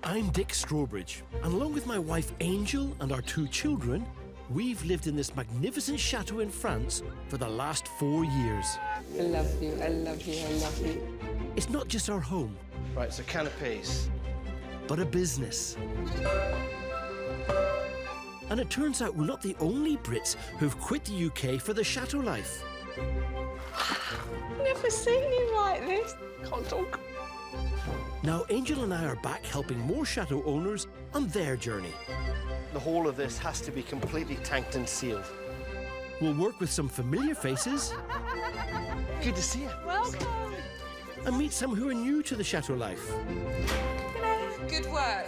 I'm Dick Strawbridge, and along with my wife Angel and our 2 children, we've lived in this magnificent chateau in France for the last 4 years. I love you, I love you, I love you. It's not just our home. Right, so canapes. But a business. And it turns out we're not the only Brits who've quit the UK for the chateau life. Never seen you like this. Can't talk. Now, Angel and I are back helping more chateau owners on their journey. The whole of this has to be completely tanked and sealed. We'll work with some familiar faces. Good to see you. Welcome. And meet some who are new to the chateau life. Good work.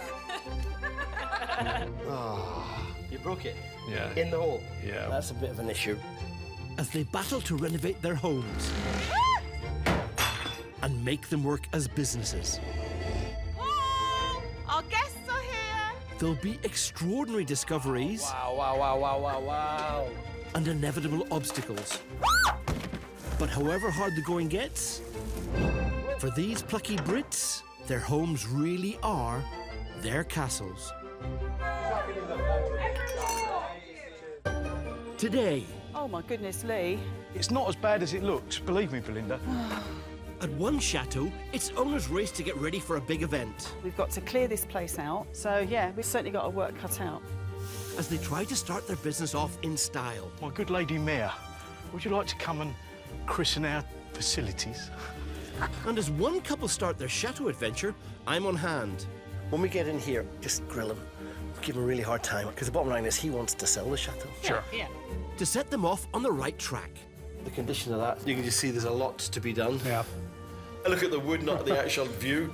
Oh, you broke it? Yeah. In the hole? Yeah. That's a bit of an issue. As they battle to renovate their homes and make them work as businesses. Oh, our guests are here. There'll be extraordinary discoveries. Wow, wow, wow, wow, wow, wow. And inevitable obstacles. But however hard the going gets, for these plucky Brits, their homes really are their castles. Today, Oh my goodness, Lee. It's not as bad as it looks, believe me, Belinda. at one chateau, its owners race to get ready for a big event. We've got to clear this place out. So, yeah, we've certainly got our work cut out. As they try to start their business off in style. My good lady Mayor, would you like to come and christen our facilities? And as one couple start their chateau adventure, I'm on hand. When we get in here, just grill him. Give him a really hard time, because the bottom line is he wants to sell the chateau. Sure. Yeah. To set them off on the right track. The condition of that, you can just see there's a lot to be done. Yeah. Look at the wood, not the actual view.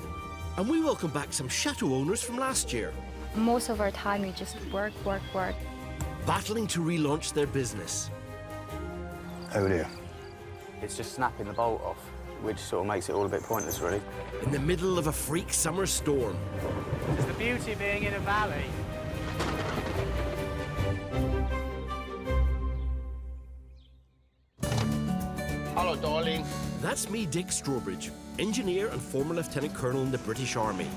And we welcome back some chateau owners from last year. Most of our time we just work. Battling to relaunch their business. Oh dear. It's just snapping the bolt off, which sort of makes it all a bit pointless, really. In the middle of a freak summer storm. It's the beauty of being in a valley. Hello, darling. That's me, Dick Strawbridge, engineer and former Lieutenant Colonel in the British Army.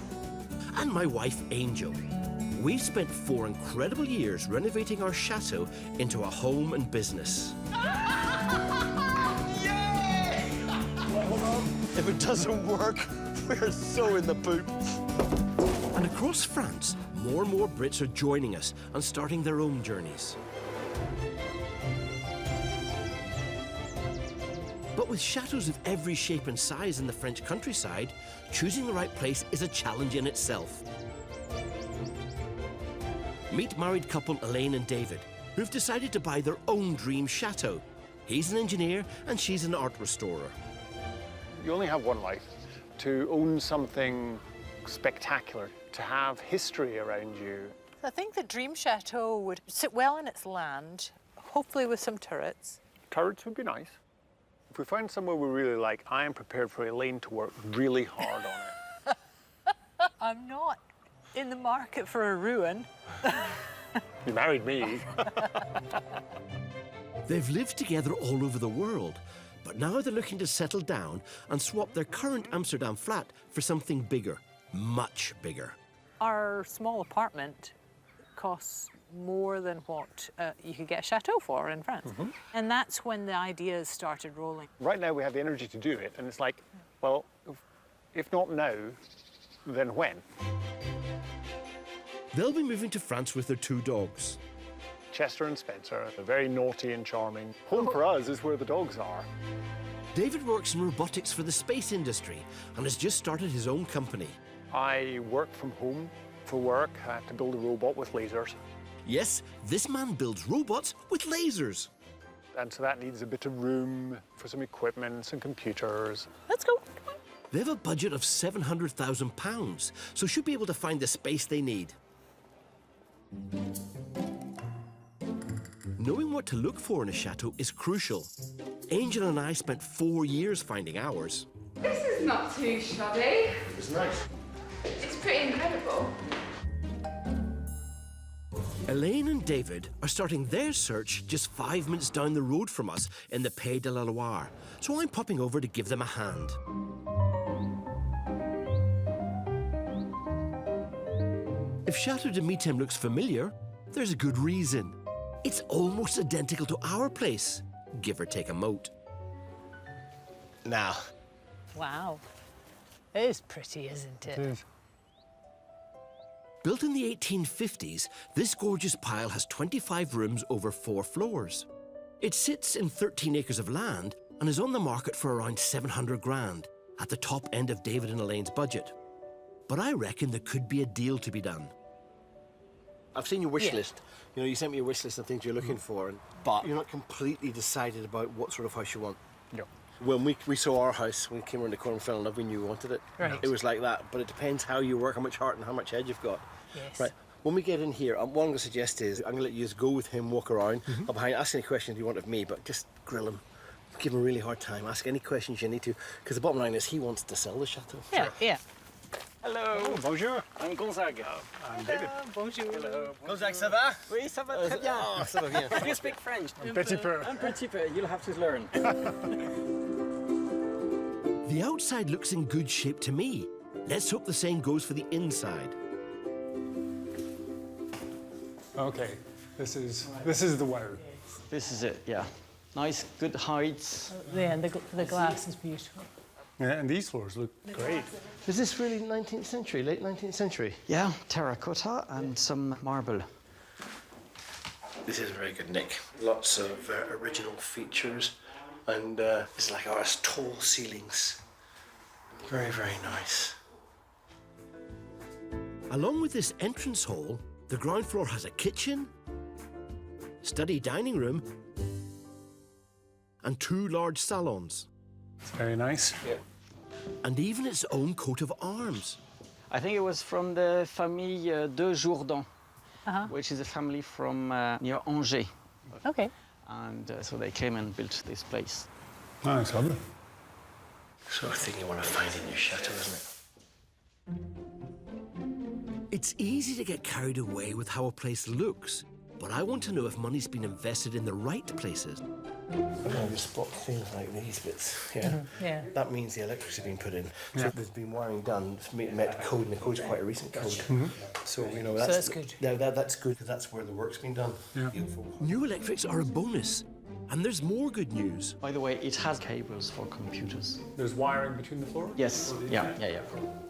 And my wife, Angel. We've spent 4 incredible years renovating our chateau into a home and business. If it doesn't work, we're so in the poop. And across France, more and more Brits are joining us and starting their own journeys. But with chateaux of every shape and size in the French countryside, choosing the right place is a challenge in itself. Meet married couple Elaine and David, who've decided to buy their own dream chateau. He's an engineer and she's an art restorer. You only have one life. To own something spectacular, to have history around you. I think the dream chateau would sit well in its land, hopefully with some turrets. Turrets would be nice. If we find somewhere we really like, I am prepared for Elaine to work really hard on it. I'm not in the market for a ruin. You married me. They've lived together all over the world, but now they're looking to settle down and swap their current Amsterdam flat for something bigger, much bigger. Our small apartment costs more than what you could get a chateau for in France. Mm-hmm. And that's when the ideas started rolling. Right now we have the energy to do it, and it's like, well, if not now, then when? They'll be moving to France with their 2 dogs. Chester and Spencer, they're very naughty and charming. Home for us is where the dogs are. David works in robotics for the space industry and has just started his own company. I work from home for work. I have to build a robot with lasers. Yes, this man builds robots with lasers. And so that needs a bit of room for some equipment, some computers. Let's go. They have a budget of £700,000, so should be able to find the space they need. Knowing what to look for in a chateau is crucial. Angel and I spent 4 years finding ours. This is not too shoddy. It's nice. It's pretty incredible. Elaine and David are starting their search just 5 minutes down the road from us in the Pays de la Loire, so I'm popping over to give them a hand. If Chateau de Mitim looks familiar, there's a good reason. It's almost identical to our place, give or take a moat. Now, Wow. It is pretty, isn't it? It is. Built in the 1850s, this gorgeous pile has 25 rooms over 4 floors. It sits in 13 acres of land and is on the market for around 700 grand, at the top end of David and Elaine's budget. But I reckon there could be a deal to be done. I've seen your wish list. You know, you sent me a wish list of things you're looking for, but you're not completely decided about what sort of house you want. No. When we saw our house, when we came around the corner and fell in love, we knew we wanted it. Right. It was like that, but it depends how you work, how much heart and how much head you've got. Yes. Right. When we get in here, what I'm going to suggest is I'm going to let you just go with him, walk around, up behind, ask any questions you want of me, but just grill him. Give him a really hard time. Ask any questions you need to, because the bottom line is he wants to sell the chateau. Yeah, yeah. Hello. Oh, bonjour. I'm Gonzague. I'm David. Bonjour. Hello. Gonzague, ça va? Oui, ça va très bien. Ah, ça va bien. Do you speak French? Un petit peu. Un petit peu. You'll have to learn. The outside looks in good shape to me. Let's hope the same goes for the inside. Okay, this is the wow. This is it, yeah. Nice, good heights. Yeah, and the glass is beautiful. Yeah, and these floors look great. Is this really 19th century, late 19th century? Yeah, terracotta and some marble. This is very good, Nick. Lots of original features, and it's like ours, tall ceilings. Very, very nice. Along with this entrance hall, the ground floor has a kitchen, study dining room, and 2 large salons, It's very nice. Yeah. and even its own coat of arms. I think it was from the famille de Jourdan, which is a family from near Angers. Okay. And so they came and built this place. Oh, it's lovely. Sort of thing you want to find in your chateau, isn't it? It's easy to get carried away with how a place looks, but I want to know if money's been invested in the right places. I'm going to spot things like these bits. Yeah. Yeah. That means the electrics have been put in. So there's been wiring done. It's met code, and the code's quite a recent code. So you know that's good. That's good because that's where the work's been done. Yeah. Beautiful. New electrics are a bonus, and there's more good news. By the way, it has cables for computers. There's wiring between the floors? Yes, yeah.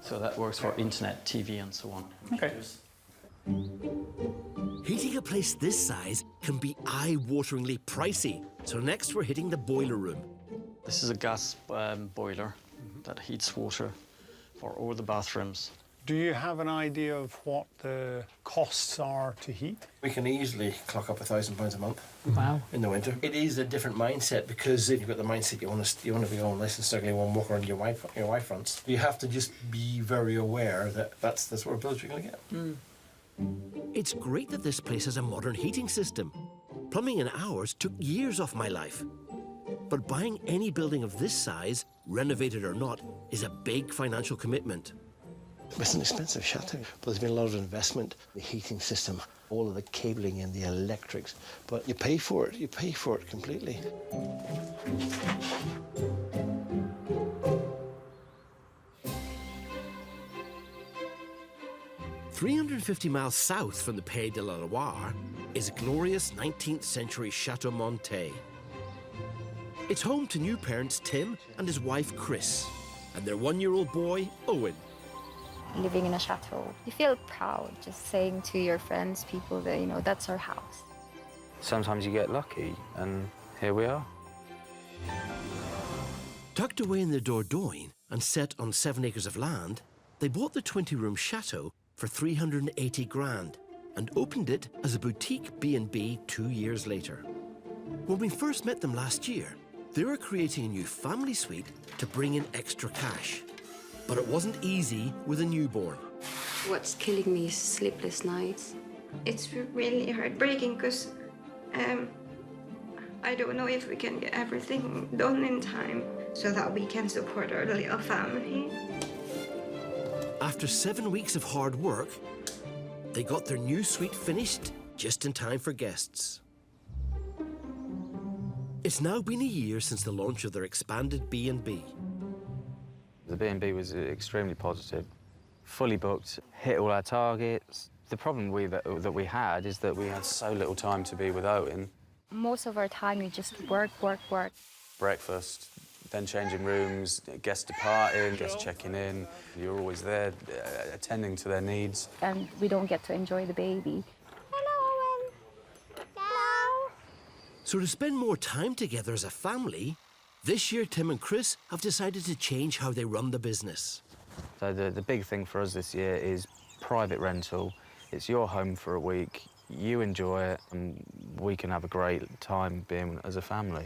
So that works for internet, TV, and so on. Okay. Heating a place this size can be eye-wateringly pricey. So next we're hitting the boiler room. This is a gas boiler that heats water for all the bathrooms. Do you have an idea of what the costs are to heat? We can easily clock up £1,000 a month. Wow. In the winter. It is a different mindset because if you've got the mindset you want to be on less and struggling, you want to walk around your wife fronts. You have to just be very aware that that's the sort of bills you're going to get. It's great that this place has a modern heating system. Plumbing in ours took years off my life. But buying any building of this size, renovated or not, is a big financial commitment. It's an expensive chateau, but there's been a lot of investment. The heating system, all of the cabling and the electrics, but you pay for it. You pay for it completely. "350 miles south from the Pays de la Loire is a glorious 19th century Chateau Montet. It's home to new parents Tim and his wife Chris, and their 1-year-old boy Owen. Living in a chateau, you feel proud just saying to your friends, people that, you know, that's our house. Sometimes you get lucky, and here we are. Tucked away in the Dordogne and set on 7 acres of land, they bought the 20-room chateau for 380 grand and opened it as a boutique B&B 2 years later. When we first met them last year, they were creating a new family suite to bring in extra cash. But it wasn't easy with a newborn. What's killing me is sleepless nights. It's really heartbreaking because I don't know if we can get everything done in time so that we can support our little family. After 7 weeks of hard work, they got their new suite finished just in time for guests. It's now been a year since the launch of their expanded B&B. The B&B was extremely positive, fully booked, hit all our targets, The problem that we had is that we had so little time to be with Owen. Most of our time, you just work, work, work. Breakfast, then changing rooms, guests departing, guests checking in. You're always there, attending to their needs. And we don't get to enjoy the baby. Hello, Owen. Hello. So to spend more time together as a family, this year Tim and Chris have decided to change how they run the business. So the big thing for us this year is private rental. It's your home for a week, you enjoy it, and we can have a great time being as a family.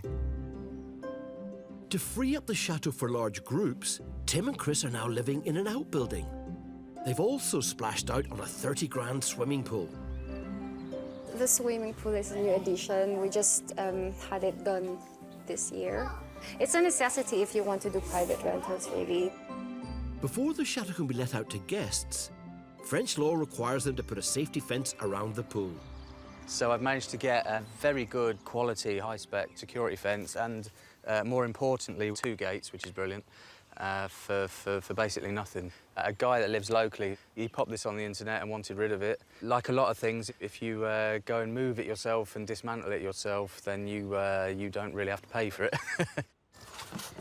To free up the chateau for large groups, Tim and Chris are now living in an outbuilding. They've also splashed out on a 30 grand swimming pool. The swimming pool is a new addition. We just had it done this year. It's a necessity if you want to do private rentals, really. Before the chateau can be let out to guests, French law requires them to put a safety fence around the pool. So I've managed to get a very good quality, high-spec security fence and, more importantly, 2 gates, which is brilliant, for basically nothing. A guy that lives locally, he popped this on the internet and wanted rid of it. Like a lot of things, if you go and move it yourself and dismantle it yourself, then you don't really have to pay for it.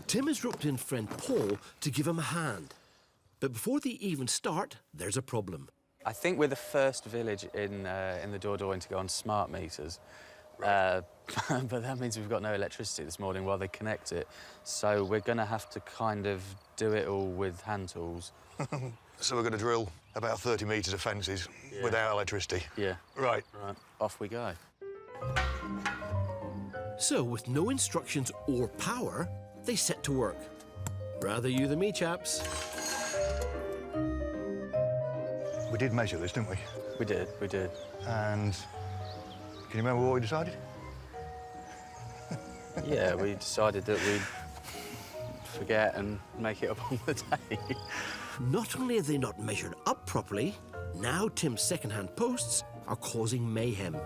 Tim has roped in friend Paul to give him a hand. But before they even start, there's a problem. I think we're the first village in the Dordogne to go on smart meters. But that means we've got no electricity this morning while they connect it. So we're going to have to kind of do it all with hand tools. So we're going to drill about 30 metres of fences without electricity? Yeah. Right. Right. Off we go. So, with no instructions or power, they set to work. Rather you than me, chaps. We did measure this, didn't we? We did, we did. And can you remember what we decided? Yeah, we decided that we'd forget and make it up on the day. Not only have they not measured up properly, now Tim's second-hand posts are causing mayhem.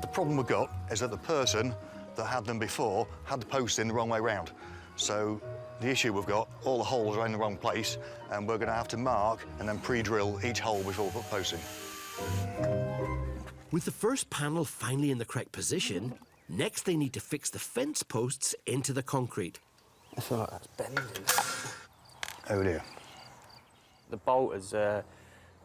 The problem we've got is that the person that had them before had the posts in the wrong way round. So the issue we've got, all the holes are in the wrong place, and we're going to have to mark and then pre-drill each hole before we put posts in. With the first panel finally in the correct position, next they need to fix the fence posts into the concrete. I feel like that's bending. Oh dear. The bolt has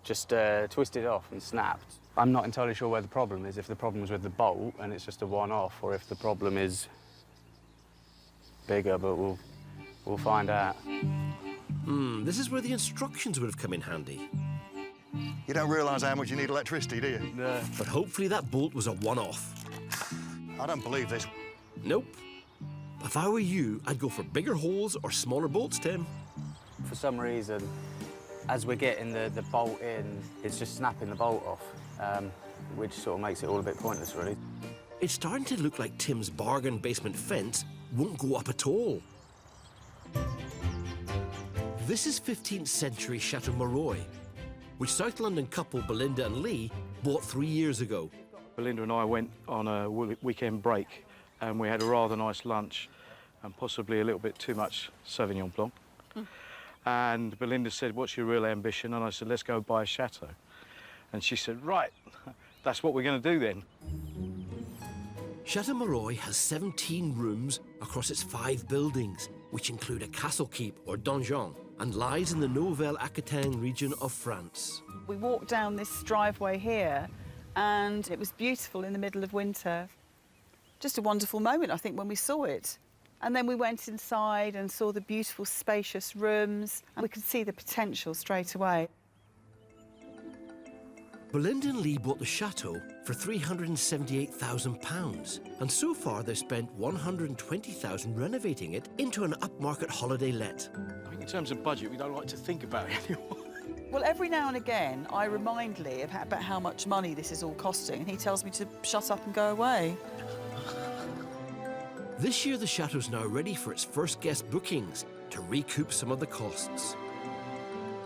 just twisted off and snapped. I'm not entirely sure where the problem is, if the problem is with the bolt and it's just a one-off, or if the problem is bigger, but we'll find out. This is where the instructions would have come in handy. You don't realise how much you need electricity, do you? No. But hopefully that bolt was a one-off. I don't believe this. Nope. If I were you, I'd go for bigger holes or smaller bolts, Tim. For some reason, as we're getting the bolt in, it's just snapping the bolt off, which sort of makes it all a bit pointless, really. It's starting to look like Tim's bargain basement fence won't go up at all. This is 15th century Chateau Mareuil, which South London couple Belinda and Lee bought 3 years ago. Belinda and I went on a weekend break and we had a rather nice lunch and possibly a little bit too much Sauvignon Blanc. And Belinda said, "What's your real ambition?" And I said, "Let's go buy a chateau." And she said, "Right, that's what we're going to do then." Chateau Mareuil has 17 rooms across its 5 buildings, which include a castle keep or donjon, and lies in the Nouvelle-Aquitaine region of France. We walked down this driveway here and it was beautiful in the middle of winter. Just a wonderful moment, I think, when we saw it. And then we went inside and saw the beautiful, spacious rooms, and we could see the potential straight away. Belinda and Lee bought the chateau for £378,000, and so far they've spent £120,000 renovating it into an upmarket holiday let. I mean, in terms of budget, we don't like to think about it anymore. Well, every now and again, I remind Lee about how much money this is all costing, and he tells me to shut up and go away. This year, the chateau's now ready for its first guest bookings to recoup some of the costs.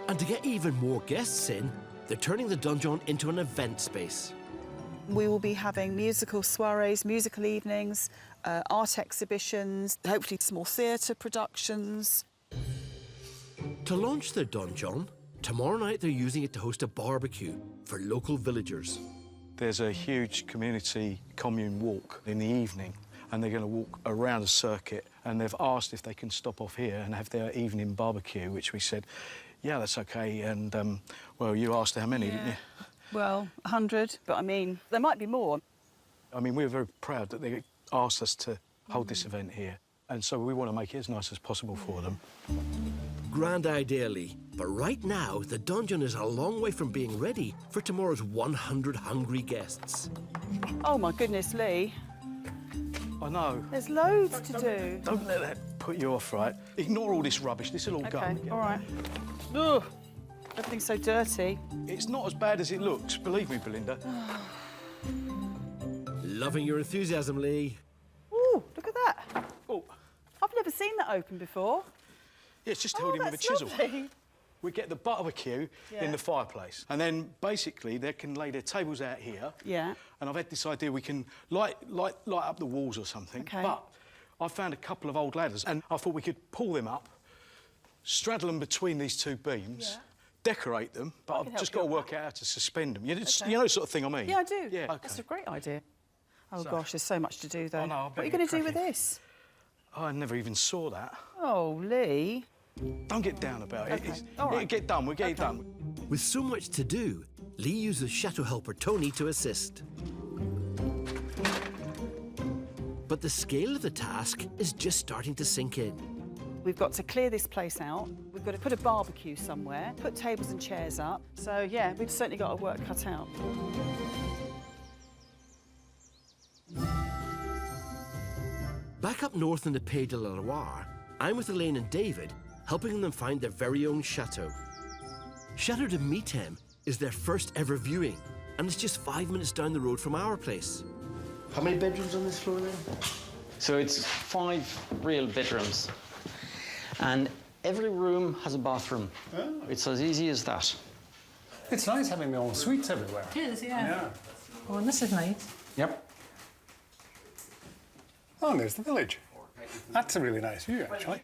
And to get even more guests in, they're turning the donjon into an event space. We will be having musical soirees, musical evenings, art exhibitions, hopefully small theatre productions. To launch their donjon, Tomorrow night they're using it to host a barbecue for local villagers. There's a huge community commune walk in the evening, and they're going to walk around a circuit, and they've asked if they can stop off here and have their evening barbecue, which we said, yeah, that's OK. And, well, you asked how many, didn't you? Well, 100, but I mean, there might be more. I mean, we're very proud that they asked us to hold this event here, and so we want to make it as nice as possible for them. Grand idea, Lee. But right now, the donjon is a long way from being ready for tomorrow's 100 hungry guests. Oh, my goodness, Lee. I know. There's loads to do. Don't let that put you off, right? Ignore all this rubbish. This will all go. OK, all right. Ugh, everything's so dirty. It's not as bad as it looks, believe me, Belinda. Loving your enthusiasm, Lee. Ooh, look at that. Oh. I've never seen that open before. Yeah, it's just held in with a chisel. Lovely. We get the barbecue in the fireplace, and then basically they can lay their tables out here. Yeah. And I've had this idea we can light up the walls or something. OK. But I found a couple of old ladders, and I thought we could pull them up, straddle them between these two beams, decorate them, but I've just got to work out how to suspend them. You know the sort of thing I mean? Yeah, I do. Yeah. OK. That's a great idea. Oh, gosh, there's so much to do, though. I know, I bet what are you you're going to do with cracking. this? Oh, I never even saw that. Oh, Lee. Don't get down about it. OK, all right. It'll get done. We'll get it done. With so much to do, Lee uses Chateau helper Tony to assist. But the scale of the task is just starting to sink in. We've got to clear this place out. We've got to put a barbecue somewhere, put tables and chairs up. So, yeah, we've certainly got our work cut out. Back up north in the Pays de la Loire, I'm with Elaine and David, helping them find their very own chateau. Chateau de Mitim is their first ever viewing, and it's just 5 minutes down the road from our place. How many bedrooms on this floor then? So it's 5 real bedrooms. And every room has a bathroom. Oh. It's as easy as that. It's nice having their own suites everywhere. It is, yeah. Oh, and this is nice. Yep. Oh, and there's the village. That's a really nice view, actually.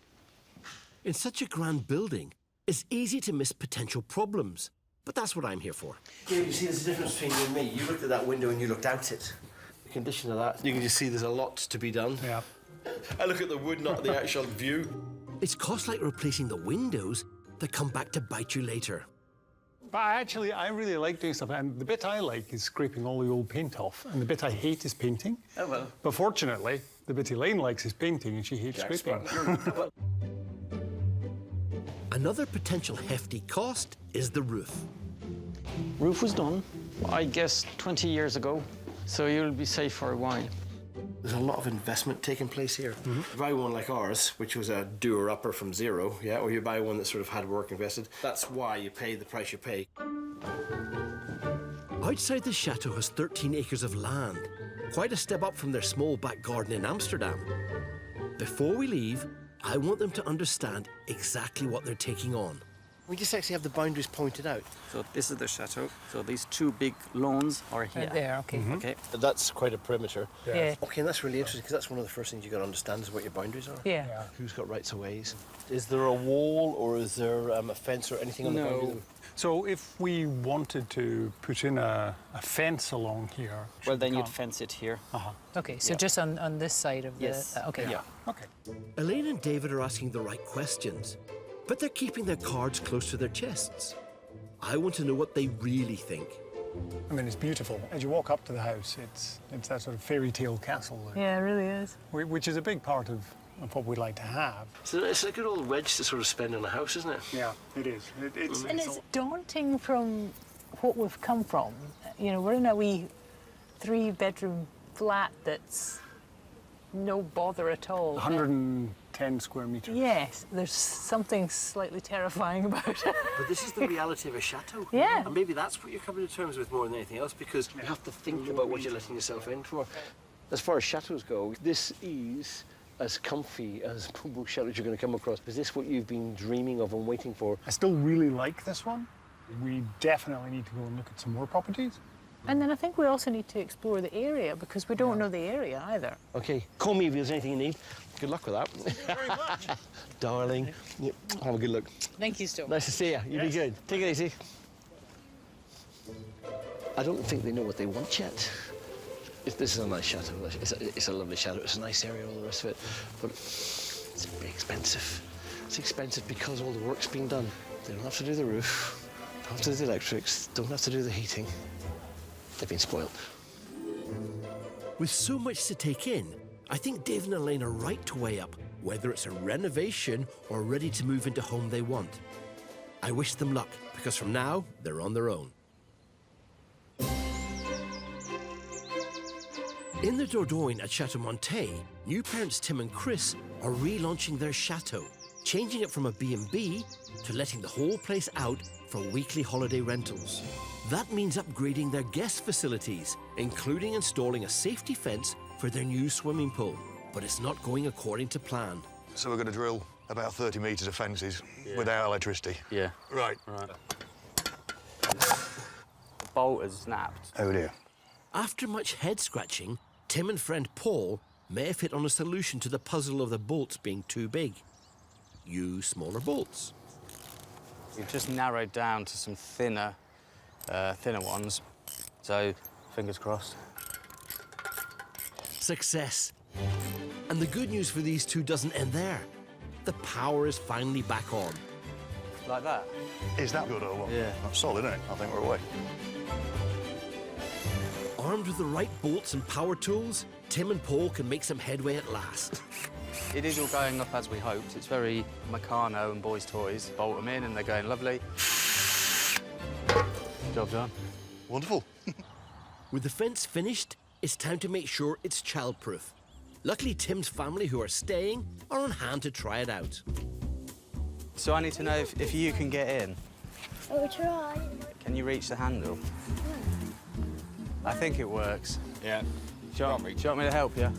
In such a grand building, it's easy to miss potential problems, but that's what I'm here for. Yeah, you see, there's a difference between you and me. You looked at that window and you looked out it. The condition of that, you can just see there's a lot to be done. Yeah. I look at the wood, not the actual view. It's costs like replacing the windows that come back to bite you later. But I really like doing stuff, and the bit I like is scraping all the old paint off, and the bit I hate is painting. Oh, well. But fortunately, the bit Elaine likes is painting, and she hates scraping. Another potential hefty cost is the roof. Roof was done, I guess, 20 years ago, so you'll be safe for a while. There's a lot of investment taking place here. You buy one like ours, which was a doer-upper from zero, yeah, or you buy one that sort of had work invested. That's why you pay the price you pay. Outside the chateau has 13 acres of land, quite a step up from their small back garden in Amsterdam. Before we leave, I want them to understand exactly what they're taking on. We just actually have the boundaries pointed out. So this is the chateau. So these 2 big lawns are here. Right there, OK. Okay. That's quite a perimeter. Yeah. Okay, and that's really interesting, because that's one of the first things you've got to understand is what your boundaries are. Yeah. Who's got rights of ways? Is there a wall, or is there a fence or anything on the boundary? No. So if we wanted to put in a fence along here... Well, then you'd fence it here. OK, so just on this side of the... Yes. OK. Yeah. Okay. Elaine and David are asking the right questions, but they're keeping their cards close to their chests. I want to know what they really think. I mean, it's beautiful. As you walk up to the house, it's that sort of fairy tale castle. Yeah, it really is. Which is a big part of what we'd like to have. So it's a good old wedge to sort of spend on a house, isn't it? Yeah, it is. And it's daunting from what we've come from. You know, we're in a wee 3-bedroom flat that's no bother at all. 110 square metres. Yes, there's something slightly terrifying about it. But this is the reality of a chateau. Yeah. And maybe that's what you're coming to terms with more than anything else, because you have to think about what you're letting yourself in for. As far as chateaus go, this is as comfy as most chateaus you're going to come across. Is this what you've been dreaming of and waiting for? I still really like this one. We definitely need to go and look at some more properties. And then I think we also need to explore the area because we don't know the area either. OK, call me if there's anything you need. Good luck with that. Thank you very much. Darling. Yep. Have a good look. Thank you, Stu. Nice to see you. You be good. Take it easy. I don't think they know what they want yet. This is a nice chateau. It's a lovely chateau. It's a nice area, all the rest of it. But it's very expensive. It's expensive because all the work's been done. They don't have to do the roof, don't have to do the electrics, don't have to do the heating. They've been spoiled. With so much to take in, I think Dave and Elaine are right to weigh up whether it's a renovation or ready to move into home they want. I wish them luck, because from now, they're on their own. In the Dordogne at Chateau Montet, new parents Tim and Chris are relaunching their chateau, changing it from a B&B to letting the whole place out for weekly holiday rentals. That means upgrading their guest facilities, including installing a safety fence for their new swimming pool. But it's not going according to plan. So we're going to drill about 30 metres of fences without electricity. Yeah. Right. The bolt has snapped. Oh dear. After much head scratching, Tim and friend Paul may have hit on a solution to the puzzle of the bolts being too big. Use smaller bolts. We've just narrowed down to some thinner ones, so fingers crossed. Success. And the good news for these two doesn't end there. The power is finally back on. Like that? Is that good or what? Yeah. That's solid, isn't it? I think we're away. Armed with the right bolts and power tools, Tim and Paul can make some headway at last. It is all going up as we hoped. It's very Meccano and Boys' Toys. Bolt them in and they're going lovely. Job done. Wonderful. With the fence finished, it's time to make sure it's childproof. Luckily, Tim's family, who are staying, are on hand to try it out. So I need to know if you can get in. I'll try. Can you reach the handle? I think it works. Yeah. Do you want me to help you?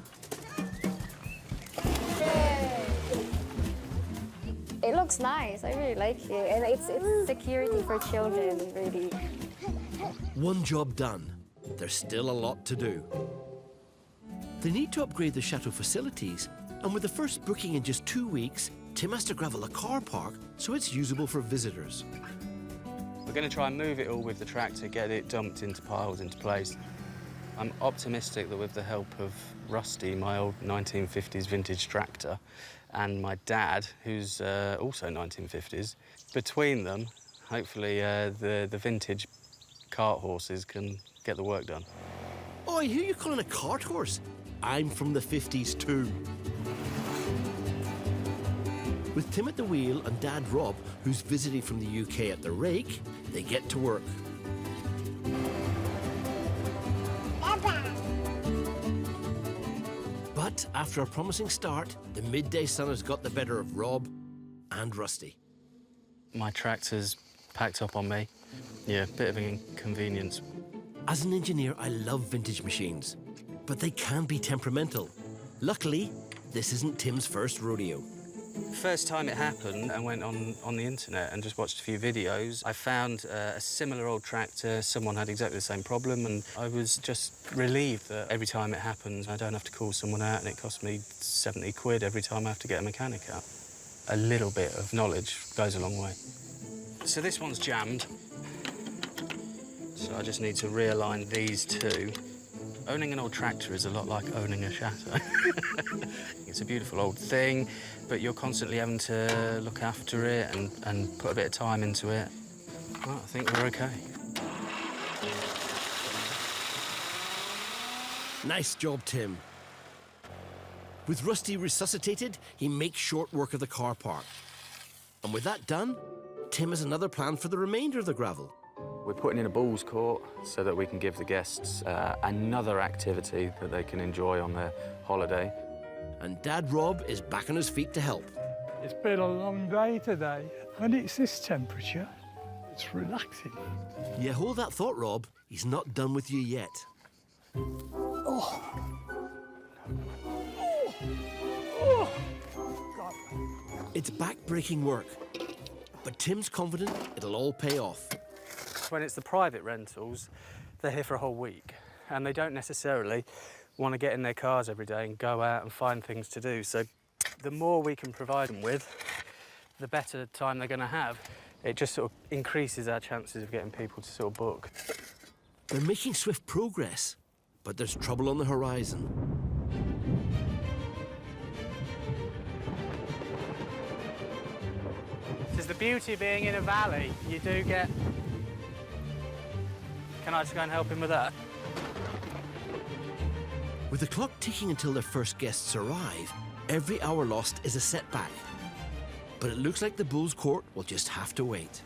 It looks nice. I really like it. And it's security for children, really. One job done. There's still a lot to do. They need to upgrade the chateau facilities, and with the first booking in just 2 weeks, Tim has to gravel a car park so it's usable for visitors. We're going to try and move it all with the tractor, get it dumped into piles, into place. I'm optimistic that with the help of Rusty, my old 1950s vintage tractor, and my dad, who's also 1950s, between them, hopefully the vintage cart horses can get the work done. Oi, who are you calling a cart horse? I'm from the 50s too. With Tim at the wheel and Dad Rob, who's visiting from the UK at the rake, they get to work. But after a promising start, the midday sun has got the better of Rob and Rusty. My tractor's packed up on me. Yeah, bit of an inconvenience. As an engineer, I love vintage machines, but they can be temperamental. Luckily, this isn't Tim's first rodeo. First time it happened, I went on the internet and just watched a few videos. I found a similar old tractor. Someone had exactly the same problem, and I was just relieved that every time it happens, I don't have to call someone out, and it costs me 70 quid every time I have to get a mechanic out. A little bit of knowledge goes a long way. So this one's jammed. So I just need to realign these two. Owning an old tractor is a lot like owning a chateau. It's a beautiful old thing, but you're constantly having to look after it and put a bit of time into it. Well, I think we're OK. Nice job, Tim. With Rusty resuscitated, he makes short work of the car park. And with that done, Tim has another plan for the remainder of the gravel. We're putting in a balls court so that we can give the guests another activity that they can enjoy on their holiday. And Dad Rob is back on his feet to help. It's been a long day today, and it's this temperature. It's relaxing. Yeah, hold that thought, Rob. He's not done with you yet. Oh. God. It's back-breaking work, but Tim's confident it'll all pay off. When it's the private rentals, they're here for a whole week, and they don't necessarily want to get in their cars every day and go out and find things to do. So the more we can provide them with, the better time they're going to have. It just sort of increases our chances of getting people to sort of book. They're making swift progress, but there's trouble on the horizon. There's the beauty of being in a valley. You do get... Can I just go and help him with that? With the clock ticking until their first guests arrive, every hour lost is a setback. But it looks like the Bull's Court will just have to wait.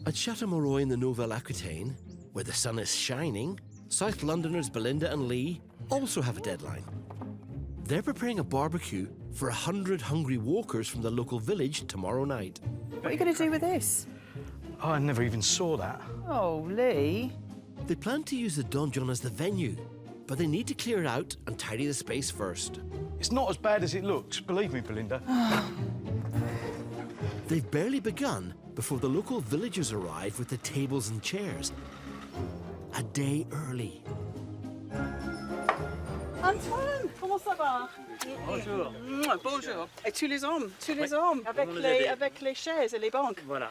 At Chateau Morroy in the Nouvelle Aquitaine, where the sun is shining, South Londoners Belinda and Lee also have a deadline. They're preparing a barbecue for 100 hungry walkers from the local village tomorrow night. What are you going to do with this? Oh, I never even saw that. Oh, Lee. They plan to use the donjon as the venue, but they need to clear it out and tidy the space first. It's not as bad as it looks, believe me, Belinda. They've barely begun before the local villagers arrive with the tables and chairs. A day early. Antoine, comment ça va? Bonjour. Bonjour. Et tous les hommes, avec les chaises et les bancs. Voilà.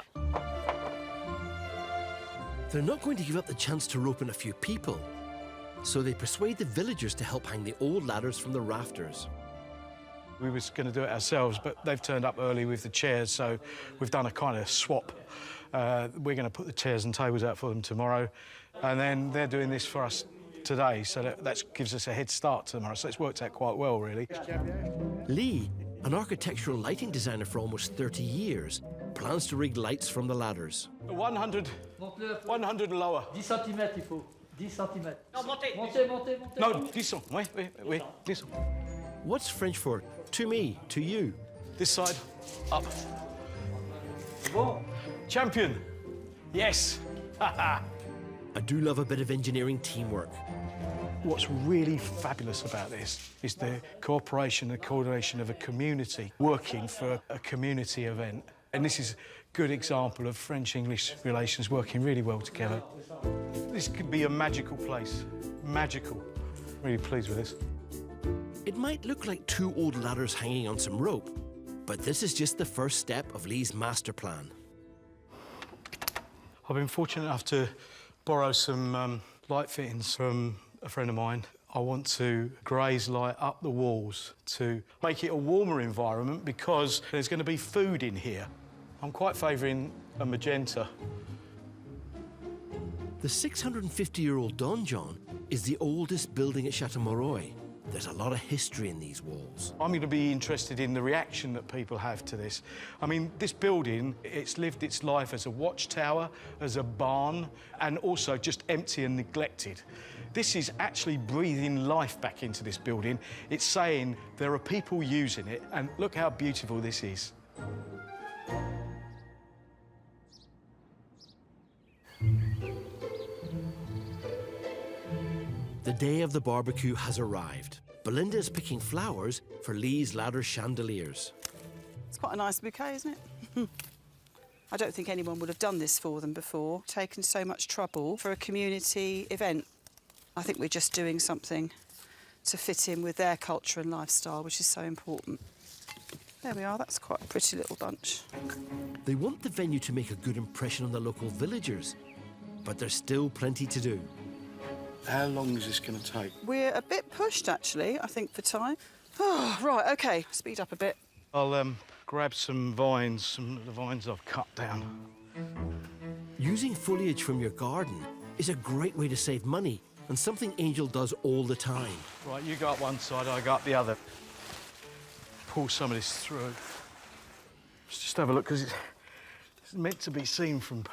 They're not going to give up the chance to rope in a few people, so they persuade the villagers to help hang the old ladders from the rafters. We was going to do it ourselves, but they've turned up early with the chairs, so we've done a kind of swap. We're going to put the chairs and tables out for them tomorrow, and then they're doing this for us today, so that gives us a head start tomorrow, so it's worked out quite well, really. Lee, an architectural lighting designer for almost 30 years, plans to rig lights from the ladders. 100 lower. 10 cm, il faut. 10 cm. Non, montez. Montez. No, 10. Oui, 10. What's French for to me, to you? This side, up. Bon. Champion. Yes. I do love a bit of engineering teamwork. What's really fabulous about this is the cooperation and coordination of a community working for a community event. And this is a good example of French-English relations working really well together. This could be a magical place. Magical. Really pleased with this. It might look like two old ladders hanging on some rope, but this is just the first step of Lee's master plan. I've been fortunate enough to borrow some light fittings from a friend of mine. I want to graze light up the walls to make it a warmer environment because there's going to be food in here. I'm quite favouring a magenta. The 650-year-old donjon is the oldest building at Chateau Morroy. There's a lot of history in these walls. I'm going to be interested in the reaction that people have to this. I mean, this building, it's lived its life as a watchtower, as a barn, and also just empty and neglected. This is actually breathing life back into this building. It's saying there are people using it, and look how beautiful this is. The day of the barbecue has arrived. Belinda is picking flowers for Lee's ladder chandeliers. It's quite a nice bouquet, isn't it? I don't think anyone would have done this for them before, taken so much trouble for a community event. I think we're just doing something to fit in with their culture and lifestyle, which is so important. There we are, that's quite a pretty little bunch. They want the venue to make a good impression on the local villagers, but there's still plenty to do. How long is this going to take? We're a bit pushed, actually, I think, for time. Oh, right, OK, speed up a bit. I'll grab some vines, some of the vines I've cut down. Using foliage from your garden is a great way to save money and something Angel does all the time. Right, you go up one side, I go up the other. Pull some of this through. Let's just have a look, because it's meant to be seen from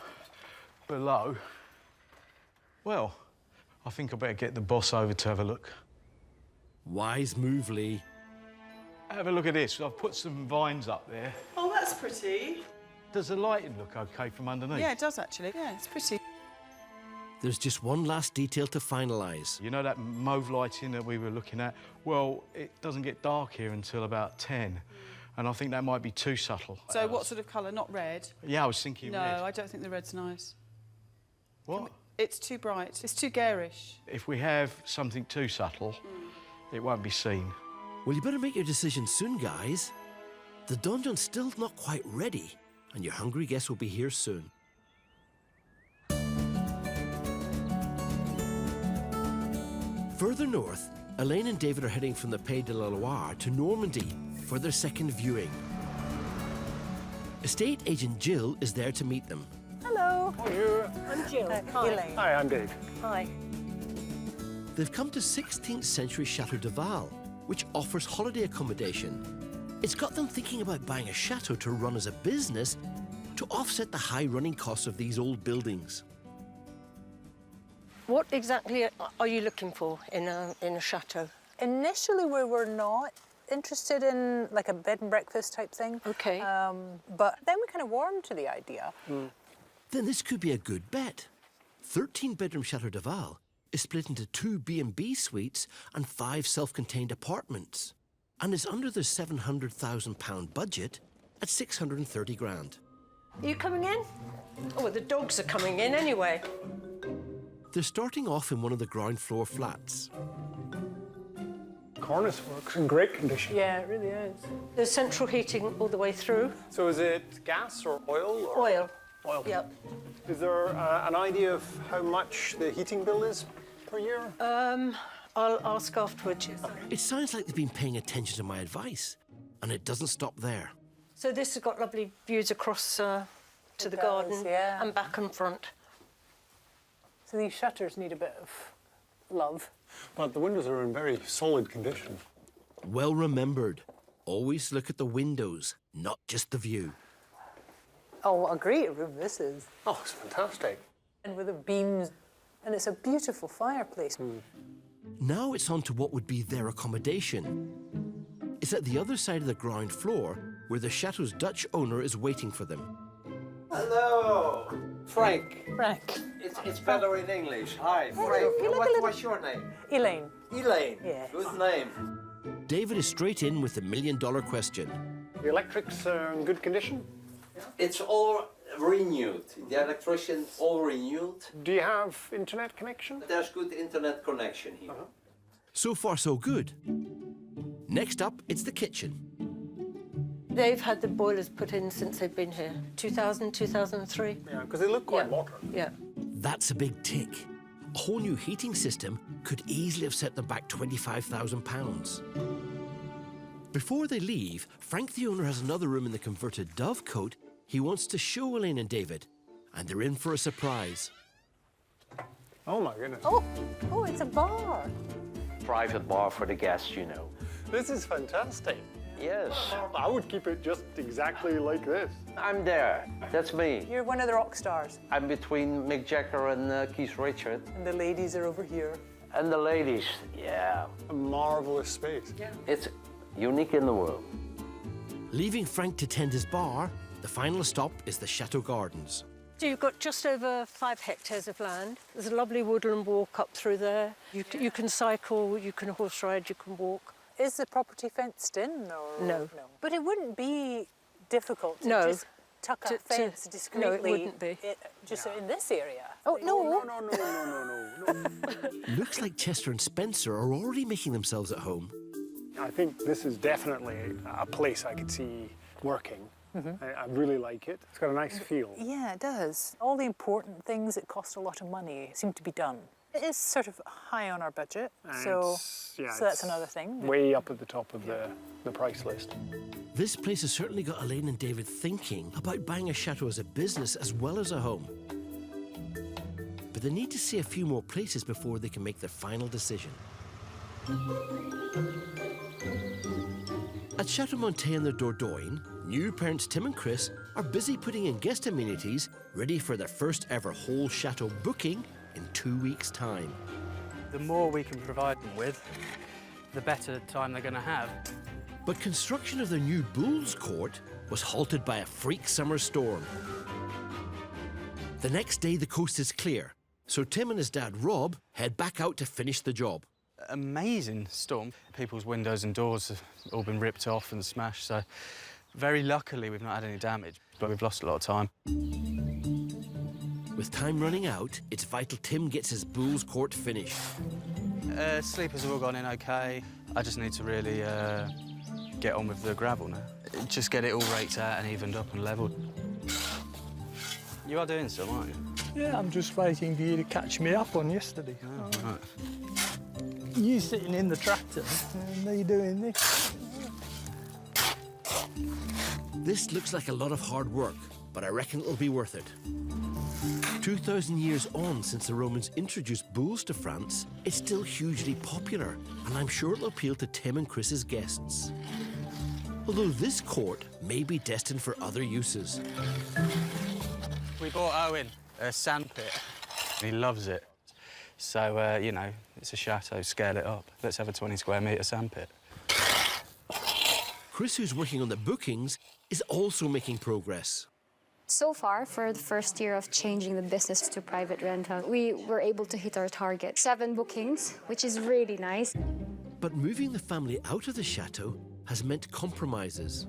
below. Well, I think I better get the boss over to have a look. Wise move, Lee. Have a look at this. I've put some vines up there. Oh, that's pretty. Does the lighting look OK from underneath? Yeah, it does, actually. Yeah, it's pretty. There's just one last detail to finalise. You know that mauve lighting that we were looking at? Well, it doesn't get dark here until about 10. And I think that might be too subtle. So what sort of colour? Not red? Yeah, I was thinking red. No, I don't think the red's nice. What? It's too bright. It's too garish. If we have something too subtle, it won't be seen. Well, you better make your decision soon, guys. The donjon's still not quite ready, and your hungry guests will be here soon. Further north, Elaine and David are heading from the Pays de la Loire to Normandy for their second viewing. Estate agent Jill is there to meet them. Hello. Bonjour. I'm Jill. Hi. Elaine. Hi, I'm Dave. Hi. They've come to 16th century Chateau de Val, which offers holiday accommodation. It's got them thinking about buying a chateau to run as a business to offset the high running costs of these old buildings. What exactly are you looking for in a chateau? Initially, we were not interested in like a bed and breakfast type thing. Okay. But then we kind of warmed to the idea. Then this could be a good bet. 13-bedroom Chateau de Val is split into 2 B&B suites and 5 self-contained apartments, and is under the £700,000 budget at 630 grand. Are you coming in? Oh, well, the dogs are coming in anyway. They're starting off in one of the ground floor flats. Cornice works in great condition. Yeah, it really is. There's central heating all the way through. So is it gas or oil? Or? Oil. Oil. Yep. Is there an idea of how much the heating bill is per year? I'll ask afterwards. It sounds like they've been paying attention to my advice, and it doesn't stop there. So this has got lovely views across to the garden and back and front. So these shutters need a bit of love. But the windows are in very solid condition. Well remembered. Always look at the windows, not just the view. Oh, what a great room this is. Oh, it's fantastic. And with the beams, and it's a beautiful fireplace. Now it's on to what would be their accommodation. It's at the other side of the ground floor, where the chateau's Dutch owner is waiting for them. Hello, Frank. Frank. It's better in English. Hi, Hello. Frank. You look a little- What's your name? Elaine. Elaine. Yeah. Good name. David is straight in with the million-dollar question. The electrics are in good condition? It's all renewed. The electrician all renewed. Do you have internet connection? There's good internet connection here. So far, so good. Next up, it's the kitchen. They've had the boilers put in since they've been here. 2000, 2003. Yeah, because they look quite modern. Yeah. That's a big tick. A whole new heating system could easily have set them back £25,000. Before they leave, Frank the owner has another room in the converted dovecote he wants to show Elaine and David, and they're in for a surprise. Oh my goodness. Oh, it's a bar. Private bar for the guests, you know. This is fantastic. Yes. I would keep it just exactly like this. I'm there. That's me. You're one of the rock stars. I'm between Mick Jagger and Keith Richards. And the ladies are over here. And the ladies, yeah. A marvelous space. Yeah. It's unique in the world. Leaving Frank to tend his bar, the final stop is the Chateau Gardens. So you've got just over 5 hectares of land. There's a lovely woodland walk up through there. You can cycle, you can horse ride, you can walk. Is the property fenced in? Or No. But it wouldn't be difficult to No. just tuck a fence discreetly. No, it wouldn't be. Just in this area. Oh, no. No. Looks like Chester and Spencer are already making themselves at home. I think this is definitely a place I could see working. I really like it. It's got a nice feel. Yeah, it does. All the important things that cost a lot of money seem to be done. It is sort of high on our budget, so that's another thing. Way up at the top of the price list. This place has certainly got Elaine and David thinking about buying a chateau as a business as well as a home. But they need to see a few more places before they can make their final decision. At Chateau Montet in the Dordogne, new parents Tim and Chris are busy putting in guest amenities ready for their first ever whole chateau booking in 2 weeks' time. The more we can provide them with, the better time they're going to have. But construction of their new Bulls Court was halted by a freak summer storm. The next day, the coast is clear, so Tim and his dad, Rob, head back out to finish the job. Amazing storm. People's windows and doors have all been ripped off and smashed, so Very luckily, we've not had any damage, but we've lost a lot of time. With time running out, it's vital Tim gets his Bulls Court finished. Sleepers have all gone in OK. I just need to really get on with the gravel now. Just get it all raked out and evened up and levelled. You are doing some, aren't you? Yeah, I'm just waiting for you to catch me up on yesterday. Oh, right. You sitting in the tractor and me doing this. This looks like a lot of hard work, but I reckon it'll be worth it. 2,000 years on since the Romans introduced bulls to France, it's still hugely popular, and I'm sure it'll appeal to Tim and Chris's guests. Although this court may be destined for other uses. We bought Owen a sandpit. He loves it. So, you know, it's a chateau, scale it up. Let's have a 20 square metre sandpit. Chris, who's working on the bookings, is also making progress. So far, for the first year of changing the business to private rental, we were able to hit our target. 7 bookings, which is really nice. But moving the family out of the chateau has meant compromises.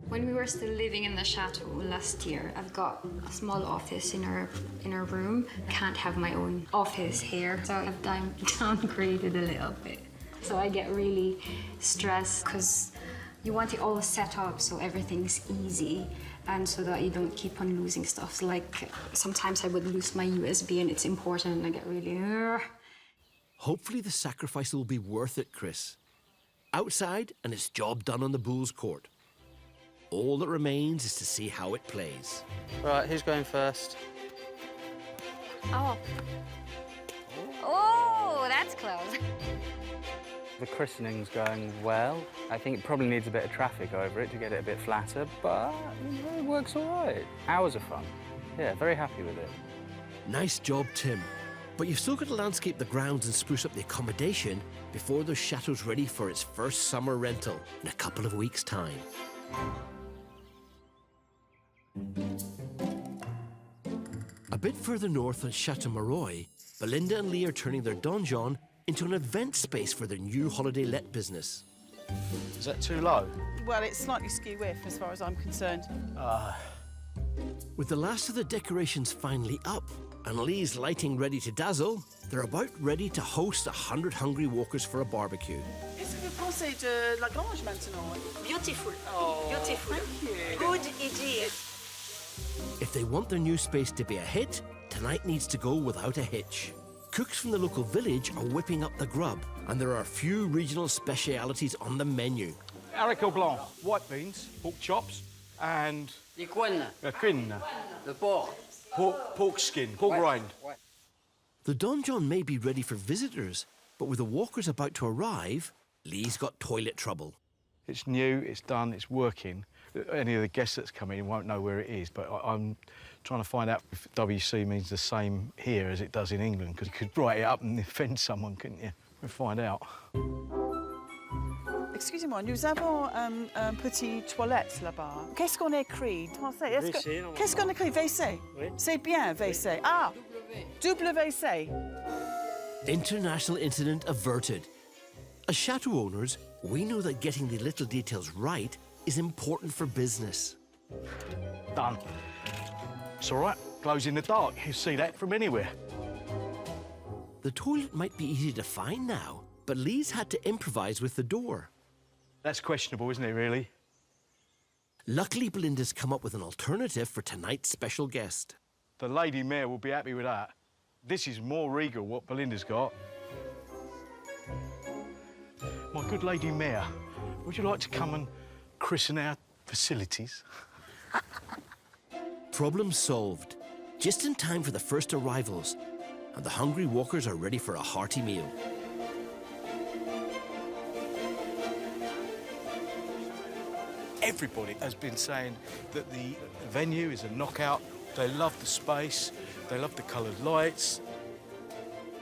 When we were still living in the chateau last year, I've got a small office in our room. Can't have my own office here, so I've downgraded a little bit. So I get really stressed because you want it all set up so everything's easy and so that you don't keep on losing stuff. Like sometimes I would lose my USB and it's important and I get really... Hopefully the sacrifice will be worth it, Chris. Outside and it's job done on the Bulls Court. All that remains is to see how it plays. Right, who's going first? Oh. Oh, that's close. The christening's going well. I think it probably needs a bit of traffic over it to get it a bit flatter, but you know, it works all right. Hours of fun. Yeah, very happy with it. Nice job, Tim. But you've still got to landscape the grounds and spruce up the accommodation before the chateau's ready for its first summer rental in a couple of weeks' time. A bit further north on Chateau Maroy, Belinda and Lee are turning their donjon into an event space for their new holiday let business. Is that too low? Well, it's slightly skew-whiff as far as I'm concerned. With the last of the decorations finally up and Lee's lighting ready to dazzle, they're about ready to host 100 hungry walkers for a barbecue. Est-ce que vous pensez de la grange maintenant? Beautiful. Oh, Beautiful. thank you. Good idea. If they want their new space to be a hit, tonight needs to go without a hitch. Cooks from the local village are whipping up the grub, and there are a few regional specialities on the menu. Haricot blanc, white beans, pork chops, and... Les quennes. Quennes. Le porc. Pork skin, pork rind. The donjon may be ready for visitors, but with the walkers about to arrive, Lee's got toilet trouble. It's new, it's done, it's working. Any of the guests that's come in won't know where it is, but I'm trying to find out if WC means the same here as it does in England, because you could write it up and offend someone, couldn't you? We'll find out. Excusez-moi, nous avons un petit toilette là-bas. Qu'est-ce qu'on écrit? Qu'est-ce qu'on écrit? WC? Oui. C'est bien, WC. Ah! WC. International incident averted. As chateau owners, we know that getting the little details right is important for business. Done. It's all right, glows in the dark. You see that from anywhere. The toilet might be easy to find now, but Lee's had to improvise with the door. That's questionable, isn't it, really? Luckily, Belinda's come up with an alternative for tonight's special guest. The Lady Mayor will be happy with that. This is more regal, what Belinda's got. My good Lady Mayor, would you like to come and christen our facilities? Problem solved. Just in time for the first arrivals, and the hungry walkers are ready for a hearty meal. Everybody has been saying that the venue is a knockout. They love the space, they love the coloured lights.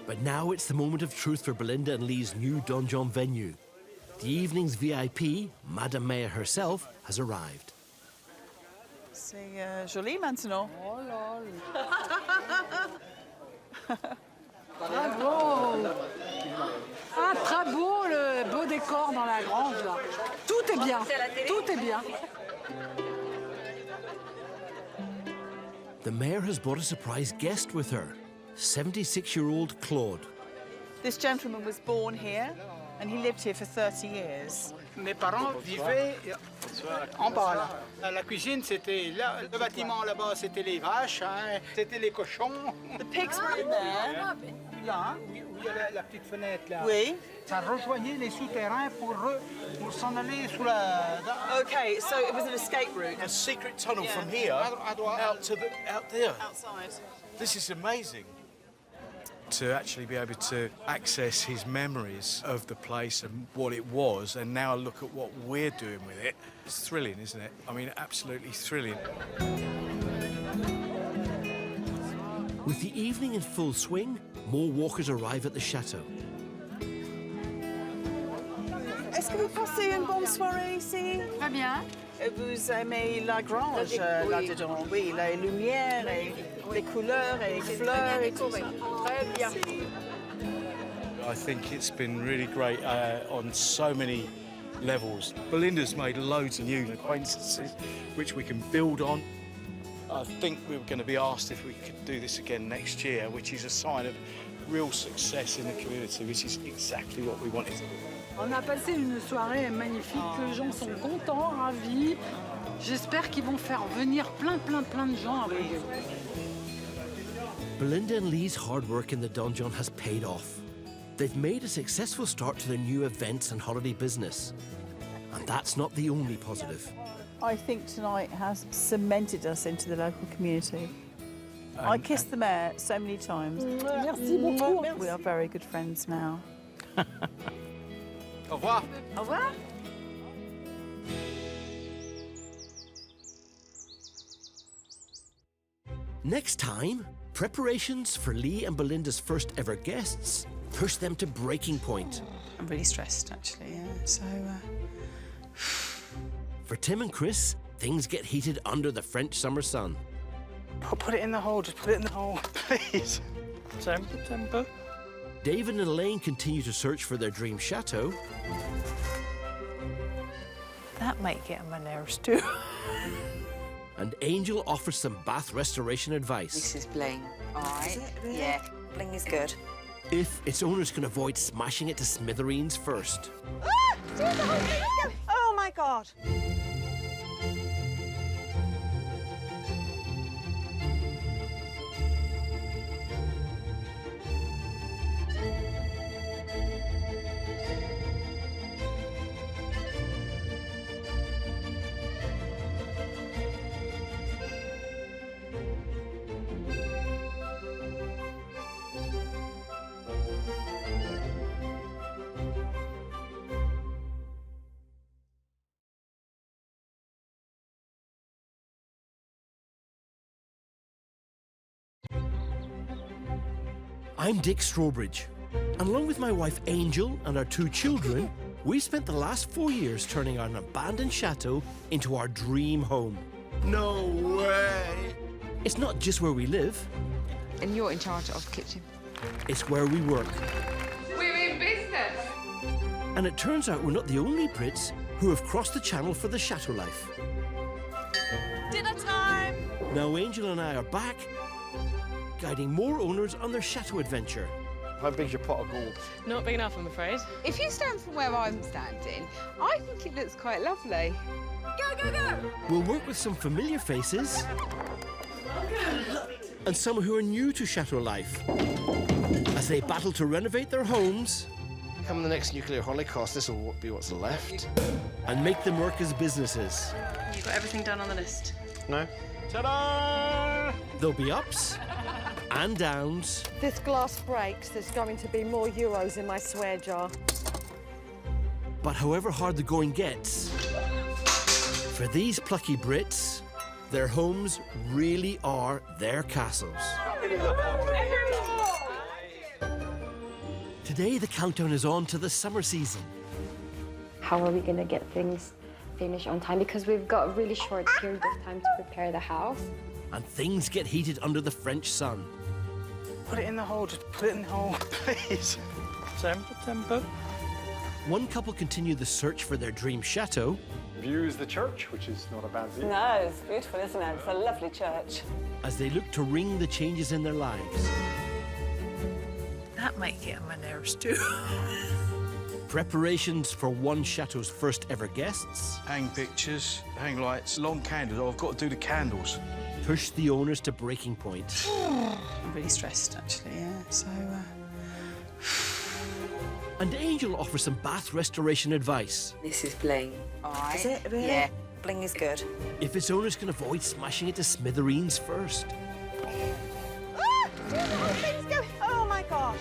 But now it's the moment of truth for Belinda and Lee's new donjon venue. The evening's VIP, Madame Mayor herself, has arrived. C'est joli maintenant. Oh là Bravo! Ah, très beau, le beau décor dans la grange, là. Tout est bien, tout est bien. The mayor has brought a surprise guest with her, 76-year-old Claude. This gentleman was born here and he lived here for 30 years. Mes parents vivaient en bas là. La cuisine c'était là, le bâtiment là-bas c'était les vaches, hein, c'était les cochons. The pigs were in there. Là, où il y a la petite fenêtre là. Oui. Ça rejoignait les souterrains pour s'en aller sous la. Okay, so it was an escape route. A secret tunnel Yeah. from here out there. Outside. This is amazing. To actually be able to access his memories of the place and what it was, and now look at what we're doing with it. It's thrilling, isn't it? I mean, absolutely thrilling. With the evening in full swing, more walkers arrive at the chateau. Est-ce que vous passez une bonne soirée ici? Très bien. Vous aimez la grange là-dedans? Oui, les lumières et les couleurs et les fleurs et tout ça. Très bien. I think it's been really great on so many levels. Belinda's made loads of new acquaintances, which we can build on. I think we were going to be asked if we could do this again next year, which is a sign of real success in the community, which is exactly what we wanted. On a passé une soirée magnifique, les gens sont contents, ravis. J'espère qu'ils vont faire venir plein de gens avec eux. Belinda and Lee's hard work in the donjon has paid off. They've made a successful start to their new events and holiday business. And that's not the only positive. I think tonight has cemented us into the local community. I kissed the mayor so many times. Merci beaucoup. We are very good friends now. Au revoir. Au revoir. Next time, preparations for Lee and Belinda's first ever guests push them to breaking point. I'm really stressed, actually, yeah. So, For Tim and Chris, things get heated under the French summer sun. Put it in the hole, just put it in the hole, please. Temper. David and Elaine continue to search for their dream chateau. That might get on my nerves too. And Angel offers some bath restoration advice. This is bling, all right? Is it really? Yeah, bling is good. If its owners can avoid smashing it to smithereens first. Oh my God! I'm Dick Strawbridge, and along with my wife Angel and our 2 children, we spent the last 4 years turning an abandoned chateau into our dream home. No way! It's not just where we live, And you're in charge of the kitchen. it's where we work. We're in business! And it turns out we're not the only Brits who have crossed the channel for the chateau life. Dinner time! Now Angel and I are back, guiding more owners on their chateau adventure. How big's your pot of gold? Not big enough, I'm afraid. If you stand from where I'm standing, I think it looks quite lovely. Go, go, go! We'll work with some familiar faces and some who are new to chateau life as they battle to renovate their homes. Come the next nuclear holocaust, this will be what's left. And make them work as businesses. You've got everything done on the list. No? Ta-da! There'll be ups and downs. This glass breaks, there's going to be more euros in my swear jar. But however hard the going gets, for these plucky Brits, their homes really are their castles. Today, the countdown is on to the summer season. How are we going to get things finished on time? Because we've got a really short period of time to prepare the house. And things get heated under the French sun. Put it in the hole, just put it in the hole, please. Temper. One couple continue the search for their dream chateau, View is the church, which is not a bad view. No, it's beautiful, isn't it? It's a lovely church. As they look to ring the changes in their lives. That might get on my nerves too. Preparations for one chateau's first ever guests. Hang pictures, hang lights, long candles. Oh, I've got to do the candles. Push the owners to breaking point. I'm really stressed, actually, yeah. So, And Angel offers some bath restoration advice. This is bling. Is it really? Yeah. Bling is good. If its owners can avoid smashing it to smithereens first. Things go. Oh my gosh.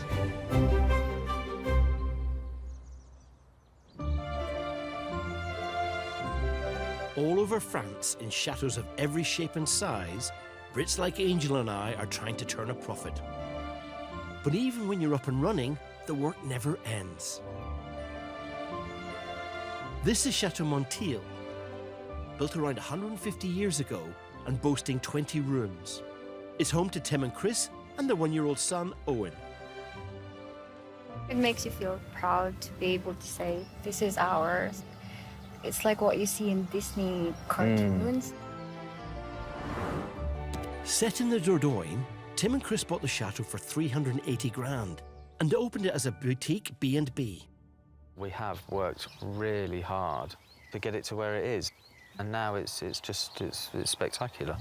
All over France, in chateaux of every shape and size, Brits like Angel and I are trying to turn a profit. But even when you're up and running, the work never ends. This is Chateau Montiel, built around 150 years ago and boasting 20 rooms. It's home to Tim and Chris and their one-year-old son, Owen. It makes you feel proud to be able to say, this is ours. It's like what you see in Disney cartoons. Set in the Dordogne, Tim and Chris bought the chateau for 380 grand and opened it as a boutique B&B. We have worked really hard to get it to where it is, and now it's spectacular.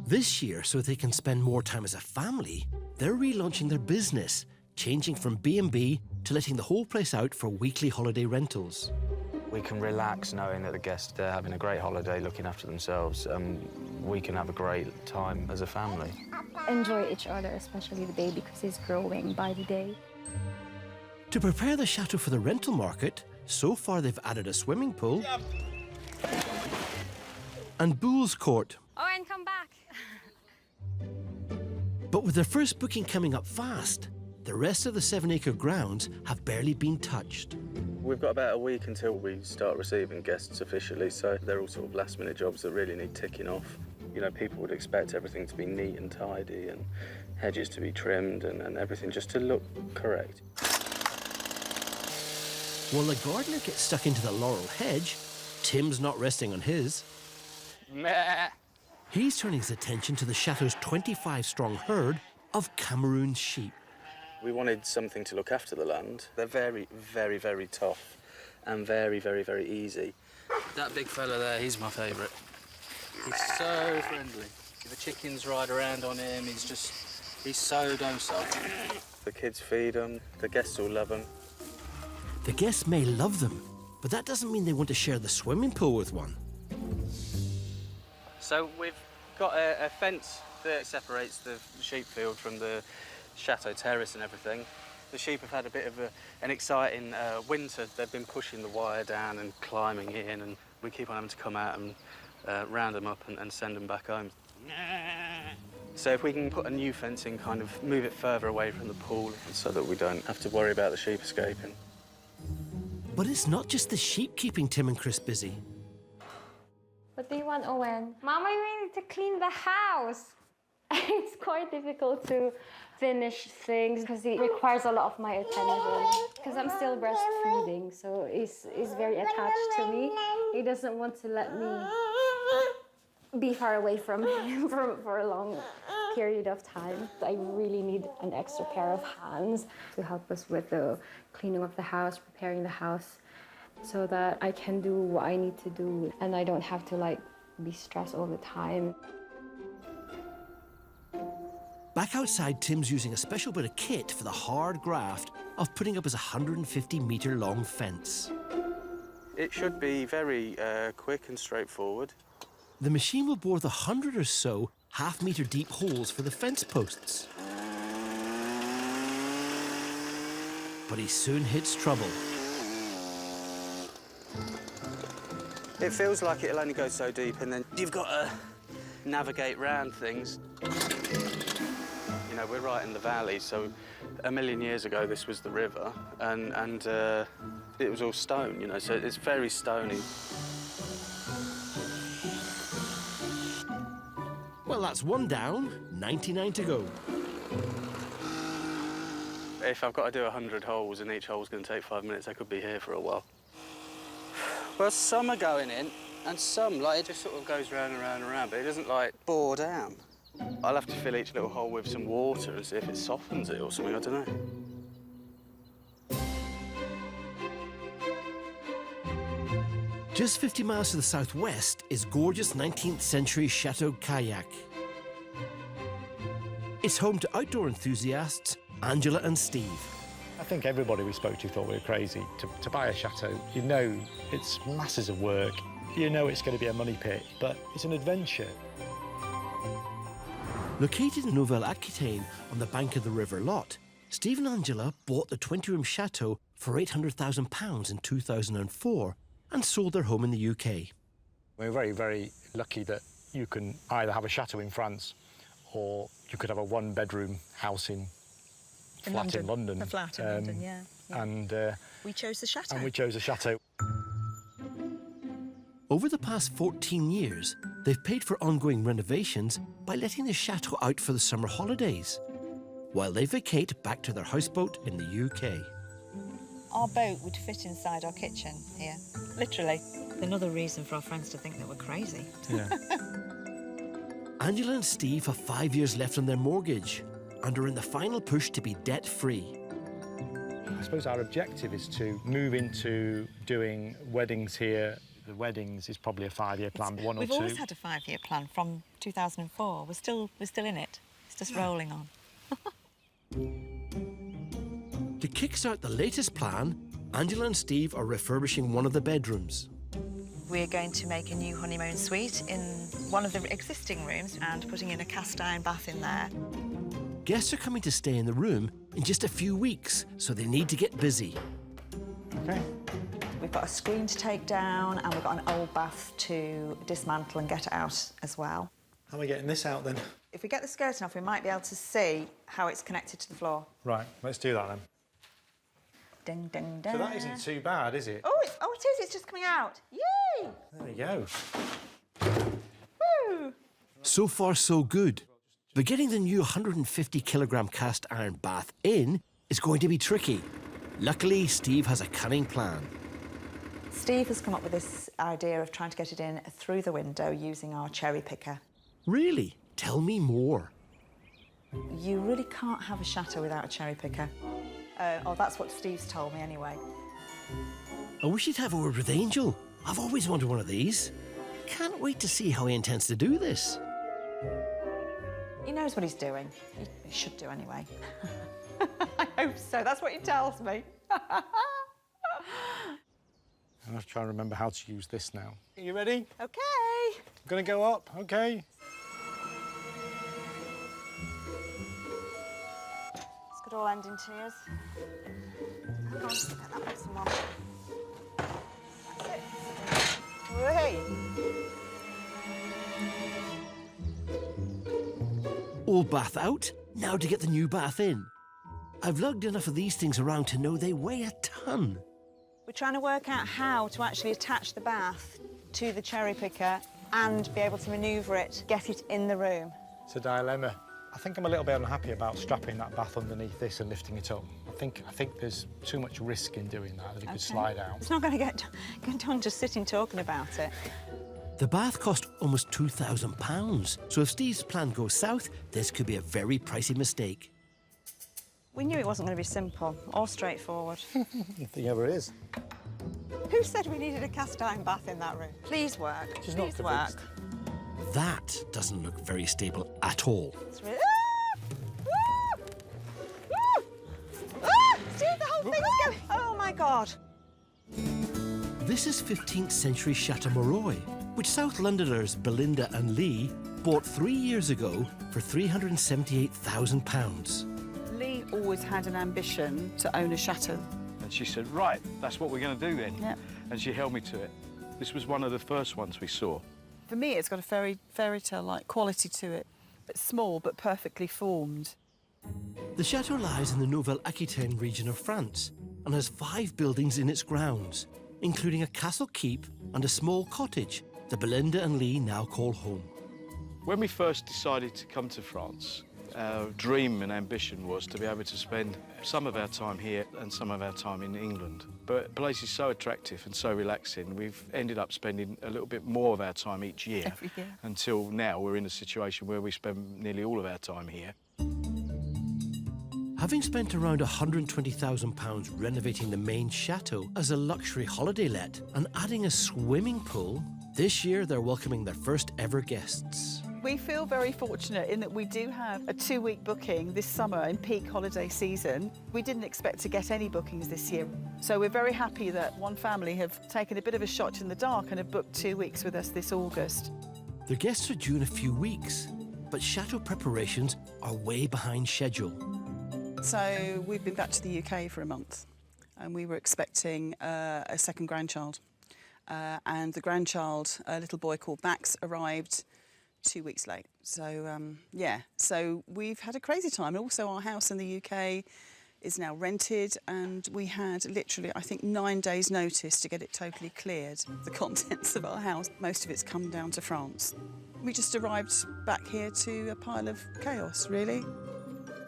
This year, so they can spend more time as a family, they're relaunching their business, changing from B&B to letting the whole place out for weekly holiday rentals. We can relax knowing that the guests are having a great holiday, looking after themselves. We can have a great time as a family. Enjoy each other, especially the baby, because he's growing by the day. To prepare the chateau for the rental market, so far they've added a swimming pool and boules court. Oh, and come back. But with their first booking coming up fast, the rest of the 7-acre grounds have barely been touched. We've got about a week until we start receiving guests officially, so they're all sort of last-minute jobs that really need ticking off. You know, people would expect everything to be neat and tidy and hedges to be trimmed and everything just to look correct. While the gardener gets stuck into the laurel hedge, Tim's not resting on his. Meh. He's turning his attention to the chateau's 25-strong herd of Cameroon sheep. We wanted something to look after the land. They're very, very, very tough and very, very, very easy. That big fella there, he's my favourite. He's so friendly. The chickens ride around on him, he's so docile. The kids feed him, the guests all love him. The guests may love them, but that doesn't mean they want to share the swimming pool with one. So we've got a fence that separates the sheep field from the chateau terrace and everything. The sheep have had a bit of an exciting winter. They've been pushing the wire down and climbing in, and we keep on having to come out and round them up and send them back home. So if we can put a new fence in, kind of move it further away from the pool so that we don't have to worry about the sheep escaping. But it's not just the sheep keeping Tim and Chris busy. What do you want, Owen? Mama, we need to clean the house. It's quite difficult to finish things because it requires a lot of my attention. Because I'm still breastfeeding, so he's very attached to me. He doesn't want to let me be far away from him for a long period of time. I really need an extra pair of hands to help us with the cleaning of the house, preparing the house, so that I can do what I need to do and I don't have to be stressed all the time. Back outside, Tim's using a special bit of kit for the hard graft of putting up his 150-metre-long fence. It should be very quick and straightforward. The machine will bore the 100 or so half-metre deep holes for the fence posts. But he soon hits trouble. It feels like it'll only go so deep, and then you've got to navigate round things. You know, we're right in the valley, so a million years ago this was the river, and it was all stone, you know, so it's very stony. Well, that's one down, 99 to go. If I've got to do 100 holes and each hole's going to take 5 minutes, I could be here for a while. Well, some are going in, and some, like, it just sort of goes round and round and round, but it doesn't, like, bore down. I'll have to fill each little hole with some water and see if it softens it or something, I don't know. Just 50 miles to the southwest is gorgeous 19th century Chateau Kayak. It's home to outdoor enthusiasts Angela and Steve. I think everybody we spoke to thought we were crazy to buy a chateau. You know it's masses of work. You know it's going to be a money pit, but it's an adventure. Located in Nouvelle-Aquitaine on the bank of the River Lot, Steve and Angela bought the 20-room chateau for £800,000 in 2004 and sold their home in the UK. We're very, very lucky that you can either have a chateau in France or you could have a one-bedroom house in London. A flat in London, yeah. And we chose the chateau. And we chose a chateau. Over the past 14 years, they've paid for ongoing renovations by letting the chateau out for the summer holidays, while they vacate back to their houseboat in the UK. Our boat would fit inside our kitchen here, literally. Another reason for our friends to think that we're crazy. Yeah. Angela and Steve have 5 years left on their mortgage and are in the final push to be debt-free. I suppose our objective is to move into doing weddings here. The weddings is probably a 5-year plan, one or two. We've always had a 5-year plan from 2004. We're still in it. It's just rolling on. To kickstart the latest plan, Angela and Steve are refurbishing one of the bedrooms. We're going to make a new honeymoon suite in one of the existing rooms and putting in a cast iron bath in there. Guests are coming to stay in the room in just a few weeks, so they need to get busy. Okay. We've got a screen to take down and we've got an old bath to dismantle and get out as well. How are we getting this out then? If we get the skirting off, we might be able to see how it's connected to the floor. Right, let's do that then. Ding, ding, ding. So that isn't too bad, is it? Oh, it is. It's just coming out. Yay! There we go. Woo! So far, so good. But getting the new 150-kilogram cast iron bath in is going to be tricky. Luckily, Steve has a cunning plan. Steve has come up with this idea of trying to get it in through the window using our cherry picker. Really? Tell me more. You really can't have a chateau without a cherry picker. Oh, that's what Steve's told me anyway. I wish you'd have a word with Angel. I've always wanted one of these. Can't wait to see how he intends to do this. He knows what he's doing. He should do anyway. I hope so. That's what he tells me. I'm going to try and remember how to use this now. Are you ready? OK. I'm going to go up, OK. This could all end in tears. Hang on, get that bottom on. That's it. Hey. Old bath out, now to get the new bath in. I've lugged enough of these things around to know they weigh a ton. We're trying to work out how to actually attach the bath to the cherry picker and be able to manoeuvre it, get it in the room. It's a dilemma. I think I'm a little bit unhappy about strapping that bath underneath this and lifting it up. I think there's too much risk in doing that it could slide out. It's not going to get done just sitting talking about it. The bath cost almost £2,000, so if Steve's plan goes south, this could be a very pricey mistake. We knew it wasn't going to be simple or straightforward. Nothing ever is. Who said we needed a cast iron bath in that room? Please work. She's Please not work. That doesn't look very stable at all. It's really... Steve, the whole thing's going... Oh, my God. This is 15th century Chateau Moreuil, which South Londoners Belinda and Lee bought 3 years ago for £378,000. Lee always had an ambition to own a chateau. And she said, right, that's what we're going to do then. Yep. And she held me to it. This was one of the first ones we saw. For me, it's got a fairy tale-like quality to it. It's small but perfectly formed. The chateau lies in the Nouvelle-Aquitaine region of France and has 5 buildings in its grounds, including a castle keep and a small cottage that Belinda and Lee now call home. When we first decided to come to France, Our dream and ambition was to be able to spend some of our time here and some of our time in England. But the place is so attractive and so relaxing, we've ended up spending a little bit more of our time each year. Every year. Until now, we're in a situation where we spend nearly all of our time here. Having spent around £120,000 renovating the main chateau as a luxury holiday let and adding a swimming pool, this year they're welcoming their first ever guests. We feel very fortunate in that we do have a 2-week booking this summer in peak holiday season. We didn't expect to get any bookings this year. So we're very happy that one family have taken a bit of a shot in the dark and have booked 2 weeks with us this August. Their guests are due in a few weeks, but chateau preparations are way behind schedule. So we've been back to the UK for a month and we were expecting a second grandchild. And the grandchild, a little boy called Max, arrived 2 weeks late. So, yeah, so we've had a crazy time. And also our house in the UK is now rented and we had literally, I think, 9 days' notice to get it totally cleared, the contents of our house. Most of it's come down to France. We just arrived back here to a pile of chaos, really.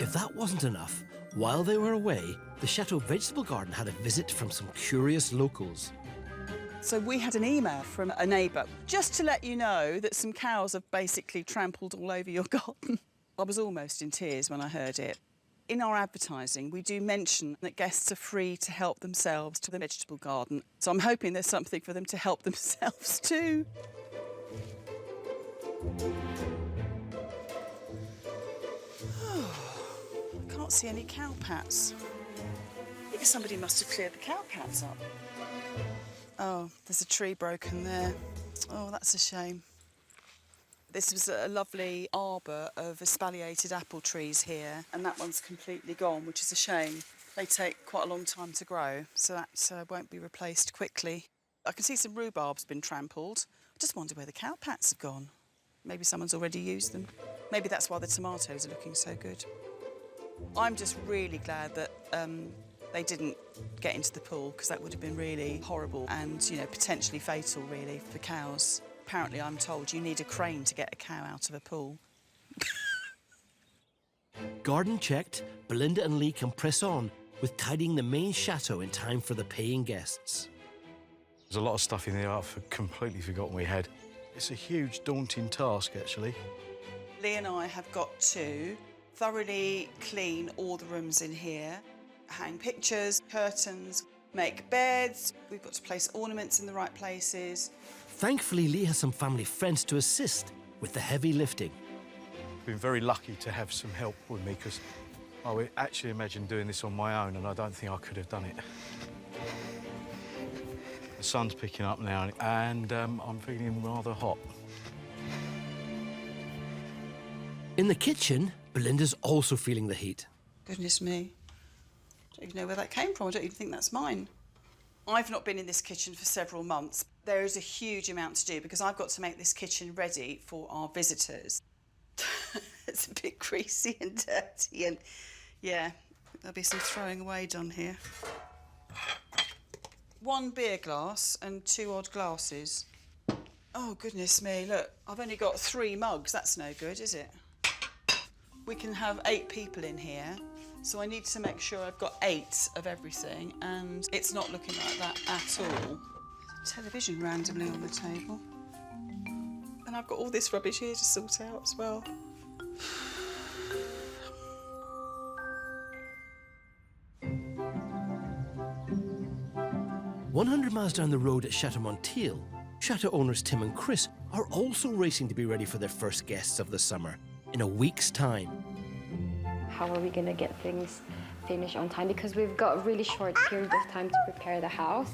If that wasn't enough, while they were away, the Chateau vegetable garden had a visit from some curious locals. So we had an email from a neighbour, just to let you know that some cows have basically trampled all over your garden. I was almost in tears when I heard it. In our advertising, we do mention that guests are free to help themselves to the vegetable garden. So I'm hoping there's something for them to help themselves too. I can't see any cow pats. I think somebody must have cleared the cow pats up. Oh, there's a tree broken there. Oh, that's a shame. This was a lovely arbour of espaliated apple trees here, and that one's completely gone, which is a shame. They take quite a long time to grow, so that won't be replaced quickly. I can see some rhubarb's been trampled. I just wonder where the cow pats have gone. Maybe someone's already used them. Maybe that's why the tomatoes are looking so good. I'm just really glad that they didn't get into the pool, because that would have been really horrible and, you know, potentially fatal, really, for cows. Apparently, I'm told you need a crane to get a cow out of a pool. Garden checked, Belinda and Lee can press on with tidying the main chateau in time for the paying guests. There's a lot of stuff in there I've completely forgotten we had. It's a huge, daunting task, actually. Lee and I have got to thoroughly clean all the rooms in here, hang pictures, curtains, make beds. We've got to place ornaments in the right places. Thankfully, Lee has some family friends to assist with the heavy lifting. I've been very lucky to have some help with me, because I would actually imagine doing this on my own, and I don't think I could have done it. The sun's picking up now, and I'm feeling rather hot. In the kitchen, Belinda's also feeling the heat. Goodness me. I don't even know where that came from. I don't even think that's mine. I've not been in this kitchen for several months. There is a huge amount to do because I've got to make this kitchen ready for our visitors. It's a bit greasy and dirty and, yeah, there'll be some throwing away done here. 1 beer glass and 2 odd glasses. Oh, goodness me, look, I've only got 3 mugs. That's no good, is it? We can have 8 people in here, so I need to make sure I've got 8 of everything, and it's not looking like that at all. There's a television randomly on the table. And I've got all this rubbish here to sort out as well. 100 miles down the road at Chateau Montiel, Chateau owners Tim and Chris are also racing to be ready for their first guests of the summer in a week's time. How are we going to get things finished on time? Because we've got a really short period of time to prepare the house.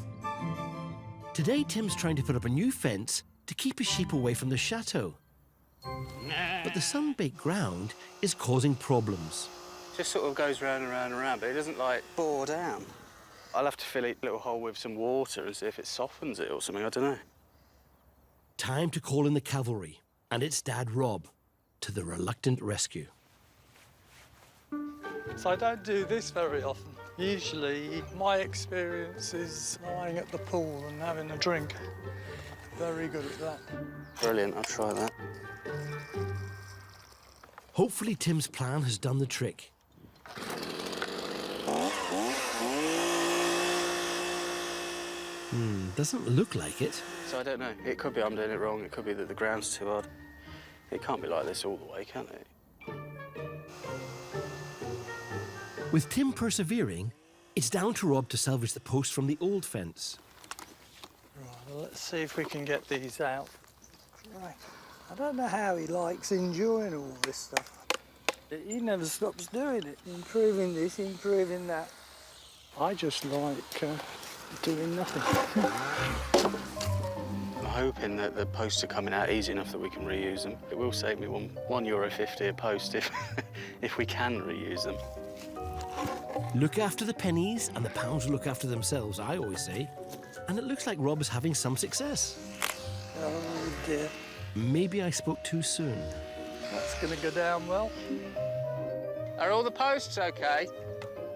Today, Tim's trying to put up a new fence to keep his sheep away from the chateau. But the sun-baked ground is causing problems. It just sort of goes round and round and round, but it doesn't, like, bore down. I'll have to fill a little hole with some water and see if it softens it or something, I don't know. Time to call in the cavalry, and it's Dad Rob to the reluctant rescue. So I don't do this very often. Usually, my experience is lying at the pool and having a drink. Very good at that. Brilliant, I'll try that. Hopefully Tim's plan has done the trick. Doesn't look like it. So I don't know. It could be I'm doing it wrong. It could be that the ground's too hard. It can't be like this all the way, can it? With Tim persevering, it's down to Rob to salvage the post from the old fence. Right, well, let's see if we can get these out. Right. I don't know how he likes enjoying all this stuff. He never stops doing it, improving this, improving that. I just like doing nothing. I'm hoping that the posts are coming out easy enough that we can reuse them. It will save me €1.50 a post if we can reuse them. Look after the pennies and the pounds will look after themselves, I always say. And it looks like Rob is having some success. Oh dear. Maybe I spoke too soon. That's going to go down well. Are all the posts okay?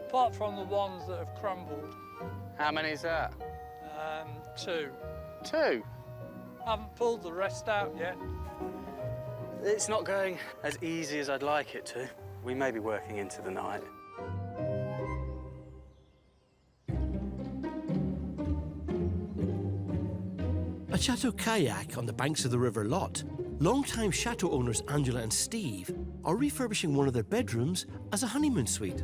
Apart from the ones that have crumbled. How many is that? 2. 2? I haven't pulled the rest out yet. It's not going as easy as I'd like it to. We may be working into the night. A Chateau kayak on the banks of the River Lot, longtime Chateau owners Angela and Steve are refurbishing one of their bedrooms as a honeymoon suite.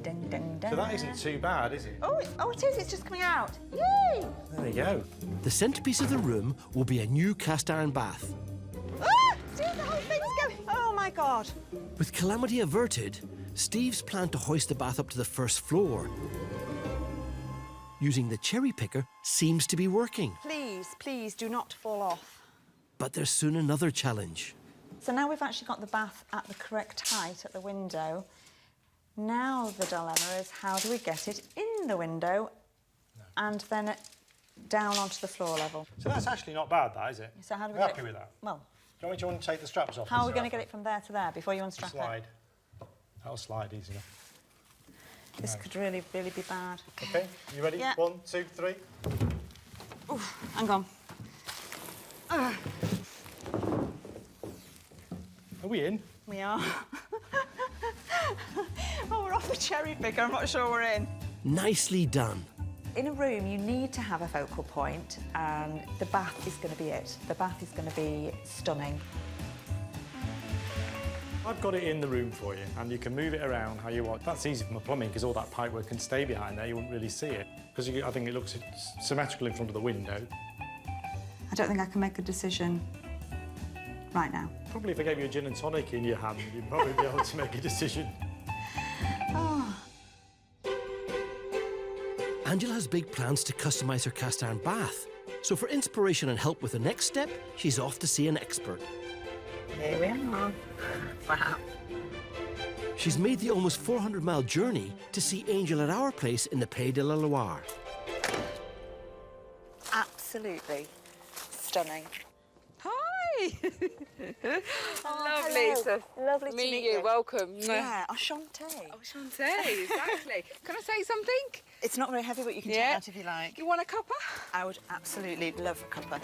Ding, ding, ding. So that isn't too bad, is it? Oh, it is. It's just coming out. Yay! There you go. The centrepiece of the room will be a new cast iron bath. Ah! Dude, the whole thing's going. Oh my God. With calamity averted, Steve's plan to hoist the bath up to the first floor using the cherry picker seems to be working. Please, please do not fall off. But there's soon another challenge. So now we've actually got the bath at the correct height at the window. Now the dilemma is how do we get it in the window and then down onto the floor level? So that's actually not bad, that, is it? So how do we You're get happy it? with that? Well, Do you want to take the straps off? how are we going to get it from there to there before you unstrap Slide. it? That'll slide easy enough. This could really, really be bad. OK, you ready? Yeah. 1, 2, 3. Oof, hang on. Are we in? We are. Oh, we're off the cherry picker. I'm not sure we're in. Nicely done. In a room, you need to have a focal point, and the bath is going to be it. The bath is going to be stunning. I've got it in the room for you, and you can move it around how you want. That's easy from the plumbing, because all that pipework can stay behind there. You wouldn't really see it. Because I think it looks symmetrical in front of the window. I don't think I can make a decision right now. Probably if I gave you a gin and tonic in your hand, you'd probably be able to make a decision. Oh. Angela has big plans to customise her cast iron bath. So for inspiration and help with the next step, she's off to see an expert. Here we are. Wow. She's made the almost 400-mile journey to see Angel at our place in the Pays de la Loire. Absolutely stunning. Hi! Lovely to lovely to meet you. Welcome. Yeah, enchanté. Enchanté, exactly. Can I say something? It's not very heavy, but you can take it out if you like. You want a cuppa? I would absolutely love a cuppa.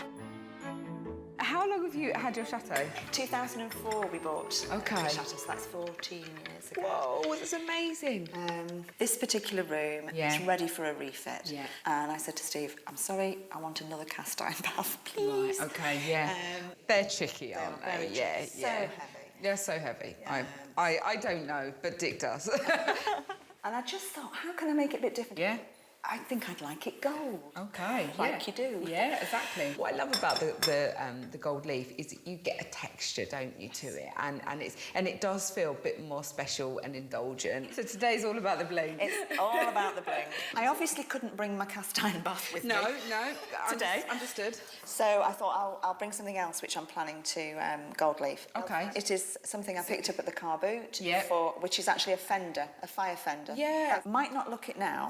How long have you had your chateau? 2004 we bought Okay. the chateau, so that's 14 years ago. Whoa, that's amazing. This particular room is ready for a refit. Yeah. And I said to Steve, I'm sorry, I want another cast iron bath, please. Right, okay, yeah. They're tricky, aren't they? Yeah, So yeah. heavy. They're so heavy. I don't know, but Dick does. And I just thought, how can I make it a bit different? Yeah. I think I'd like it gold. Okay, Like you do. Yeah, exactly. What I love about the gold leaf is that you get a texture, don't you, to it, and it does feel a bit more special and indulgent. So today's all about the bling. It's all about the bling. I obviously couldn't bring my cast iron bath with me. No. Today. Understood. So I thought I'll bring something else, which I'm planning to gold leaf. Okay. It is something I picked up at the car boot, Yep. which is actually a fender, a fire fender. Yeah. Might not look it now,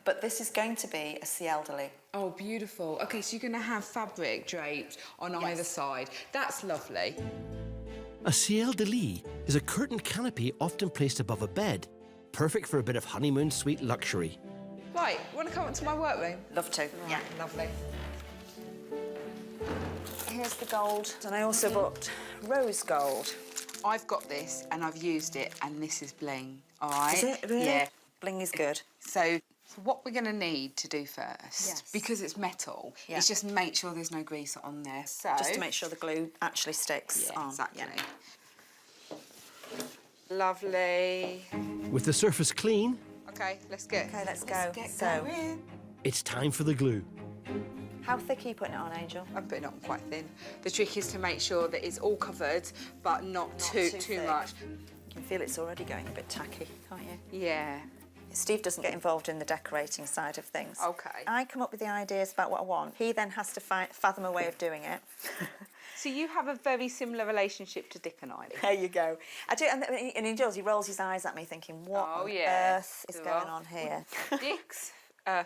but this is going to be a ciel de lit. Oh, beautiful. Okay, so you're going to have fabric draped on either side. That's lovely. A ciel de lit is a curtained canopy often placed above a bed, perfect for a bit of honeymoon suite luxury. Right, want to come up to my workroom? Love to. Yeah. Lovely. Here's the gold, and I also bought rose gold. I've got this and I've used it, and this is bling, all right? Is it really? Yeah. Bling is good. So what we're going to need to do first, because it's metal, is just make sure there's no grease on there. So Just to make sure the glue actually sticks on. Exactly. Lovely. With the surface clean, Okay, let's go. Okay, let's go. Going. it's time for the glue. How thick are you putting it on, Angel? I'm putting it on quite thin. The trick is to make sure that it's all covered, but not too thick. much. You can feel it's already going a bit tacky, can't you? Yeah. Steve doesn't get involved in the decorating side of things. Okay. I come up with the ideas about what I want. He then has to fathom a way of doing it. So you have a very similar relationship to Dick and I. There you go. I do, and he does. He rolls his eyes at me, thinking, "What on earth is going on here?" Dick's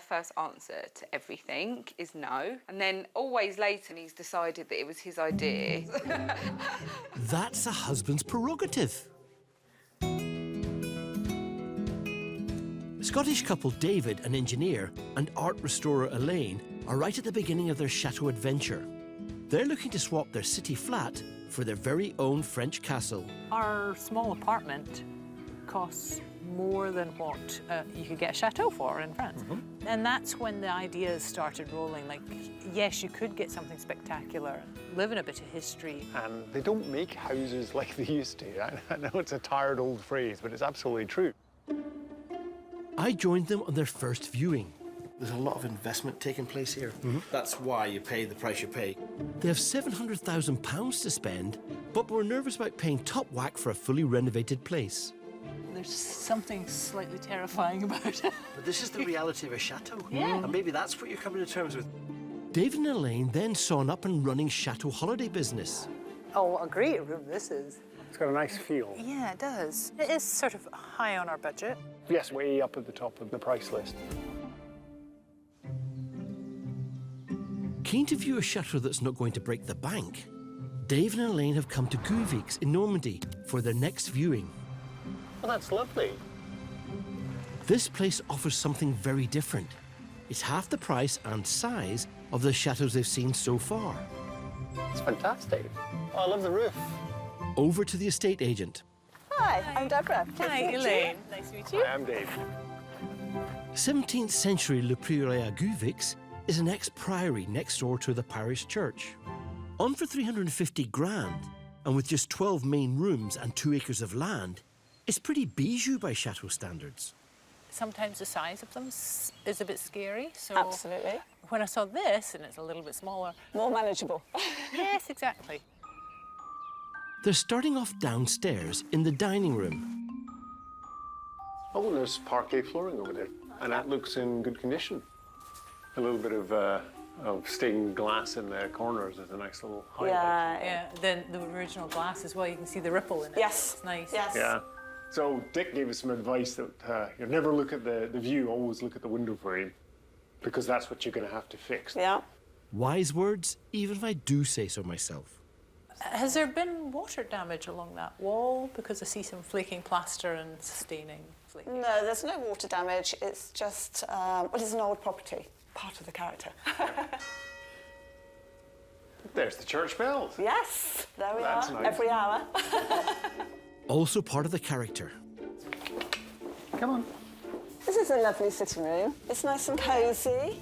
first answer to everything is no, and then always later he's decided that it was his idea. That's a husband's prerogative. Scottish couple David, an engineer, and art restorer Elaine are right at the beginning of their chateau adventure. They're looking to swap their city flat for their very own French castle. Our small apartment costs more than what you could get a chateau for in France. And that's when the ideas started rolling. Like, yes, you could get something spectacular, live in a bit of history. And they don't make houses like they used to. I know it's a tired old phrase, but it's absolutely true. I joined them on their first viewing. There's a lot of investment taking place here. That's why you pay the price you pay. They have £700,000 to spend, but were nervous about paying top whack for a fully renovated place. There's something slightly terrifying about it. But this is the reality of a chateau. Yeah. And maybe that's what you're coming to terms with. David and Elaine then saw an up-and-running chateau holiday business. Oh, a great room this is. It's got a nice feel. Yeah, it does. It is sort of high on our budget. Yes, way up at the top of the price list. Keen to view a chateau that's not going to break the bank, Dave and Elaine have come to Gouvix in Normandy for their next viewing. Well, that's lovely. This place offers something very different. It's half the price and size of the chateaus they've seen so far. It's fantastic. Oh, I love the roof. Over to the estate agent. Hi, I'm Deborah. Hi, Elaine. Nice to meet you. I am Dave. 17th century Le Prieuré à Gouvix is an ex-priory next door to the parish church. On for 350 grand, and with just 12 main rooms and 2 acres of land, it's pretty bijou by chateau standards. Sometimes the size of them is a bit scary, so... Absolutely. When I saw this, and it's a little bit smaller... More manageable. Yes, exactly. They're starting off downstairs in the dining room. Oh, and there's parquet flooring over there, and that looks in good condition. A little bit of stained glass in the corners is a nice little highlight. Yeah, then the original glass as well, you can see the ripple in it. Yes. It's nice. Yes. Yeah. So Dick gave us some advice that you never look at the view, always look at the window frame, because that's what you're going to have to fix. Yeah. Wise words, even if I do say so myself. Has there been water damage along that wall? Because I see some flaking plaster and staining. No, there's no water damage. It's just, well, it's an old property, part of the character. There's the church bells. Yes, there we That's are, nice. every hour. Also part of the character. Come on. This is a lovely sitting room. It's nice and cosy.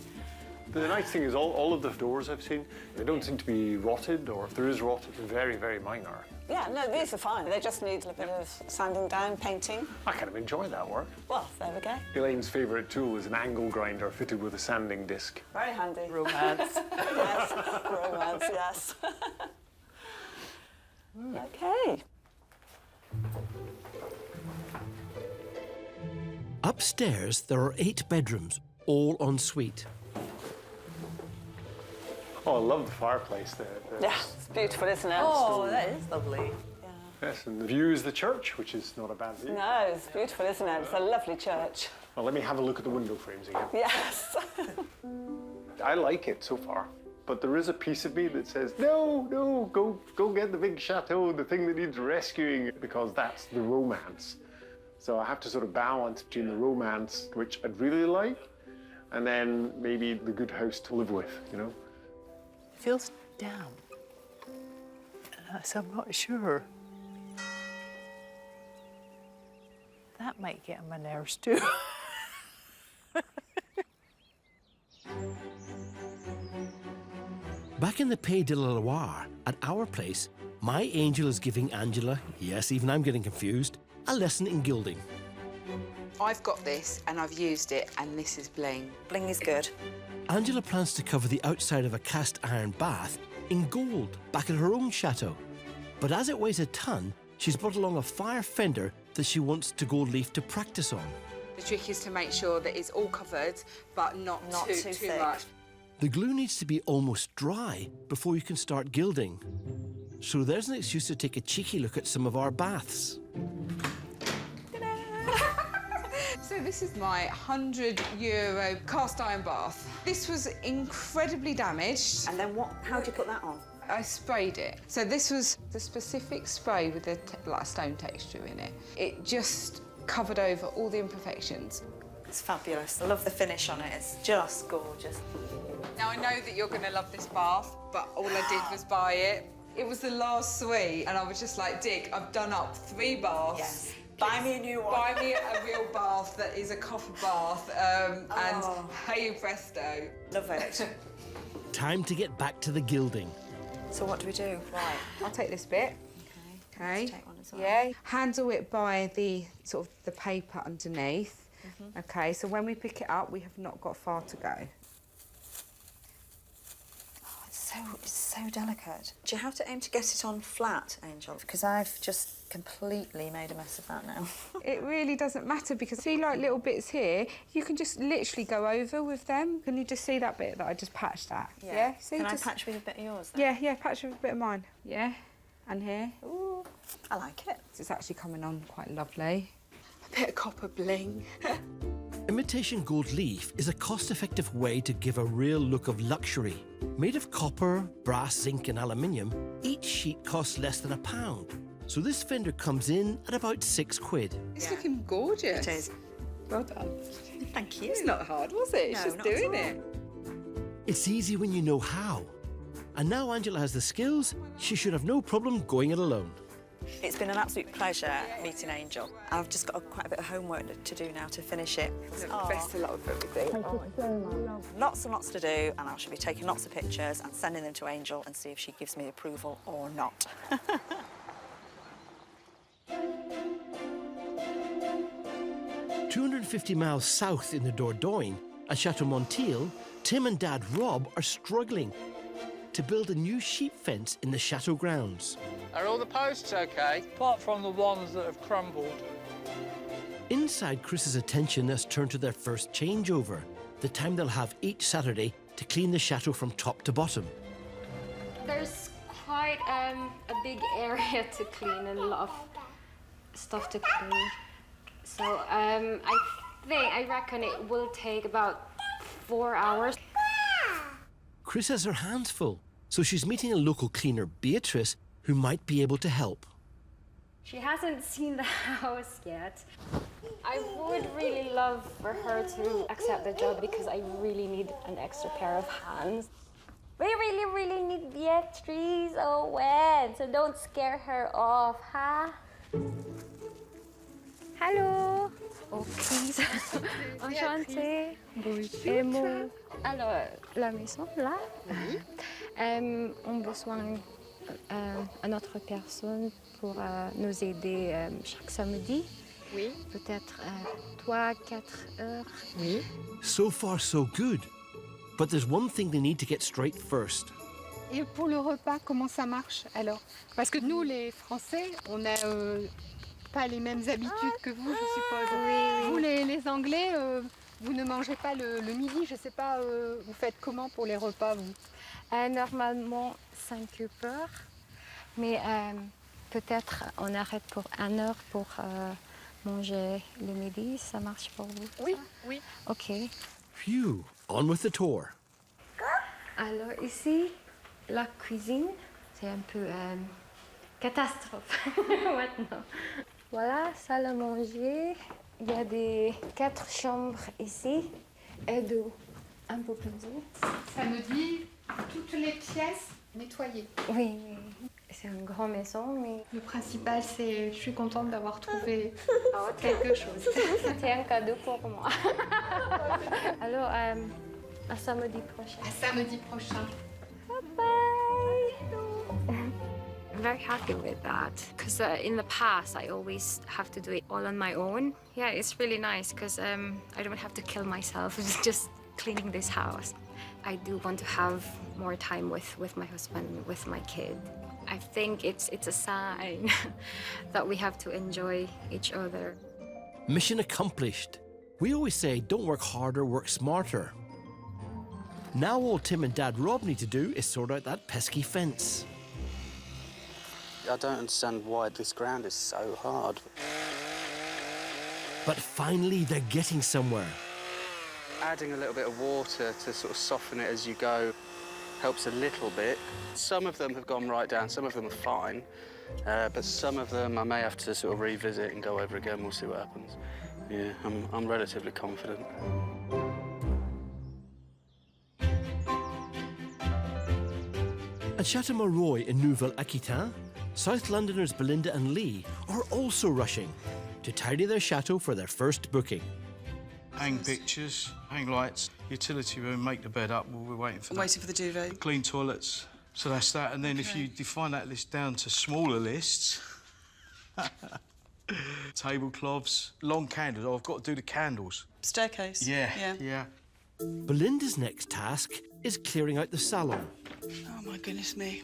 The nice thing is all of the doors I've seen, they don't seem to be rotted, or if there is rot, it's very, very minor. Yeah, no, these are fine. They just need a bit of sanding down, painting. I kind of enjoy that work. Well, there we go. Elaine's favourite tool is an angle grinder fitted with a sanding disc. Very handy. Romance. Yes, romance, yes. Okay. Upstairs, there are 8 bedrooms, all en suite. Oh, I love the fireplace there. Yeah, it's beautiful, isn't it? Oh, that is lovely. Yes, and the view is the church, which is not a bad view. No, it's beautiful, isn't it? It's a lovely church. Well, let me have a look at the window frames again. Yes. I like it so far, but there is a piece of me that says, no, go get the big chateau, the thing that needs rescuing, because that's the romance. So I have to sort of balance between the romance, which I'd really like, and then maybe the good house to live with, you know? It feels damp. So I'm not sure. that might get on my nerves too. Back in the Pays de la Loire, at our place, my angel is giving Angela, yes, even I'm getting confused, a lesson in gilding. I've got this and I've used it, and this is bling. Bling is good. Angela plans to cover the outside of a cast iron bath in gold back at her own chateau. But as it weighs a ton, she's brought along a fire fender that she wants to gold leaf to practice on. The trick is to make sure that it's all covered, but not too thick. much. The glue needs to be almost dry before you can start gilding. So there's an excuse to take a cheeky look at some of our baths. So this is my €100 cast iron bath. This was incredibly damaged. And then what? How do you put that on? I sprayed it. So this was the specific spray with the like stone texture in it. It just covered over all the imperfections. It's fabulous. I love the finish on it. It's just gorgeous. Now I know that you're going to love this bath, but all I did was buy it. It was the last suite, and I was just like, Dick, I've done up 3 baths. Yes. Buy me a new one. Buy me a real bath that is a copper bath, and hey presto. Love it. Time to get back to the gilding. So what do we do? Right, I'll take this bit. Okay. Take one as well. Yeah. Handle it by the sort of the paper underneath. Okay, so when we pick it up, we have not got far to go. It's so delicate. Do you have to aim to get it on flat, Angel? Because I've just completely made a mess of that now. It really doesn't matter, because see, like little bits here, you can just literally go over with them. Can you just see that bit that I just patched at? Yeah. See, Can just... I patch with a bit of yours then? Yeah, patch with a bit of mine. Yeah, and here. Ooh, I like it. It's actually coming on quite lovely. A bit of copper bling. Imitation gold leaf is a cost-effective way to give a real look of luxury. Made of copper, brass, zinc and aluminium, each sheet costs less than £1. So this fender comes in at about £6. It's looking gorgeous. It is. Well done. Thank you. It's not hard, was it? It's No, just not at doing all. it. It's easy when you know how. And now Angela has the skills, she should have no problem going it alone. It's been an absolute pleasure meeting Angel. I've just got quite a bit of homework to do now to finish it. Best of luck with everything. Thank you so much. Lots and lots to do, and I shall be taking lots of pictures and sending them to Angel and see if she gives me approval or not. 250 miles south in the Dordogne, at Chateau Montiel, Tim and Dad Rob are struggling to build a new sheep fence in the chateau grounds. Are all the posts okay? Apart from the ones that have crumbled. Inside, Chris's attention has turned to their first changeover, the time they'll have each Saturday to clean the chateau from top to bottom. There's quite a big area to clean and a lot of stuff to clean. So I reckon it will take about 4 hours. Chris has her hands full, so she's meeting a local cleaner, Beatrice, who might be able to help. She hasn't seen the house yet. I would really love for her to accept the job because I really need an extra pair of hands. We really, really need Beatrice, Owen, so don't scare her off, huh? Hello. Oh, please. Enchantée. Bonjour. Alors, la maison, là, on a besoin d'une autre personne pour nous aider chaque samedi. Oui. Peut-être 3-4 heures. Oui. So far, so good. But there's one thing they need to get straight first. Et pour le repas, comment ça marche alors? Parce que nous, les Français, on n'a pas les mêmes habitudes que vous, je suppose. Oui. Vous, les Anglais, vous ne mangez pas le midi, je ne sais pas, vous faites comment pour les repas, vous? Normalement, 5 heures, mais peut-être on arrête pour 1 heure pour manger le midi. Ça marche pour vous? Oui, oui. OK. Phew, on with the tour. Alors ici, la cuisine, c'est un peu catastrophe maintenant. Voilà, salle à manger. Il y a des 4 chambres ici et 2 un peu plus haut. Ça me dit toutes les pièces nettoyées. Oui, oui. c'est une grande maison, mais... Le principal, c'est je suis contente d'avoir trouvé quelque chose. C'était un cadeau pour moi. Alors, à samedi prochain. À samedi prochain. I'm very happy with that because in the past I always have to do it all on my own. Yeah, it's really nice because I don't have to kill myself just cleaning this house. I do want to have more time with my husband, with my kid. I think it's a sign that we have to enjoy each other. Mission accomplished. We always say don't work harder, work smarter. Now all Tim and Dad Rob need to do is sort out that pesky fence. I don't understand why this ground is so hard. But finally, they're getting somewhere. Adding a little bit of water to sort of soften it as you go helps a little bit. Some of them have gone right down, some of them are fine, but some of them I may have to sort of revisit and go over again. We'll see what happens. Yeah, I'm relatively confident. At Chateau Maroy in Nouvelle-Aquitaine, South Londoners Belinda and Lee are also rushing to tidy their chateau for their first booking. Hang pictures, hang lights, utility room, make the bed up while we're waiting for I'm waiting for the duvet. Clean toilets. So that's that. And then if you define that list down to smaller lists, tablecloths, long candles. Oh, I've got to do the candles. Staircase. Yeah. Belinda's next task is clearing out the salon. Oh, my goodness me.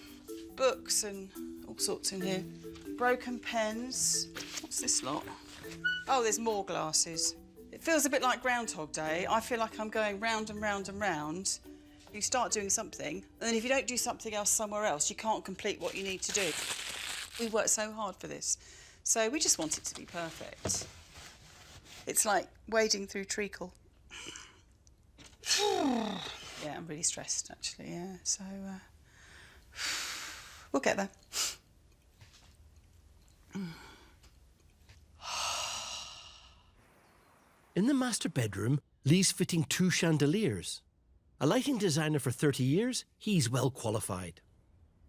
Books and all sorts in here. Broken pens. What's this lot? Oh, there's more glasses. It feels a bit like Groundhog Day. I feel like I'm going round and round and round. You start doing something, and then if you don't do something else somewhere else, you can't complete what you need to do. We worked so hard for this, so we just want it to be perfect. It's like wading through treacle. Yeah, I'm really stressed, actually, yeah, so we'll get there. In the master bedroom, Lee's fitting 2 chandeliers. A lighting designer for 30 years, he's well qualified.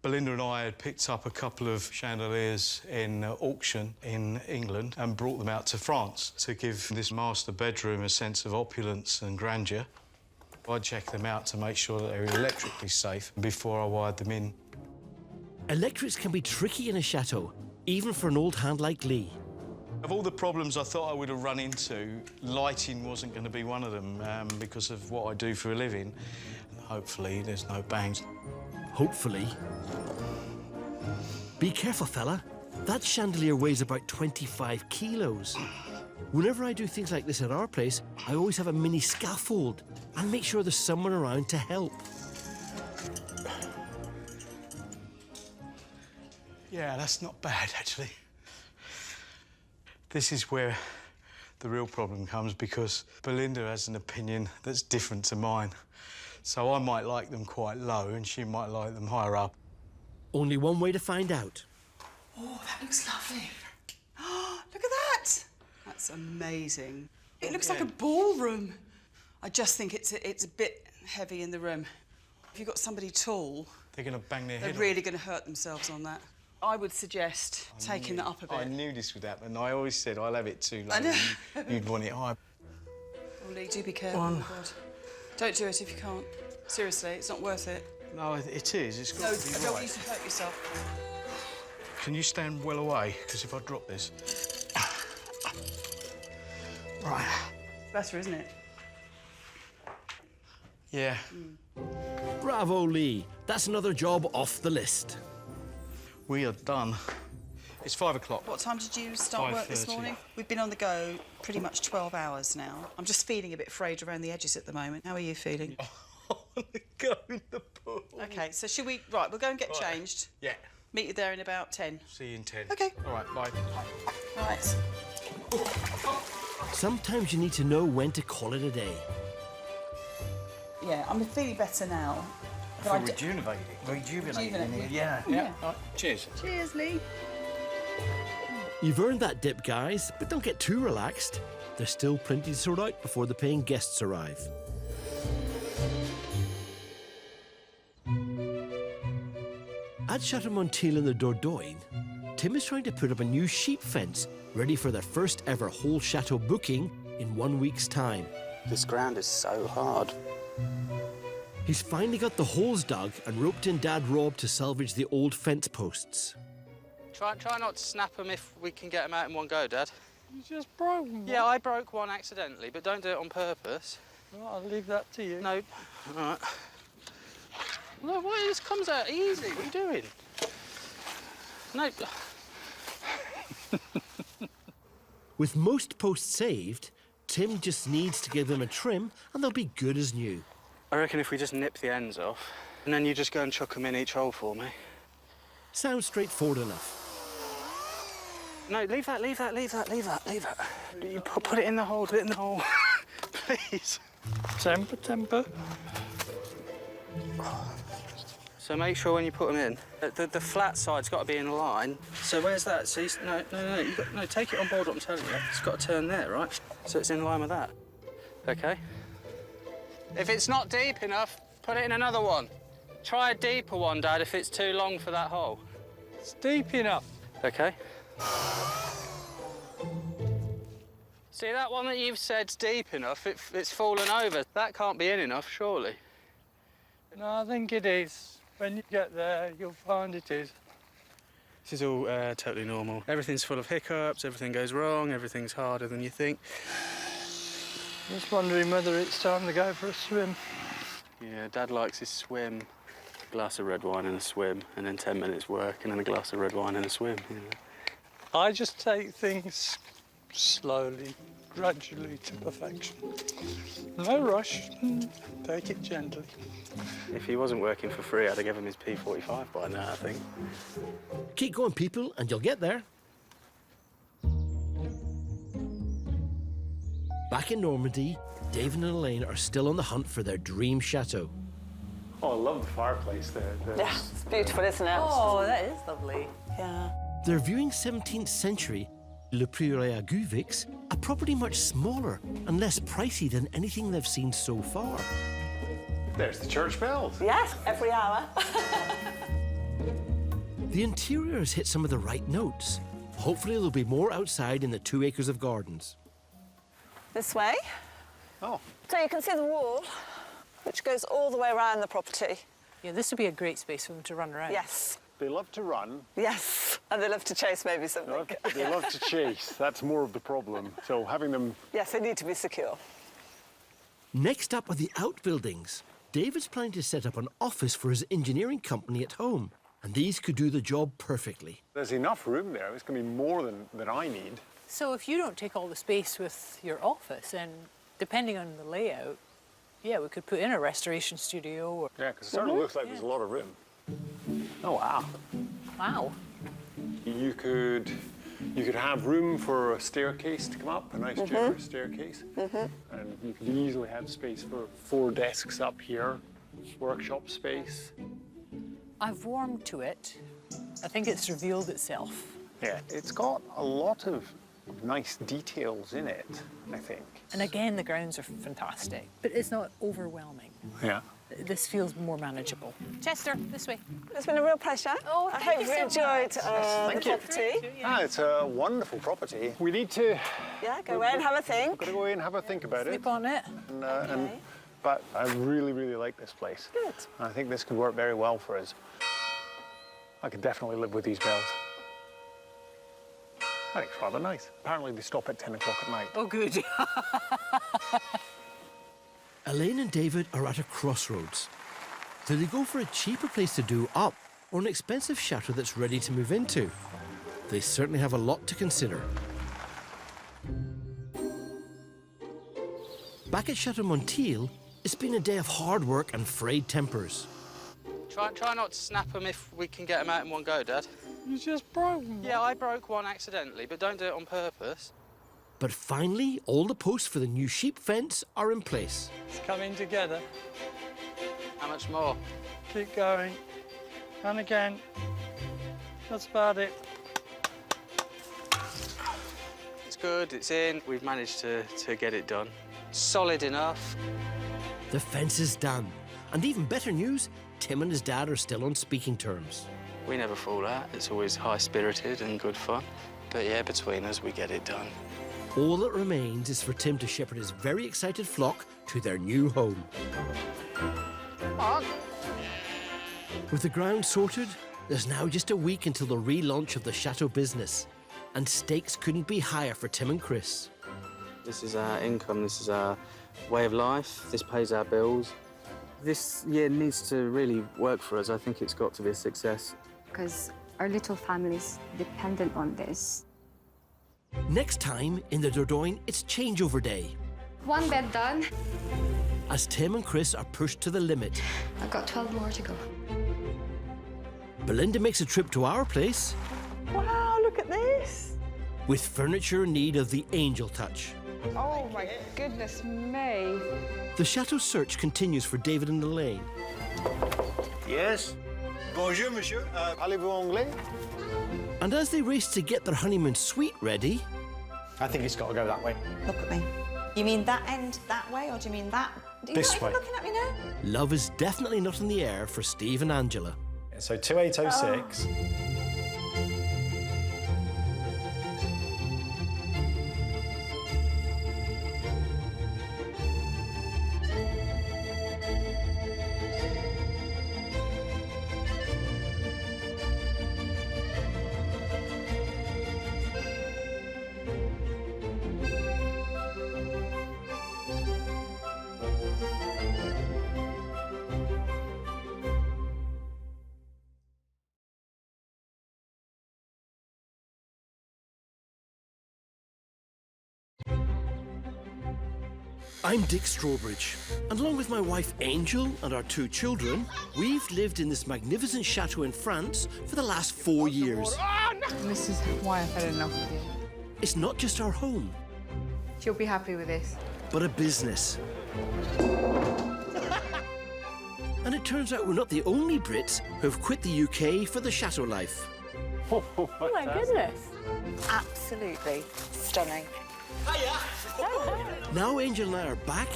Belinda and I had picked up a couple of chandeliers in auction in England and brought them out to France to give this master bedroom a sense of opulence and grandeur. I checked them out to make sure that they were electrically safe before I wired them in. Electrics can be tricky in a chateau, even for an old hand like Lee. Of all the problems I thought I would have run into, lighting wasn't going to be one of them because of what I do for a living. Hopefully, there's no bangs. Hopefully. Be careful, fella. That chandelier weighs about 25 kilos. Whenever I do things like this at our place, I always have a mini scaffold and make sure there's someone around to help. Yeah, that's not bad, actually. This is where the real problem comes because Belinda has an opinion that's different to mine. So I might like them quite low and she might like them higher up. Only one way to find out. Oh, that looks lovely. Oh, look at that. That's amazing. It looks like a ballroom. I just think it's a bit heavy in the room. If you've got somebody tall... They're going to bang their head They're really going to hurt themselves on that. I would suggest taking that up a bit. I knew this would happen. I always said I'll have it too low. I know. You'd want it high. Oh, Lee, do be careful. Oh, God. Don't do it if you can't. Seriously, it's not worth it. No, it is. It's got to be I don't want you to hurt yourself. Can you stand well away? Because if I drop this... Right. Better, isn't it? Yeah. Bravo, Lee. That's another job off the list. We are done. It's 5 o'clock. What time did you start work this 5:30. morning? We've been on the go pretty much 12 hours now. I'm just feeling a bit frayed around the edges at the moment. How are you feeling? I want to go in the pool. OK, so should we... Right, we'll go and get changed. Yeah. Meet you there in about 10. See you in 10. OK. All right, bye. Right. Sometimes you need to know when to call it a day. Yeah, I'm feeling better now. I feel rejuvenated in here. Yeah. All right. Cheers. Cheers, Lee. You've earned that dip, guys, but don't get too relaxed. There's still plenty to sort out before the paying guests arrive. At Chateau Montiel in the Dordogne, Tim is trying to put up a new sheep fence ready for their first ever whole chateau booking in 1 week's time. This ground is so hard. He's finally got the holes dug and roped in Dad Rob to salvage the old fence posts. Try not to snap them if we can get them out in one go, Dad. You just broke one. Yeah, I broke one accidentally, but don't do it on purpose. Well, I'll leave that to you. No. All right. No, why this comes out easy? What are you doing? No. With most posts saved, Tim just needs to give them a trim and they'll be good as new. I reckon if we just nip the ends off, and then you just go and chuck them in each hole for me. Sounds straightforward enough. No, leave that. You put it in the hole, Please. Temper. So make sure when you put them in, the flat side's got to be in line. So where's that? So no, take it on board what I'm telling you. It's got to turn there, right? So it's in line with that. Okay? If it's not deep enough, put it in another one. Try a deeper one, Dad, if it's too long for that hole. It's deep enough. Okay. See that one that you've said's deep enough, it's fallen over. That can't be in enough, surely. No, I think it is. When you get there, you'll find it is. This is all totally normal. Everything's full of hiccups, everything goes wrong, everything's harder than you think. Just wondering whether it's time to go for a swim. Yeah, Dad likes his swim. A glass of red wine and a swim, and then 10 minutes work, and then a glass of red wine and a swim. You know. I just take things slowly, gradually to perfection. No rush. Take it gently. If he wasn't working for free, I'd have given him his P45 by now, I think. Keep going, people, and you'll get there. Back in Normandy, David and Elaine are still on the hunt for their dream chateau. Oh, I love the fireplace there. Yeah, it's beautiful, isn't it? Oh, that is lovely. Yeah. They're viewing 17th century Le Prieuré à Guvix, a property much smaller and less pricey than anything they've seen so far. There's the church bells. Yes, every hour. The interior has hit some of the right notes. Hopefully there'll be more outside in the 2 acres of gardens. This way. Oh. So you can see the wall, which goes all the way around the property. Yeah, this would be a great space for them to run around. Yes. They love to run. Yes, and they love to chase maybe something. They love to chase. That's more of the problem. So having them... Yes, they need to be secure. Next up are the outbuildings. David's planning to set up an office for his engineering company at home, and these could do the job perfectly. There's enough room there. It's going to be more than I need. So if you don't take all the space with your office, and depending on the layout, yeah, we could put in a restoration studio. Or... Yeah, because it certainly looks like there's a lot of room. Oh, wow. Wow. You could have room for a staircase to come up, a nice generous staircase. And you could easily have space for 4 desks up here, workshop space. I've warmed to it. I think it's revealed itself. Yeah, it's got a lot of nice details in it, I think. And again, the grounds are fantastic, but it's not overwhelming. Yeah. This feels more manageable. Chester, this way. It's been a real pleasure. Oh, I hope you enjoyed the Thank you. property. Ah, it's a wonderful property. We need to... Yeah, go away and have a think. We've got to go away and have a think about Sleep on it. But I really, really like this place. Good. I think this could work very well for us. I could definitely live with these bells. I think it's rather nice. Apparently they stop at 10 o'clock at night. Oh, good. Elaine and David are at a crossroads. Do they go for a cheaper place to do up or an expensive chateau that's ready to move into? They certainly have a lot to consider. Back at Chateau Montiel, it's been a day of hard work and frayed tempers. Try not to snap them if we can get them out in one go, Dad. You just broke one. Yeah, I broke one accidentally, but don't do it on purpose. But finally, all the posts for the new sheep fence are in place. It's coming together. How much more? Keep going. And again. That's about it. It's good, it's in. We've managed to get it done. Solid enough. The fence is done. And even better news, Tim and his dad are still on speaking terms. We never fall out. It's always high-spirited and good fun. But yeah, between us, we get it done. All that remains is for Tim to shepherd his very excited flock to their new home. Come on. With the ground sorted, there's now just a week until the relaunch of the Chateau business, and stakes couldn't be higher for Tim and Chris. This is our income, this is our way of life, this pays our bills. This year needs to really work for us. I think it's got to be a success. Because our little family's dependent on this. Next time in the Dordogne, it's changeover day. One bed done. As Tim and Chris are pushed to the limit. I've got 12 more to go. Belinda makes a trip to our place. Wow, look at this. With furniture in need of the angel touch. Oh my goodness me. The Chateau search continues for David and Elaine. Yes. Bonjour, monsieur. Parlez-vous anglais? And as they race to get their honeymoon suite ready... I think it's got to go that way. Look at me. You mean that end that way, or do you mean that? You're This not even way. looking at me now? Love is definitely not in the air for Steve and Angela. So 2806. I'm Dick Strawbridge, and along with my wife Angel and our 2 children, we've lived in this magnificent chateau in France for the last 4 years. This is why I've had enough of you. It's not just our home, She'll be happy with this. but a business. And it turns out we're not the only Brits who've quit the UK for the chateau life. Oh my goodness. Absolutely stunning. Now Angel and I are back,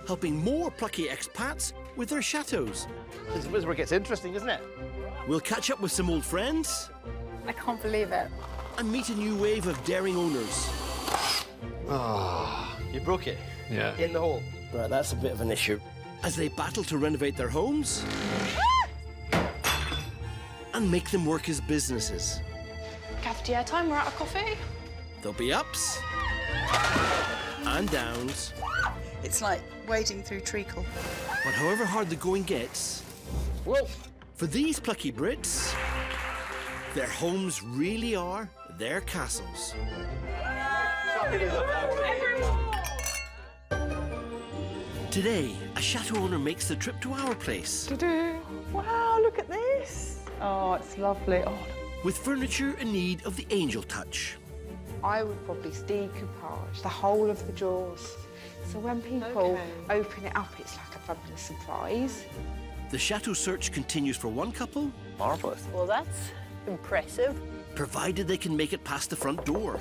helping more plucky expats with their chateaus. This is where it gets interesting, isn't it? We'll catch up with some old friends I can't believe it. and meet a new wave of daring owners. Ah, you broke it? Yeah. In the hole? Right, that's a bit of an issue. As they battle to renovate their homes and make them work as businesses. Cafetiere time, we're out of coffee. There'll be ups and downs. It's like wading through treacle. But however hard the going gets, Whoa! for these plucky Brits, their homes really are their castles. Today, a chateau owner makes the trip to our place. Wow, look at this. Oh, it's lovely. Oh, With furniture in need of the angel touch. I would probably decoupage the whole of the drawers. So when people open it up, it's like a fabulous surprise. The chateau search continues for one couple, Marvellous. Well, that's impressive. provided they can make it past the front door.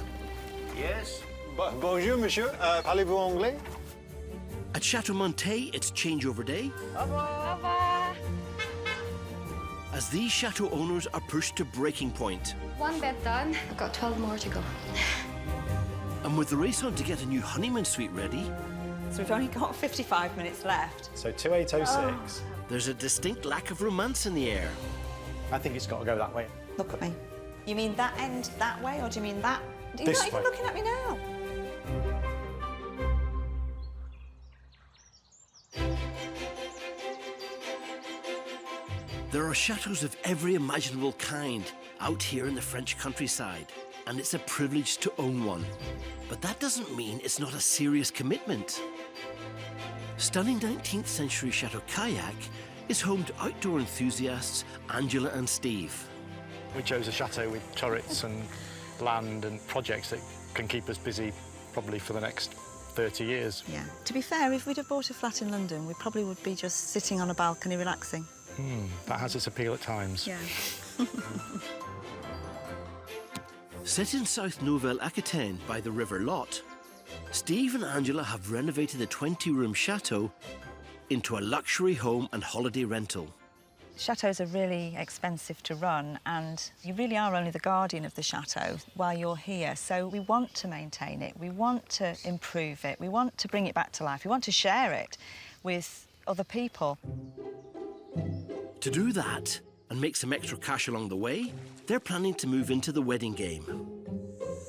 Yes. Bonjour, monsieur. Parlez-vous anglais? At Chateau Montet, it's changeover day. As these chateau owners are pushed to breaking point. One bed done. I've got 12 more to go. And with the race on to get a new honeymoon suite ready, So we've only got 55 minutes left. So 2806. there's a distinct lack of romance in the air. I think it's got to go that way. Look at me. You mean that end that way, or do you mean that? You're This not even way. looking at me now. There are chateaux of every imaginable kind out here in the French countryside, and it's a privilege to own one. But that doesn't mean it's not a serious commitment. Stunning 19th century Chateau Kayak is home to outdoor enthusiasts Angela and Steve. We chose a chateau with turrets and land and projects that can keep us busy probably for the next 30 years. Yeah. To be fair, if we'd have bought a flat in London, we probably would be just sitting on a balcony relaxing. That has its appeal at times. Yeah. Set in South Nouvelle-Aquitaine by the River Lot, Steve and Angela have renovated the 20-room chateau into a luxury home and holiday rental. Chateaux are really expensive to run, and you really are only the guardian of the chateau while you're here. So we want to maintain it, we want to improve it, we want to bring it back to life, we want to share it with other people. To do that and make some extra cash along the way, they're planning to move into the wedding game.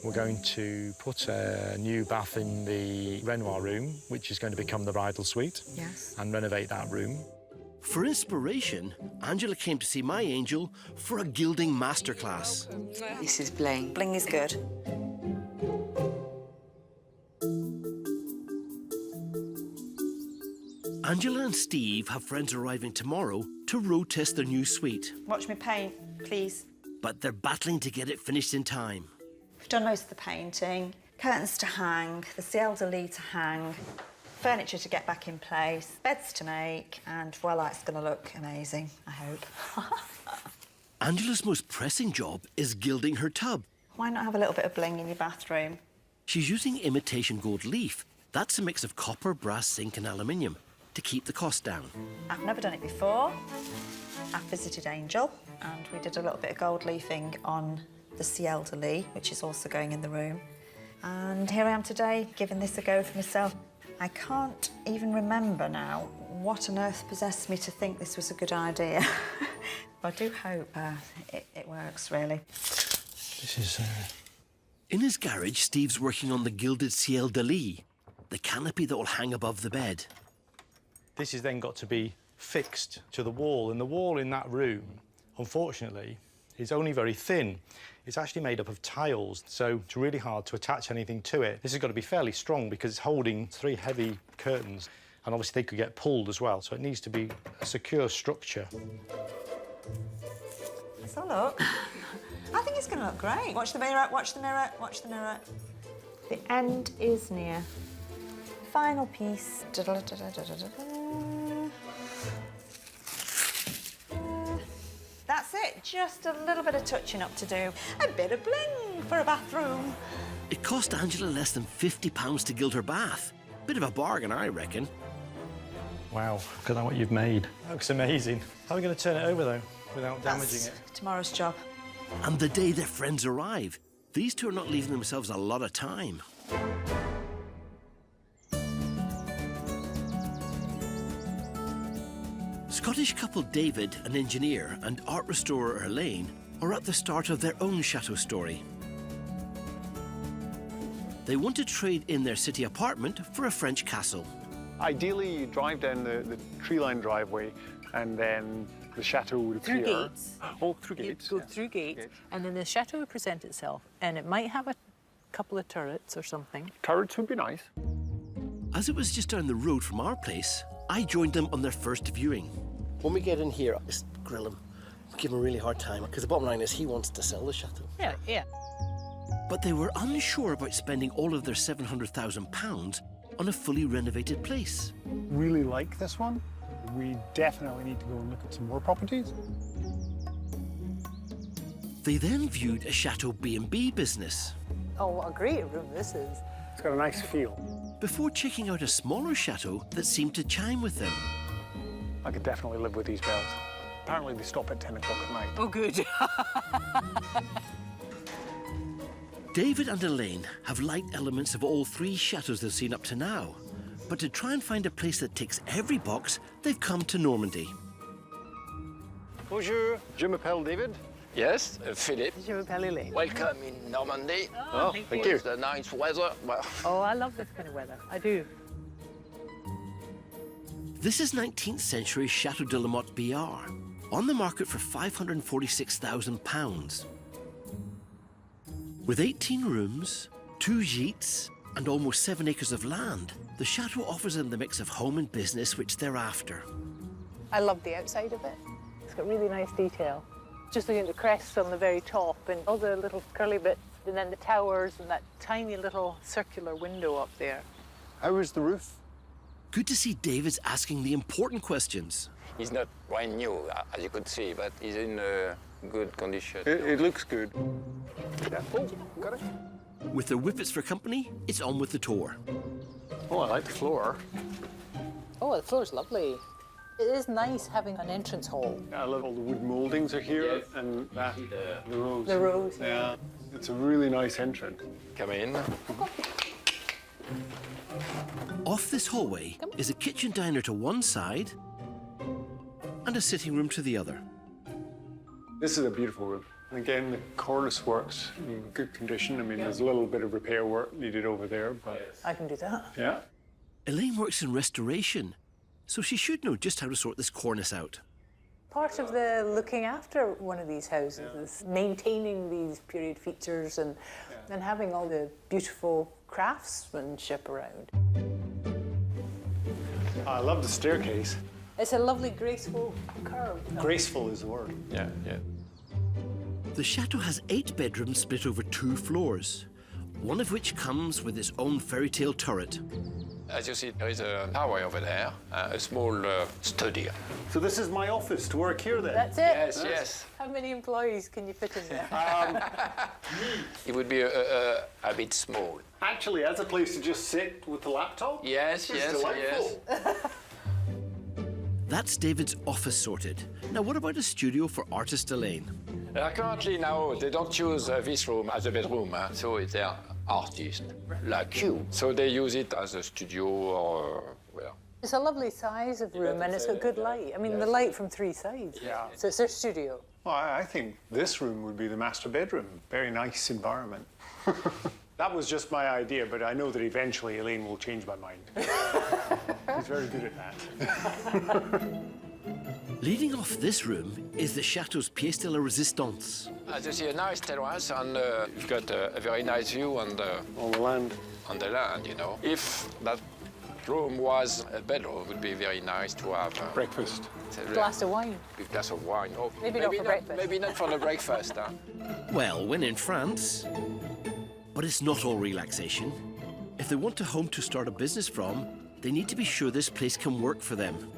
We're going to put a new bath in the Renoir room, which is going to become the bridal suite. Yes. And renovate that room. For inspiration, Angela came to see my angel for a gilding masterclass. This is bling. Bling is good. Angela and Steve have friends arriving tomorrow to road test their new suite. Watch me paint, please. But they're battling to get it finished in time. We've done most of the painting, curtains to hang, the ciel de lit to hang, furniture to get back in place, beds to make, and voila, it's going to look amazing, I hope. Angela's most pressing job is gilding her tub. Why not have a little bit of bling in your bathroom? She's using imitation gold leaf. That's a mix of copper, brass, zinc and aluminium to keep the cost down. I've never done it before. I've visited Angel, and we did a little bit of gold leafing on the ciel de lit, which is also going in the room. And here I am today, giving this a go for myself. I can't even remember now what on earth possessed me to think this was a good idea. But I do hope it works, really. This is... In his garage, Steve's working on the gilded ciel de lit, the canopy that will hang above the bed. This has then got to be fixed to the wall, and the wall in that room, unfortunately, is only very thin. It's actually made up of tiles, so it's really hard to attach anything to it. This has got to be fairly strong because it's holding 3 heavy curtains, and obviously they could get pulled as well, so it needs to be a secure structure. Let's have a look. I think it's going to look great. Watch the mirror, watch the mirror, watch the mirror. The end is near. Final piece. That's it, just a little bit of touching up to do. A bit of bling for a bathroom. It cost Angela less than £50 to gild her bath. Bit of a bargain, I reckon. Wow, look at what you've made. That looks amazing. How are we going to turn it over, though, without damaging That's it? tomorrow's job. And the day their friends arrive, these two are not leaving themselves a lot of time. Scottish couple David, an engineer, and art restorer Elaine are at the start of their own chateau story. They want to trade in their city apartment for a French castle. Ideally, you drive down the tree-lined driveway and then the chateau would appear. Through gates. Oh, through gates. You'd go through gates, and then the chateau would present itself, and it might have a couple of turrets or something. Turrets would be nice. As it was just down the road from our place, I joined them on their first viewing. When we get in here, I just grill him, give him a really hard time, because the bottom line is he wants to sell the chateau. Yeah, yeah. But they were unsure about spending all of their £700,000 on a fully renovated place. Really like this one. We definitely need to go and look at some more properties. They then viewed a Chateau B&B business. Oh, what a great room this is. It's got a nice feel. Before checking out a smaller chateau that seemed to chime with them. I could definitely live with these bells. Apparently they stop at 10 o'clock at night. Oh, good. David and Elaine have liked elements of all 3 chateaux they've seen up to now. But to try and find a place that ticks every box, they've come to Normandy. Bonjour, je m'appelle David. Yes, Philip. Je m'appelle Elaine. Welcome in Normandy. Oh, thank you. The nice weather. Well. Oh, I love this kind of weather. I do. This is 19th century Chateau de Mitim BR, on the market for £546,000. With 18 rooms, 2 gîtes, and almost 7 acres of land, the chateau offers them the mix of home and business which they're after. I love the outside of it. It's got really nice detail. Just looking at the crests on the very top and all the little curly bits, and then the towers and that tiny little circular window up there. How is the roof? Good to see David's asking the important questions. It's not brand new, as you could see, but it's in good condition. It looks good. Yeah. Oh, got it. With their whippets for company, it's on with the tour. Oh, I like the floor. Oh, the floor's lovely. It is nice having an entrance hall. I love all the wood mouldings are here, and that, the rose. The rose. Yeah, it's a really nice entrance. Come in. Off this hallway is a kitchen diner to one side and a sitting room to the other. This is a beautiful room. And again, the cornice works in good condition. I mean, there's a little bit of repair work needed over there, but... I can do that. Yeah. Elaine works in restoration, so she should know just how to sort this cornice out. Part of the looking after one of these houses is maintaining these period features and having all the beautiful craftsmanship around. I love the staircase. It's a lovely, graceful curve. Graceful is the word. Yeah, yeah. The chateau has 8 bedrooms split over 2 floors, one of which comes with its own fairy tale turret. As you see, there is a tower over there, a small studio. So this is my office to work here then? That's it? Yes, yes. How many employees can you fit in there? It would be a bit small. Actually, as a place to just sit with the laptop? Yes, This is yes, delightful. yes. That's David's office sorted. Now what about a studio for artist Elaine? Currently now, they don't use this room as a bedroom, so it's their artist, like you. So they use it as a studio or, well. It's a lovely size of room and it's got good light. I mean, the light from 3 sides. Yeah. So it's their studio. Well, I think this room would be the master bedroom. Very nice environment. That was just my idea, but I know that eventually Elaine will change my mind. She's very good at that. Leading off this room is the chateau's pièce de la résistance. As you see, a nice terrace, and you've got a very nice view on the land. On the land, you know. If that room was a bedroom, it would be very nice to have breakfast. Glass of wine. A glass of wine. Oh, Maybe not for breakfast. Maybe not for the breakfast. Huh? Well, when in France. But it's not all relaxation. If they want a home to start a business from, they need to be sure this place can work for them.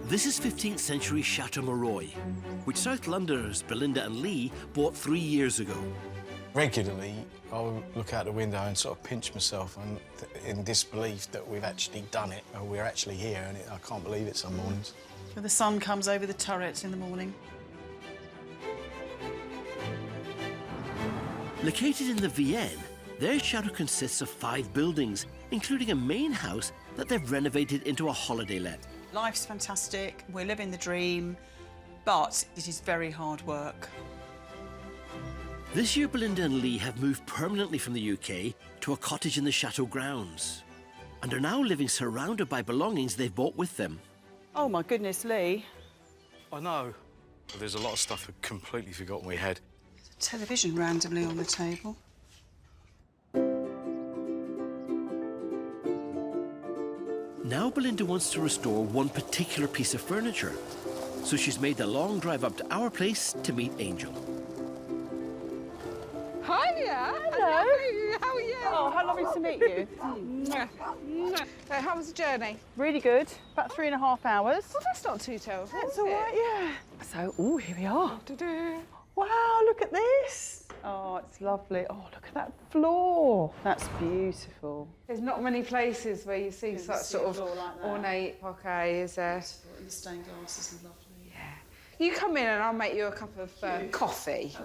This is 15th century Chateau Mareuil, which South Londoners Belinda and Lee bought 3 years ago. Regularly, I'll look out the window and sort of pinch myself and in disbelief that we've actually done it, or we're actually here, and I can't believe it some mornings. The sun comes over the turrets in the morning. Located in the Vienne, their chateau consists of 5 buildings, including a main house that they've renovated into a holiday let. Life's fantastic, we're living the dream, but it is very hard work. This year, Belinda and Lee have moved permanently from the UK to a cottage in the chateau grounds and are now living surrounded by belongings they've bought with them. Oh, my goodness, Lee. I know. There's a lot of stuff I completely forgotten we had. Television randomly on the table. Now Belinda wants to restore one particular piece of furniture, so she's made the long drive up to our place to meet Angel. Hiya! Hello. How are you? Oh, how lovely to meet you. How was the journey? Really good. About 3.5 hours. Well, that's not too terrible. That's all right, yeah. So, oh, here we are. Wow, look at this. Oh, it's lovely. Oh, look at that floor. That's beautiful. There's not many places where you see such sort of ornate parquet, is there? The stained glass is lovely. Yeah. You come in and I'll make you a cup of coffee.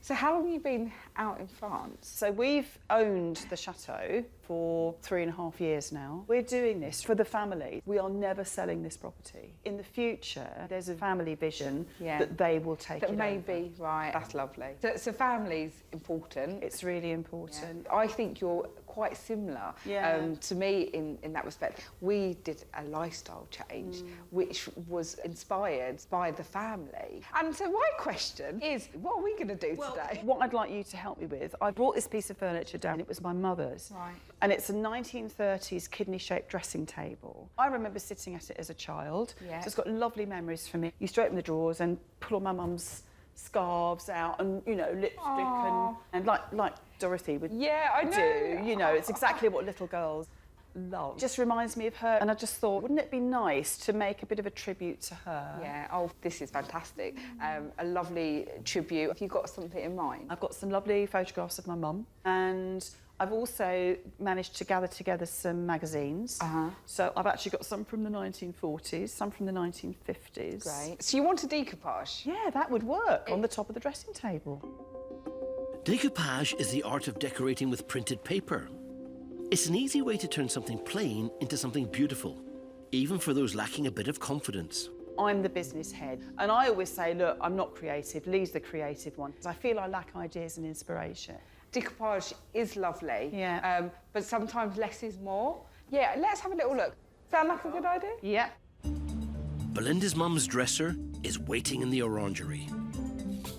So how long have you been out in France? So we've owned the chateau for 3.5 years now. We're doing this for the family. We are never selling this property. In the future, there's a family vision that they will take that it may over. be, right, that's lovely. So family's important. It's really important. I think you're quite similar to me in that respect. We did a lifestyle change which was inspired by the family. And so my question is, what are we going to do today? What I'd like you to help me with, I brought this piece of furniture down. It was my mother's. Right. And it's a 1930s kidney-shaped dressing table. I remember sitting at it as a child. Yeah. So it's got lovely memories for me. You used to open the drawers and pull all my mum's scarves out and, you know, lipstick and like Dorothy would I know. do. You know, it's exactly what little girls... love. Just reminds me of her, and I just thought, wouldn't it be nice to make a bit of a tribute to her? Yeah, oh, this is fantastic. A lovely tribute. Have you got something in mind? I've got some lovely photographs of my mum, and I've also managed to gather together some magazines. So I've actually got some from the 1940s, some from the 1950s. Great. So you want a decoupage? Yeah, that would work on the top of the dressing table. Decoupage is the art of decorating with printed paper. It's an easy way to turn something plain into something beautiful, even for those lacking a bit of confidence. I'm the business head, and I always say, look, I'm not creative, Lee's the creative one. I feel I lack ideas and inspiration. Decoupage is lovely, yeah. But sometimes less is more. Yeah, let's have a little look. Sound like a good idea? Yeah. Belinda's mum's dresser is waiting in the orangery.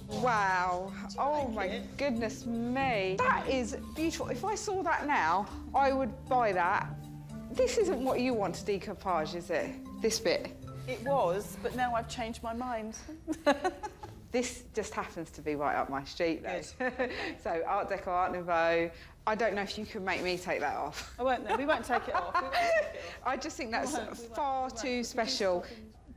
Wow. Oh, my goodness me. That is beautiful. If I saw that now, I would buy that. This isn't what you want to decoupage, is it? This bit? It was, but now I've changed my mind. This just happens to be right up my street, though. So Art Deco, Art Nouveau. I don't know if you can make me take that off. I won't, no, we won't take it off. I just think that's far too special.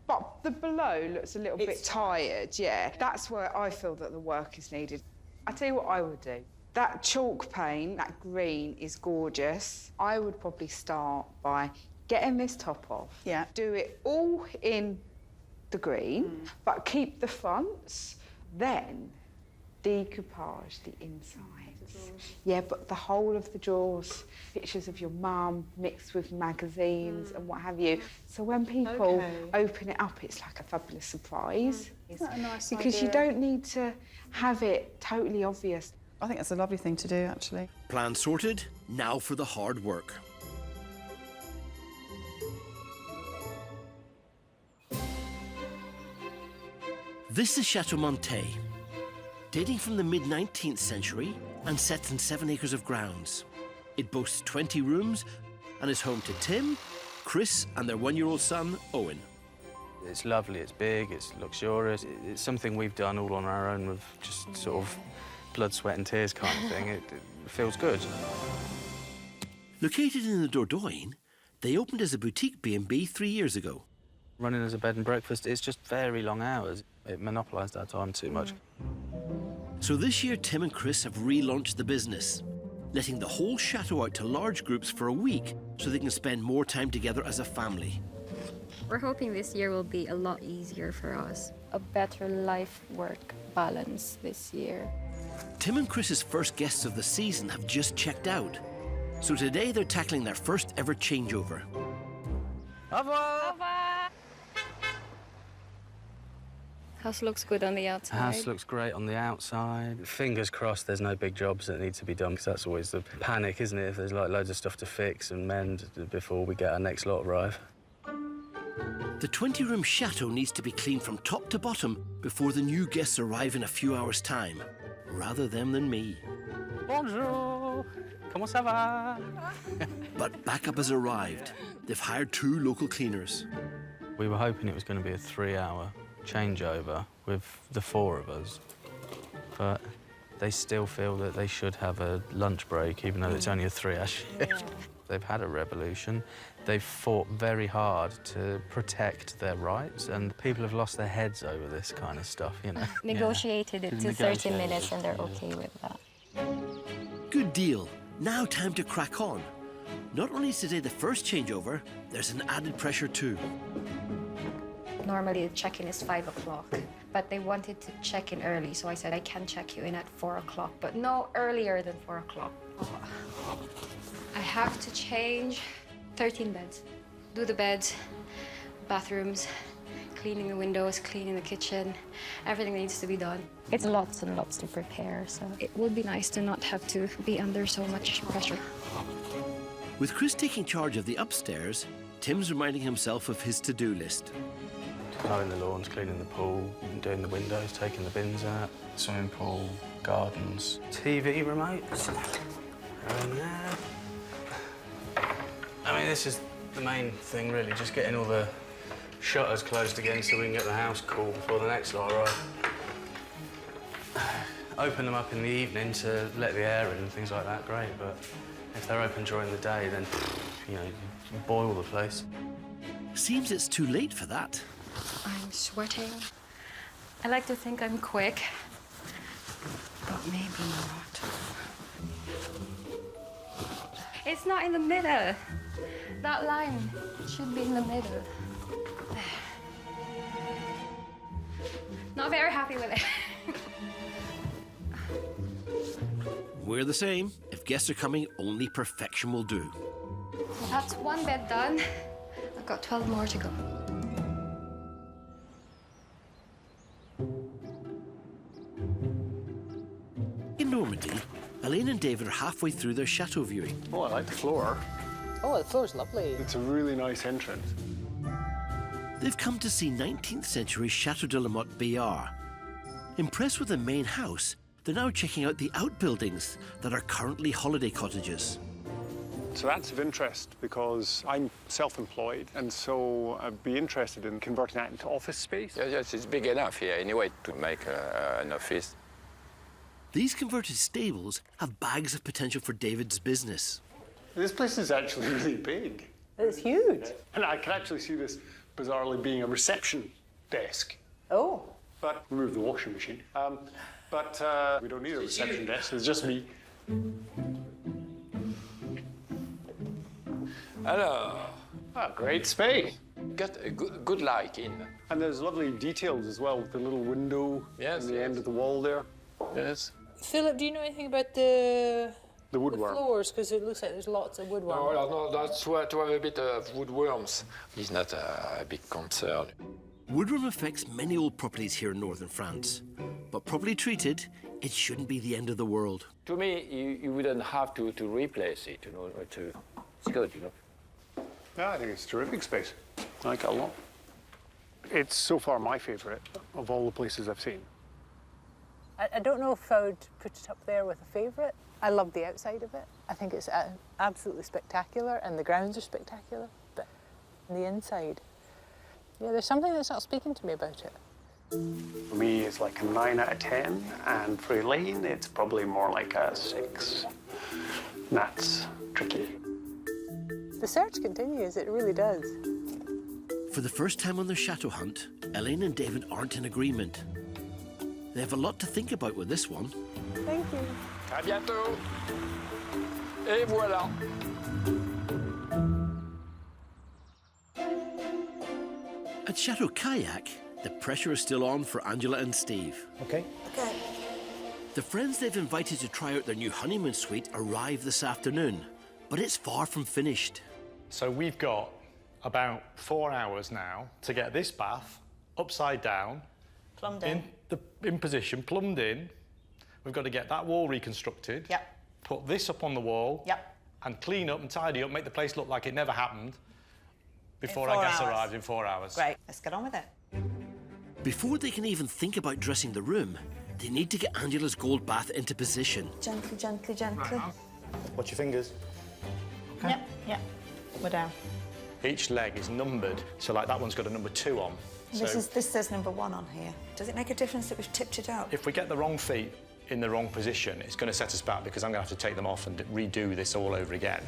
But the below looks a little bit tired, yeah. That's where I feel that the work is needed. I tell you what I would do. That chalk paint, that green is gorgeous. I would probably start by getting this top off. Yeah. Do it all in the green, but keep the fronts, then decoupage the insides. Yeah, but the whole of the drawers, pictures of your mum mixed with magazines and what have you. So when people open it up, it's like a fabulous surprise. Isn't that a nice because idea? you don't need to have it totally obvious. I think that's a lovely thing to do, actually. Plan sorted, now for the hard work. This is Chateau Mitim, dating from the mid-19th century and set in 7 acres of grounds. It boasts 20 rooms and is home to Tim, Chris and their 1-year-old son, Owen. It's lovely, it's big, it's luxurious. It's something we've done all on our own with just sort of blood, sweat and tears kind of thing. It feels good. Located in the Dordogne, they opened as a boutique B&B 3 years ago. Running as a bed and breakfast, it's just very long hours. It monopolised our time too much. So this year, Tim and Chris have relaunched the business, letting the whole chateau out to large groups for a week so they can spend more time together as a family. We're hoping this year will be a lot easier for us. A better life-work balance this year. Tim and Chris's first guests of the season have just checked out. So today they're tackling their first ever changeover. Au revoir! Au revoir! House looks good on the outside. The house looks great on the outside. Fingers crossed there's no big jobs that need to be done, because that's always the panic, isn't it? If there's like loads of stuff to fix and mend before we get our next lot arrive. The 20-room chateau needs to be cleaned from top to bottom before the new guests arrive in a few hours' time. Rather them than me. Bonjour! Comment ça va? But backup has arrived. They've hired 2 local cleaners. We were hoping it was going to be a 3-hour changeover with the 4 of us, but they still feel that they should have a lunch break, even though it's only a 3-hour shift. They've had a revolution. They've fought very hard to protect their rights, and people have lost their heads over this kind of stuff, you know. Negotiated it to 30 minutes and they're okay with that. Good deal. Now time to crack on. Not only is today the first changeover, there's an added pressure too. Normally the check-in is 5 o'clock, but they wanted to check in early, so I said I can check you in at 4 o'clock, but no earlier than 4 o'clock. I have to change 13 beds. Do the beds, bathrooms, cleaning the windows, cleaning the kitchen. Everything needs to be done. It's lots and lots to prepare, so it would be nice to not have to be under so much pressure. With Chris taking charge of the upstairs, Tim's reminding himself of his to-do list. Mowing the lawns, cleaning the pool, doing the windows, taking the bins out, swimming pool, gardens, TV remotes. And there. I mean, this is the main thing, really, just getting all the shutters closed again so we can get the house cool before the next lot arrive. Open them up in the evening to let the air in and things like that, great, but if they're open during the day, then you know, you boil the place. Seems it's too late for that. I'm sweating. I like to think I'm quick, but maybe not. It's not in the middle. That line should be in the middle. Not very happy with it. We're the same. If guests are coming, only perfection will do. That's one bed done. I've got 12 more to go. In Normandy, Elaine and David are halfway through their chateau viewing. Oh, I like the floor. Oh, the floor's lovely. It's a really nice entrance. They've come to see 19th century Chateau de BR. Impressed with the main house, they're now checking out the outbuildings that are currently holiday cottages. So that's of interest because I'm self-employed, and so I'd be interested in converting that into office space. Yes, it's big enough here anyway to make an office. These converted stables have bags of potential for David's business. This place is actually really big. It's huge. And I can actually see this bizarrely being a reception desk. Oh. But remove the washing machine. But we don't need a reception desk, it's just me. Hello. Ah, great space. Got a good light in. And there's lovely details as well, with the little window Yes, on the yes. end of the wall there. Yes. Philip, do you know anything about the woodworm? floors? Because it looks like there's lots of woodworm. No, that's to have a bit of woodworms is not a big concern. Woodworm affects many old properties here in northern France, but properly treated, it shouldn't be the end of the world. To me, you wouldn't have to replace it, you know. It's good, you know. Yeah, I think it's a terrific space. I like it a lot. It's so far my favourite of all the places I've seen. I don't know if I would put it up there with a favourite. I love the outside of it. I think it's absolutely spectacular, and the grounds are spectacular. But the inside, yeah, there's something that's not speaking to me about it. For me, it's like a 9 out of 10, and for Elaine, it's probably more like a 6. That's tricky. The search continues, it really does. For the first time on their chateau hunt, Elaine and David aren't in agreement. They have a lot to think about with this one. Thank you. À bientôt. Et voilà. At Chateau Kayak, the pressure is still on for Angela and Steve. Okay. Okay. The friends they've invited to try out their new honeymoon suite arrive this afternoon, but it's far from finished. So we've got about 4 hours now to get this bath upside down, Plumbed in. in position, plumbed in. We've got to get that wall reconstructed. Yep. Put this up on the wall. Yep. And clean up and tidy up, make the place look like it never happened before In 4 our guests hours. arrived in 4 hours. Great, let's get on with it. Before they can even think about dressing the room, they need to get Angela's gold bath into position. Gently, gently, gently. Watch your fingers. Okay. Yep, yep. We're down. Each leg is numbered, so like that one's got a number 2 on. This says number 1 on here. Does it make a difference that we've tipped it up? If we get the wrong feet in the wrong position, it's going to set us back because I'm going to have to take them off and redo this all over again.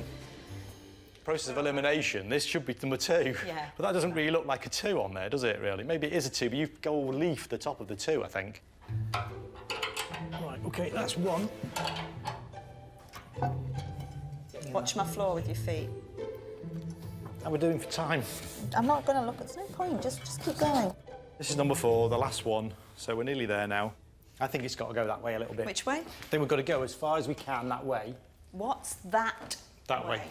Process of elimination, this should be number 2. Yeah. But that doesn't really look like a 2 on there, does it, really? Maybe it is a 2, but you've gold leaf the top of the 2, I think. Right, OK, that's 1. Watch my floor with your feet. How we're doing for time? I'm not going to look. There's no point. Just keep going. This is number 4, the last one, so we're nearly there now. I think it's got to go that way a little bit. Which way? I think we've got to go as far as we can that way. What's that? That way.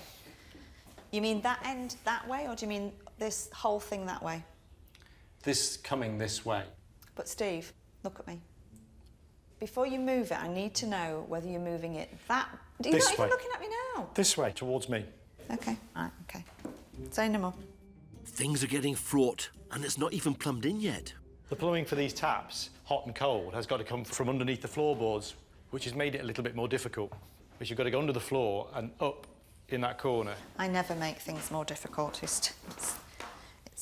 You mean that end that way, or do you mean this whole thing that way? This coming this way. But Steve, look at me. Before you move it, I need to know whether you're moving it that... You're This not even way. looking at me now. This way, towards me. OK, right, OK. Say no more. Things are getting fraught, and it's not even plumbed in yet. The plumbing for these taps, hot and cold, has got to come from underneath the floorboards, which has made it a little bit more difficult. Which you've got to go under the floor and up in that corner. I never make things more difficult. It's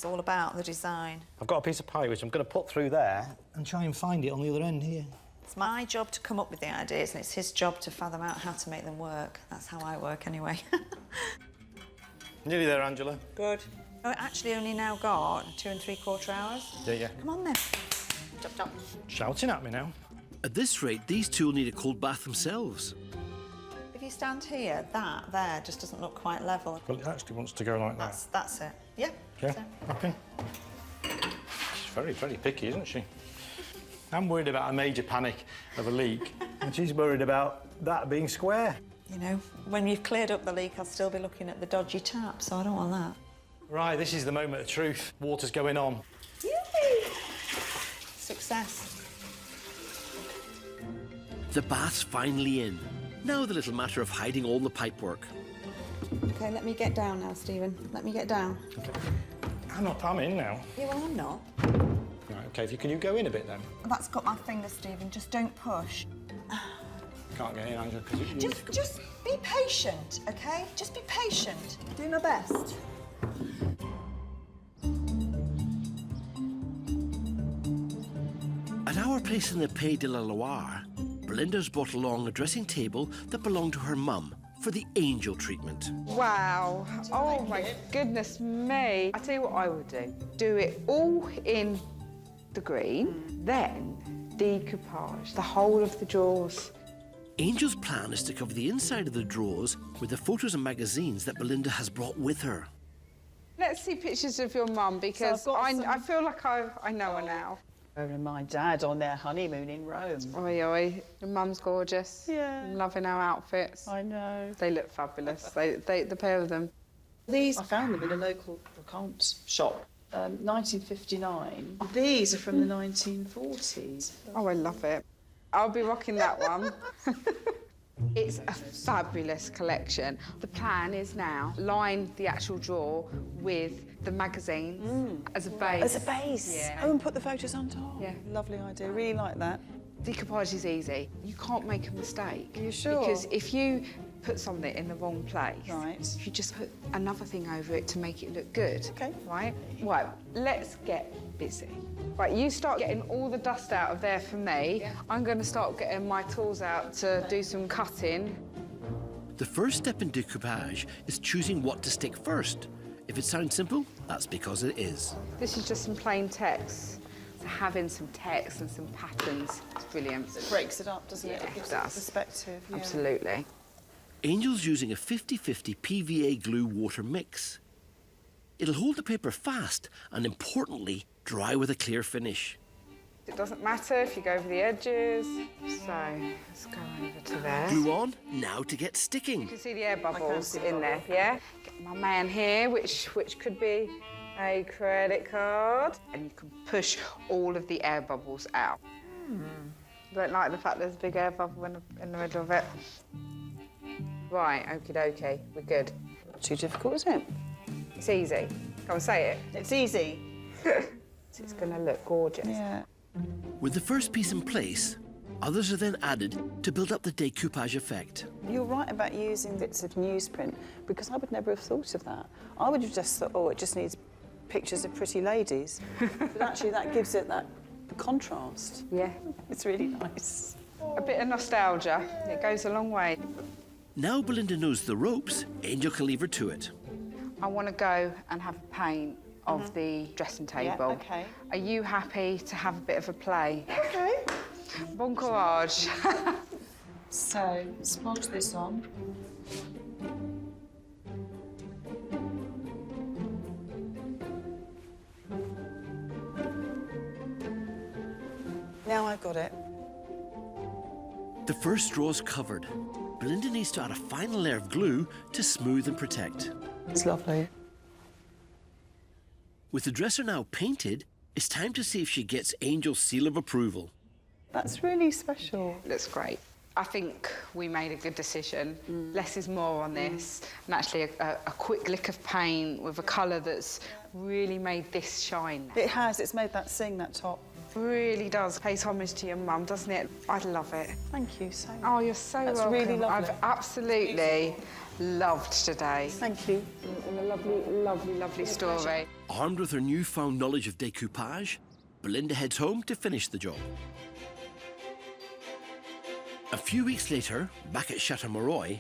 all about the design. I've got a piece of pie which I'm going to put through there and try and find it on the other end here. It's my job to come up with the ideas, and it's his job to fathom out how to make them work. That's how I work, anyway. Nearly there, Angela. Good. Oh, it actually only now got 2 3/4 hours. Yeah. Come on then. Chop, chop. Shouting at me now. At this rate, these two will need a cold bath themselves. If you stand here, that there just doesn't look quite level. Well, it actually wants to go like that. That's it. Yeah. Yeah, So. happy? She's very, very picky, isn't she? I'm worried about a major panic of a leak, and she's worried about that being square. You know, when you've cleared up the leak, I'll still be looking at the dodgy tap, so I don't want that. Right, this is the moment of truth. Water's going on. Yay! Success. The bath's finally in. Now the little matter of hiding all the pipework. OK, let me get down now, Stephen. Let me get down. I'm in now. Yeah, well, I'm not. Right, OK, can you go in a bit then? That's got my finger, Stephen. Just don't push. Can't get in, Angela, because Just be patient, OK? Just be patient. Do my best. At our place in the Pays de la Loire, Belinda's brought along a dressing table that belonged to her mum for the angel treatment. Wow. Oh my goodness me. I tell you what I would do. Do it all in the green, then decoupage the whole of the drawers. Angel's plan is to cover the inside of the drawers with the photos and magazines that Belinda has brought with her. Let's see pictures of your mum, because So I feel like I know her now. Her and my dad on their honeymoon in Rome. Oi, oi. Your mum's gorgeous. Yeah. I'm loving our outfits. I know. They look fabulous. The pair of them. These, I found them in a local brocante shop, 1959. These are from the 1940s. Oh, I love it. I'll be rocking that one. It's a fabulous collection. The plan is now line the actual drawer with the magazines as a base. As a base? Yeah. Oh, and put the photos on top? Yeah. Lovely idea. Really like that. Decoupage is easy. You can't make a mistake. Are you sure? Because if you put something in the wrong place, right, if you just put another thing over it to make it look good, okay, right? Right, let's get busy. Right, you start getting all the dust out of there for me. Yeah. I'm going to start getting my tools out to do some cutting. The first step in decoupage is choosing what to stick first. If it sounds simple, that's because it is. This is just some plain text. So having some text and some patterns is brilliant. It breaks it up, doesn't it? Yeah, It gives it does. Perspective. Yeah. Absolutely. Angel's using a 50-50 PVA glue water mix. It'll hold the paper fast and, importantly, dry with a clear finish. It doesn't matter if you go over the edges. So let's go over to there. Glue on, now to get sticking. You can see the air bubbles in there, yeah? Get my man here, which could be a credit card. And you can push all of the air bubbles out. Don't like the fact there's a big air bubble in the middle of it. Right, okie dokie, we're good. Not too difficult, is it? It's easy. Go and say it. It's easy. It's going to look gorgeous. Yeah. With the first piece in place, others are then added to build up the decoupage effect. You're right about using bits of newsprint, because I would never have thought of that. I would have just thought, oh, it just needs pictures of pretty ladies. But actually, that gives it that contrast. Yeah. It's really nice. A bit of nostalgia. It goes a long way. Now Belinda knows the ropes, Angel can leave her to it. I want to go and have a paint of the dressing table. Yeah, okay. Are you happy to have a bit of a play? Okay. Bon courage. So, smudge this on. Now I've got it. The first draw's covered. Belinda needs to add a final layer of glue to smooth and protect. It's lovely. With the dresser now painted, it's time to see if she gets Angel's seal of approval. That's really special. Looks great. I think we made a good decision. Less is more on this. And actually a quick lick of paint with a colour that's really made this shine. It has. It's made that sing, that top. Really does. Pays homage to your mum, doesn't it? I'd love it. Thank you so much. Oh, you're so That's welcome. really lovely. I've absolutely loved today. Thank you. And a lovely, lovely, lovely story. Armed with her newfound knowledge of decoupage, Belinda heads home to finish the job. A few weeks later, back at Chateau Moreuil,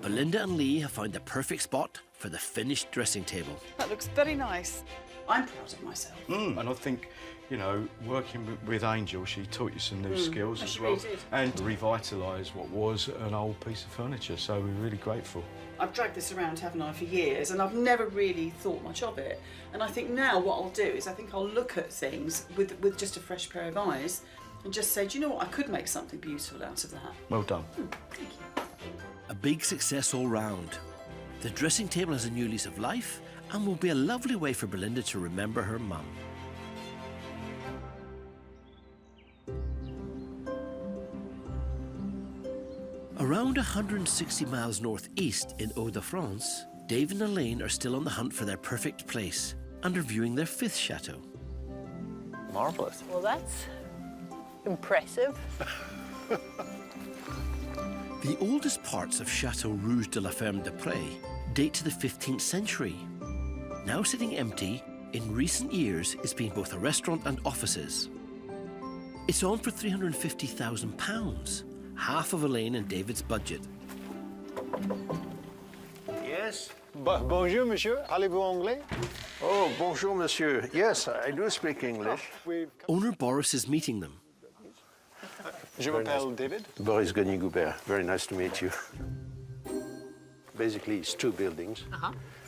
Belinda and Lee have found the perfect spot for the finished dressing table. That looks very nice. I'm proud of myself. And I think, you know, working with Angel, she taught you some new skills as well. Really did. And revitalised what was an old piece of furniture, so we're really grateful. I've dragged this around, haven't I, for years, and I've never really thought much of it. And I think now what I'll do is I think I'll look at things with just a fresh pair of eyes and just say, do you know what, I could make something beautiful out of that. Well done. Thank you. A big success all round. The dressing table has a new lease of life and will be a lovely way for Belinda to remember her mum. Around 160 miles northeast in Hauts-de-France, Dave and Elaine are still on the hunt for their perfect place and are viewing their 5th chateau. Marvellous. Well, that's impressive. The oldest parts of Chateau Rouge de la Ferme de Prés date to the 15th century. Now sitting empty, in recent years it's been both a restaurant and offices. It's on for £350,000, half of Elaine and David's budget. Yes. Bonjour, monsieur. Parlez-vous anglais? Oh, bonjour, monsieur. Yes, I do speak English. Owner Boris is meeting them. Je m'appelle David. Boris Gagné-Goubert. Very nice to meet you. Basically, it's 2 buildings.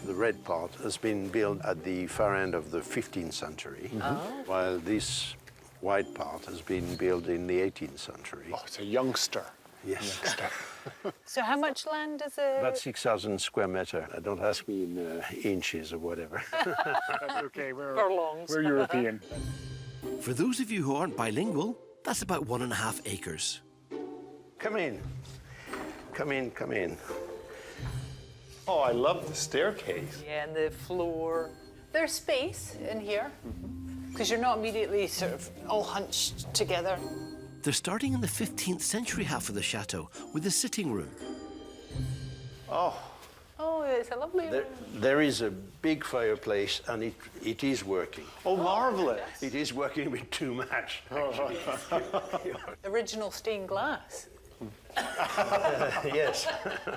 The red part has been built at the far end of the 15th century, while this white part has been built in the 18th century. Oh, it's a youngster. Yes. So how much land is it? About 6,000 square meter. Don't ask me in inches or whatever. That's okay. Furlongs. We're European. For those of you who aren't bilingual, that's about 1.5 acres. Come in. Come in, come in. Oh, I love the staircase. Yeah, and the floor. There's space in here, because you're not immediately sort of all hunched together. They're starting in the 15th century half of the chateau with a sitting room. Oh. Oh, it's a lovely room. There is a big fireplace, and it is working. Oh, marvellous. It is working a bit too much, actually. Original stained glass. Yes,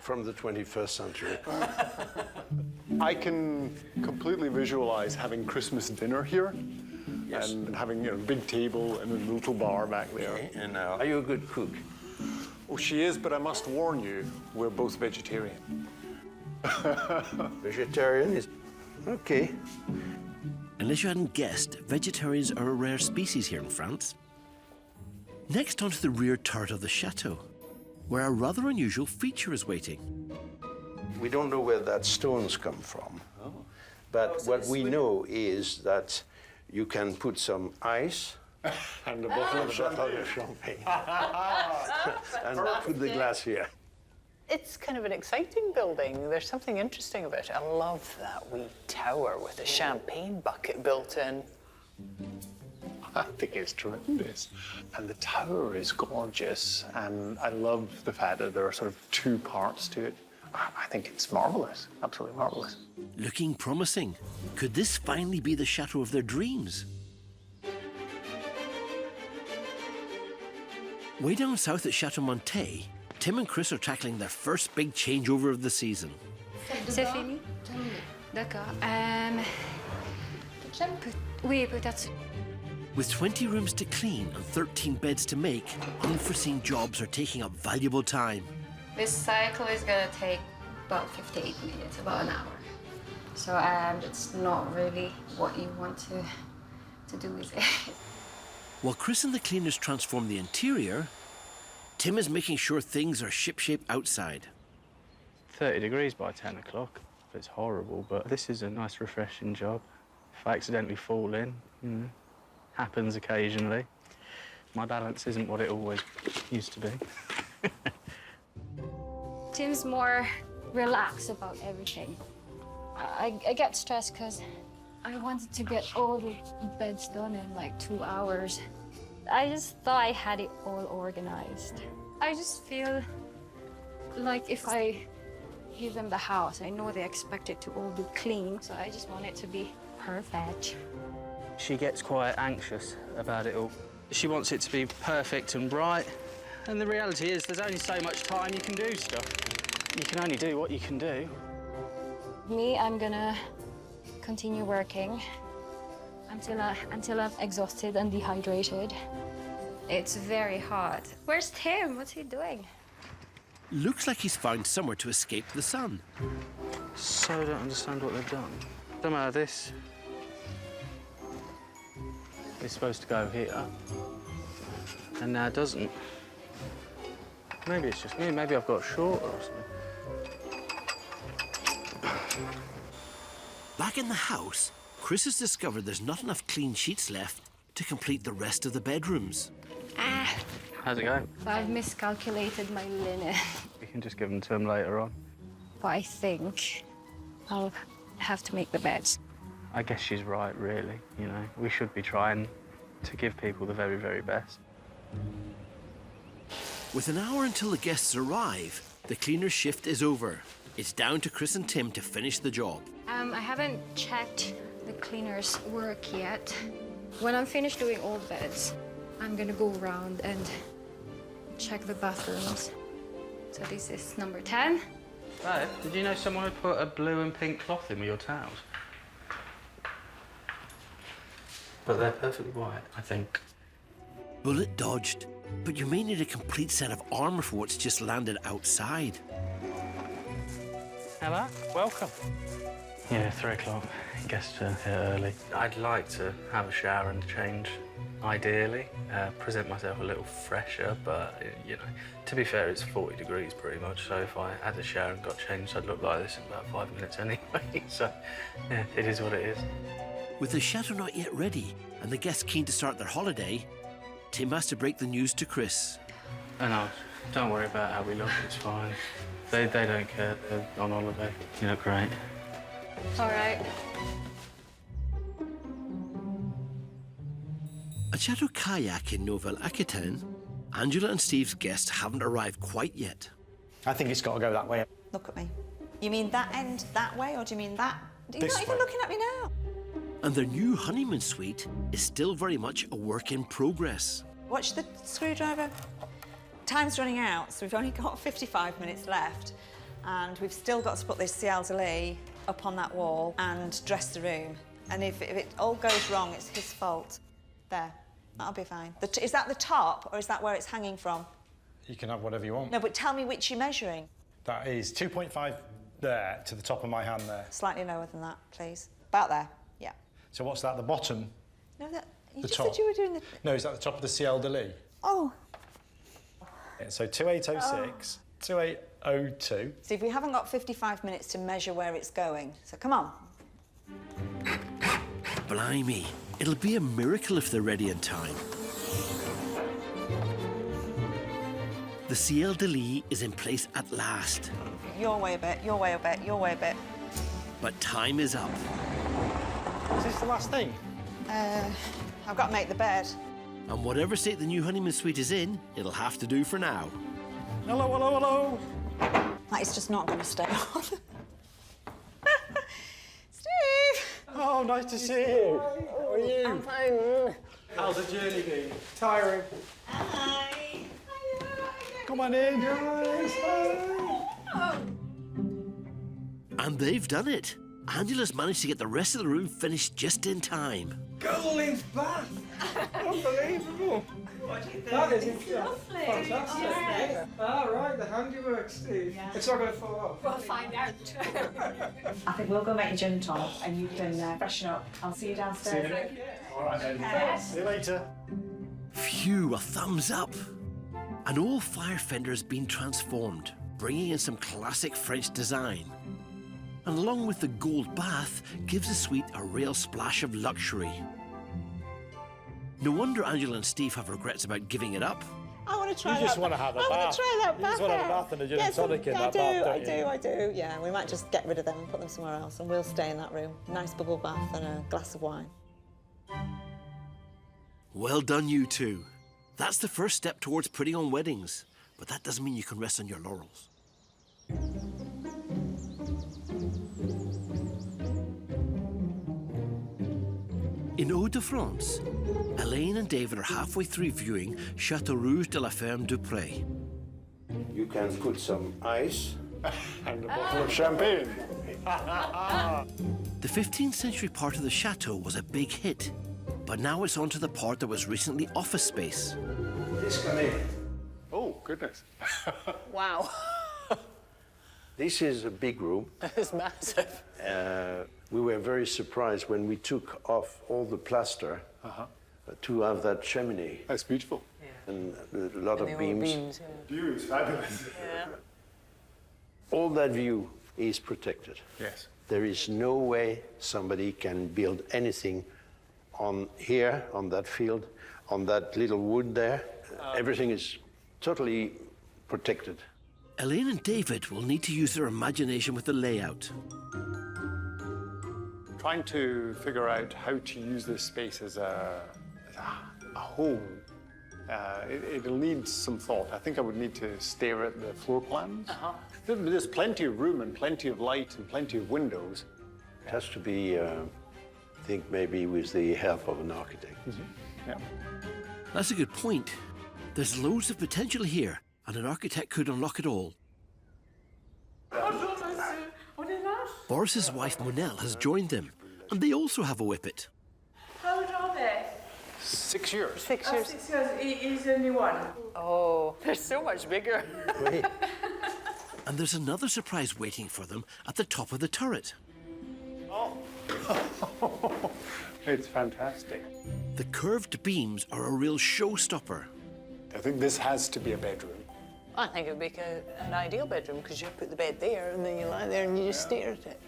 from the 21st century. I can completely visualize having Christmas dinner here. Yes. And having a big table and a little bar back there. Okay. And are you a good cook? Oh, she is, but I must warn you, we're both vegetarian. Vegetarian is okay. Unless you hadn't guessed, vegetarians are a rare species here in France. Next onto the rear turret of the chateau, where a rather unusual feature is waiting. We don't know where that stones come from, but what we know is that you can put some ice and a bottle of champagne and put the glass here. It's kind of an exciting building. There's something interesting about it. I love that wee tower with a champagne bucket built in. I think it's tremendous. And the tower is gorgeous. And I love the fact that there are sort of 2 parts to it. I think it's marvellous, absolutely marvellous. Looking promising. Could this finally be the chateau of their dreams? Way down south at Chateau Montet, Tim and Chris are tackling their first big changeover of the season. C'est fini? D'accord. Oui, peut-être. With 20 rooms to clean and 13 beds to make, unforeseen jobs are taking up valuable time. This cycle is gonna take about 58 minutes, about an hour. So it's not really what you want to do with it. While Chris and the cleaners transform the interior, Tim is making sure things are shipshape outside. 30 degrees by 10 o'clock. It's horrible, but this is a nice, refreshing job. If I accidentally fall in, happens occasionally. My balance isn't what it always used to be. Tim's more relaxed about everything. I get stressed because I wanted to get all the beds done in like 2 hours. I just thought I had it all organized. I just feel like if I give them the house, I know they expect it to all be clean, so I just want it to be perfect. She gets quite anxious about it all. She wants it to be perfect and bright, And the reality is there's only so much time you can do stuff. You can only do what you can do. Me, I'm gonna continue working until I'm exhausted and dehydrated. It's very hot. Where's Tim? What's he doing? Looks like he's found somewhere to escape the sun. So I don't understand what they've done. Somehow this is supposed to go here, and now it doesn't. Maybe it's just me. Maybe I've got shorter or something. Back in the house, Chris has discovered there's not enough clean sheets left to complete the rest of the bedrooms. How's it going? So I've miscalculated my linen. We can just give them to him later on. But I think I'll have to make the beds. I guess she's right, really. You know, we should be trying to give people the very, very best. With an hour until the guests arrive, the cleaner's shift is over. It's down to Chris and Tim to finish the job. I haven't checked the cleaner's work yet. When I'm finished doing all the beds, I'm gonna go around and check the bathrooms. So this is number 10. Babe, did you know someone had put a blue and pink cloth in with your towels? But they're perfectly white, I think. Bullet dodged, but you may need a complete set of armour for what's just landed outside. Hello, welcome. Yeah, 3 o'clock. Guests are here early. I'd like to have a shower and change, ideally. Present myself a little fresher, but, you know, to be fair, it's 40 degrees pretty much, so if I had a shower and got changed, I'd look like this in about 5 minutes anyway. So, yeah, it is what it is. With the chateau not yet ready and the guests keen to start their holiday, Tim has to break the news to Chris. Oh, no, don't worry about how we look, it's fine. They don't care, they're on holiday. You look great. All right. At Chateau Kayak in Nouvelle-Aquitaine, Angela and Steve's guests haven't arrived quite yet. I think it's got to go that way. Look at me. You mean that end that way, or do you mean that? You're This not even way. looking at me now. And their new honeymoon suite is still very much a work in progress. Watch the screwdriver. Time's running out, so we've only got 55 minutes left, and we've still got to put this ciel de lit up on that wall and dress the room. And if it all goes wrong, it's his fault. There, that'll be fine. Is that the top, or is that where it's hanging from? You can have whatever you want. No, but tell me which you're measuring. That is 2.5 there to the top of my hand there. Slightly lower than that, please. About there, yeah. So what's that, the bottom? No, that you The just top. said you were doing the... No, is that the top of the ciel de lit? Oh. Yeah, so 2806, 2802. Steve, we haven't got 55 minutes to measure where it's going, so come on. Blimey, it'll be a miracle if they're ready in time. The ciel de lit is in place at last. Your way a bit, your way a bit, your way a bit. But time is up. Is this the last thing? I've got to make the bed. And whatever state the new honeymoon suite is in, it'll have to do for now. Hello, hello, hello. That is just not going to stay on. Steve! Oh, nice to see you. How are you? I'm fine. How's the journey been? Tiring. Hi. Come on in. And they've done it. Angela's managed to get the rest of the room finished just in time. Girling's bath! Unbelievable! What do you think? That is It's lovely. fantastic. Yeah. Ah, right, the handiwork, Steve. Yeah. It's not going to fall off. We'll find out. I think we'll go make your gin and tonic and you can freshen up. I'll see you downstairs. All right, then. Yes. See you later. Phew, a thumbs up. An old fire fender has been transformed, bringing in some classic French design. And along with the gold bath, gives the suite a real splash of luxury. No wonder Angela and Steve have regrets about giving it up. I want to try that. You just want to have a bath. I want to try that You bath. just want to have a bath and a gin and tonic in that bath, don't you? I do. Yeah, we might just get rid of them and put them somewhere else, and we'll stay in that room. Nice bubble bath and a glass of wine. Well done, you two. That's the first step towards putting on weddings, but that doesn't mean you can rest on your laurels. In Hauts-de-France, Elaine and David are halfway through viewing Chateau Rouge de la Ferme du Pré. You can put some ice. And a bottle of champagne. The 15th century part of the chateau was a big hit, but now it's on to the part that was recently office space. Please come in. Oh, goodness. Wow. This is a big room. It's massive. We were very surprised when we took off all the plaster to have that chimney. That's beautiful. And a lot of beams. View is fabulous. Yeah. All that view is protected. Yes. There is no way somebody can build anything on here, on that field, on that little wood there. Everything is totally protected. Elaine and David will need to use their imagination with the layout. Trying to figure out how to use this space as a home. It'll need some thought. I think I would need to stare at the floor plans. There's plenty of room and plenty of light and plenty of windows. It has to be, I think, maybe with the help of an architect. Yeah. That's a good point. There's loads of potential here, and an architect could unlock it all. Boris's wife, Monelle, has joined them, and they also have a whippet. How old are they? 6 years. 6 years. 6 years. He's only one. Oh, they're so much bigger. And there's another surprise waiting for them at the top of the turret. Oh. It's fantastic. The curved beams are a real showstopper. I think this has to be a bedroom. I think it would make an ideal bedroom because you put the bed there and then you lie there and you just stare at it.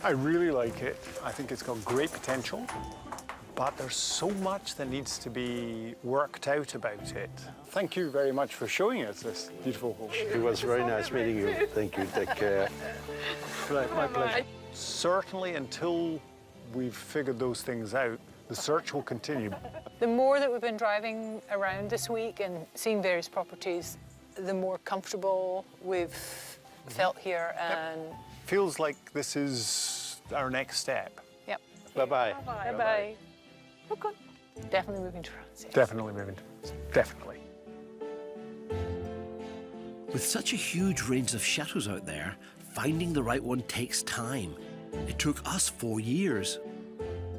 I really like it. I think it's got great potential, but there's so much that needs to be worked out about it. Thank you very much for showing us this beautiful home. It was very nice meeting you. Thank you. Take care. My pleasure. Certainly until we've figured those things out, the search will continue. The more that we've been driving around this week and seeing various properties, the more comfortable we've felt here and... Feels like this is our next step. Yep. Bye-bye. Bye-bye. Okay. Definitely moving to France. Yes. Definitely moving to France. Definitely. With such a huge range of chateaux out there, finding the right one takes time. It took us 4 years.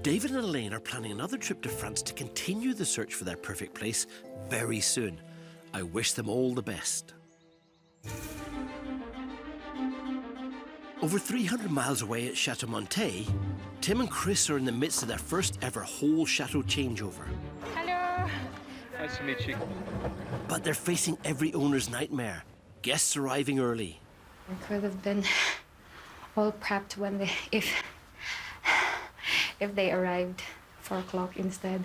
David and Elaine are planning another trip to France to continue the search for their perfect place very soon. I wish them all the best. Over 300 miles away at Chateau Montet, Tim and Chris are in the midst of their first ever whole chateau changeover. Hello. Nice to meet you. But they're facing every owner's nightmare. Guests arriving early. We could have been all prepped when if they arrived 4 o'clock instead.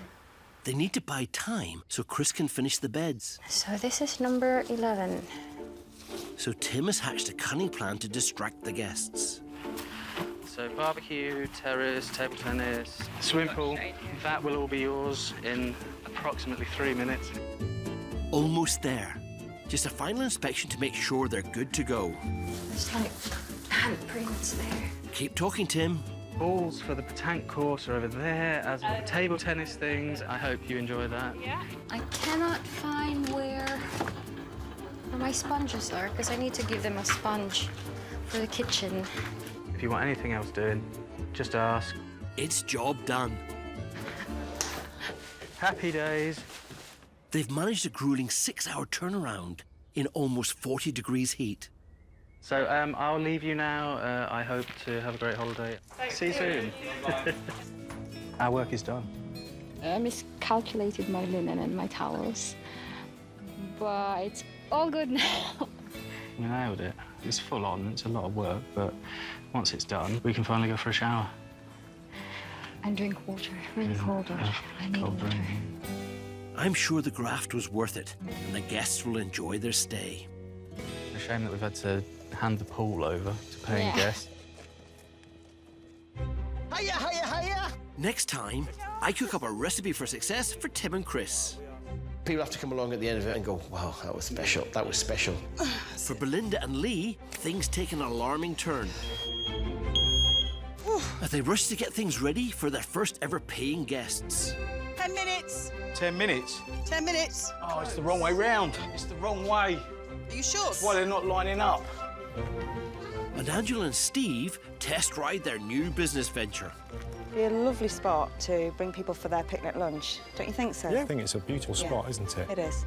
They need to buy time so Chris can finish the beds. So this is number 11. So Tim has hatched a cunning plan to distract the guests. So barbecue, terrace, table tennis, swimming pool. That will all be yours in approximately 3 minutes. Almost there. Just a final inspection to make sure they're good to go. There's like handprints there. Keep talking, Tim. Balls for the petanque course are over there, as are the table tennis things. I hope you enjoy that. Yeah. I cannot find where my sponges are because I need to give them a sponge for the kitchen. If you want anything else doing, just ask. It's job done. Happy days. They've managed a grueling 6-hour turnaround in almost 40 degrees heat. So I'll leave you now. I hope to have a great holiday. See you soon. Our work is done. I miscalculated my linen and my towels, but it's all good now. We nailed it. It's full on, it's a lot of work, but once it's done, we can finally go for a shower. And drink water, really cold water. I need water. I'm sure the graft was worth it, and the guests will enjoy their stay. It's a shame that we've had to hand the pool over to paying guests. Hiya, hiya, hiya! Next time, I cook up a recipe for success for Tim and Chris. People have to come along at the end of it and go, wow, that was special, that was special. For Belinda and Lee, things take an alarming turn. as they rush to get things ready for their first ever paying guests. 10 minutes. 10 minutes? 10 minutes. Oh, it's the wrong way round. It's the wrong way. Are you sure? That's why they're not lining up. And Angela and Steve test ride their new business venture. Be a lovely spot to bring people for their picnic lunch. Don't you think so? Yeah, I think it's a beautiful Yeah. spot, isn't it? It is.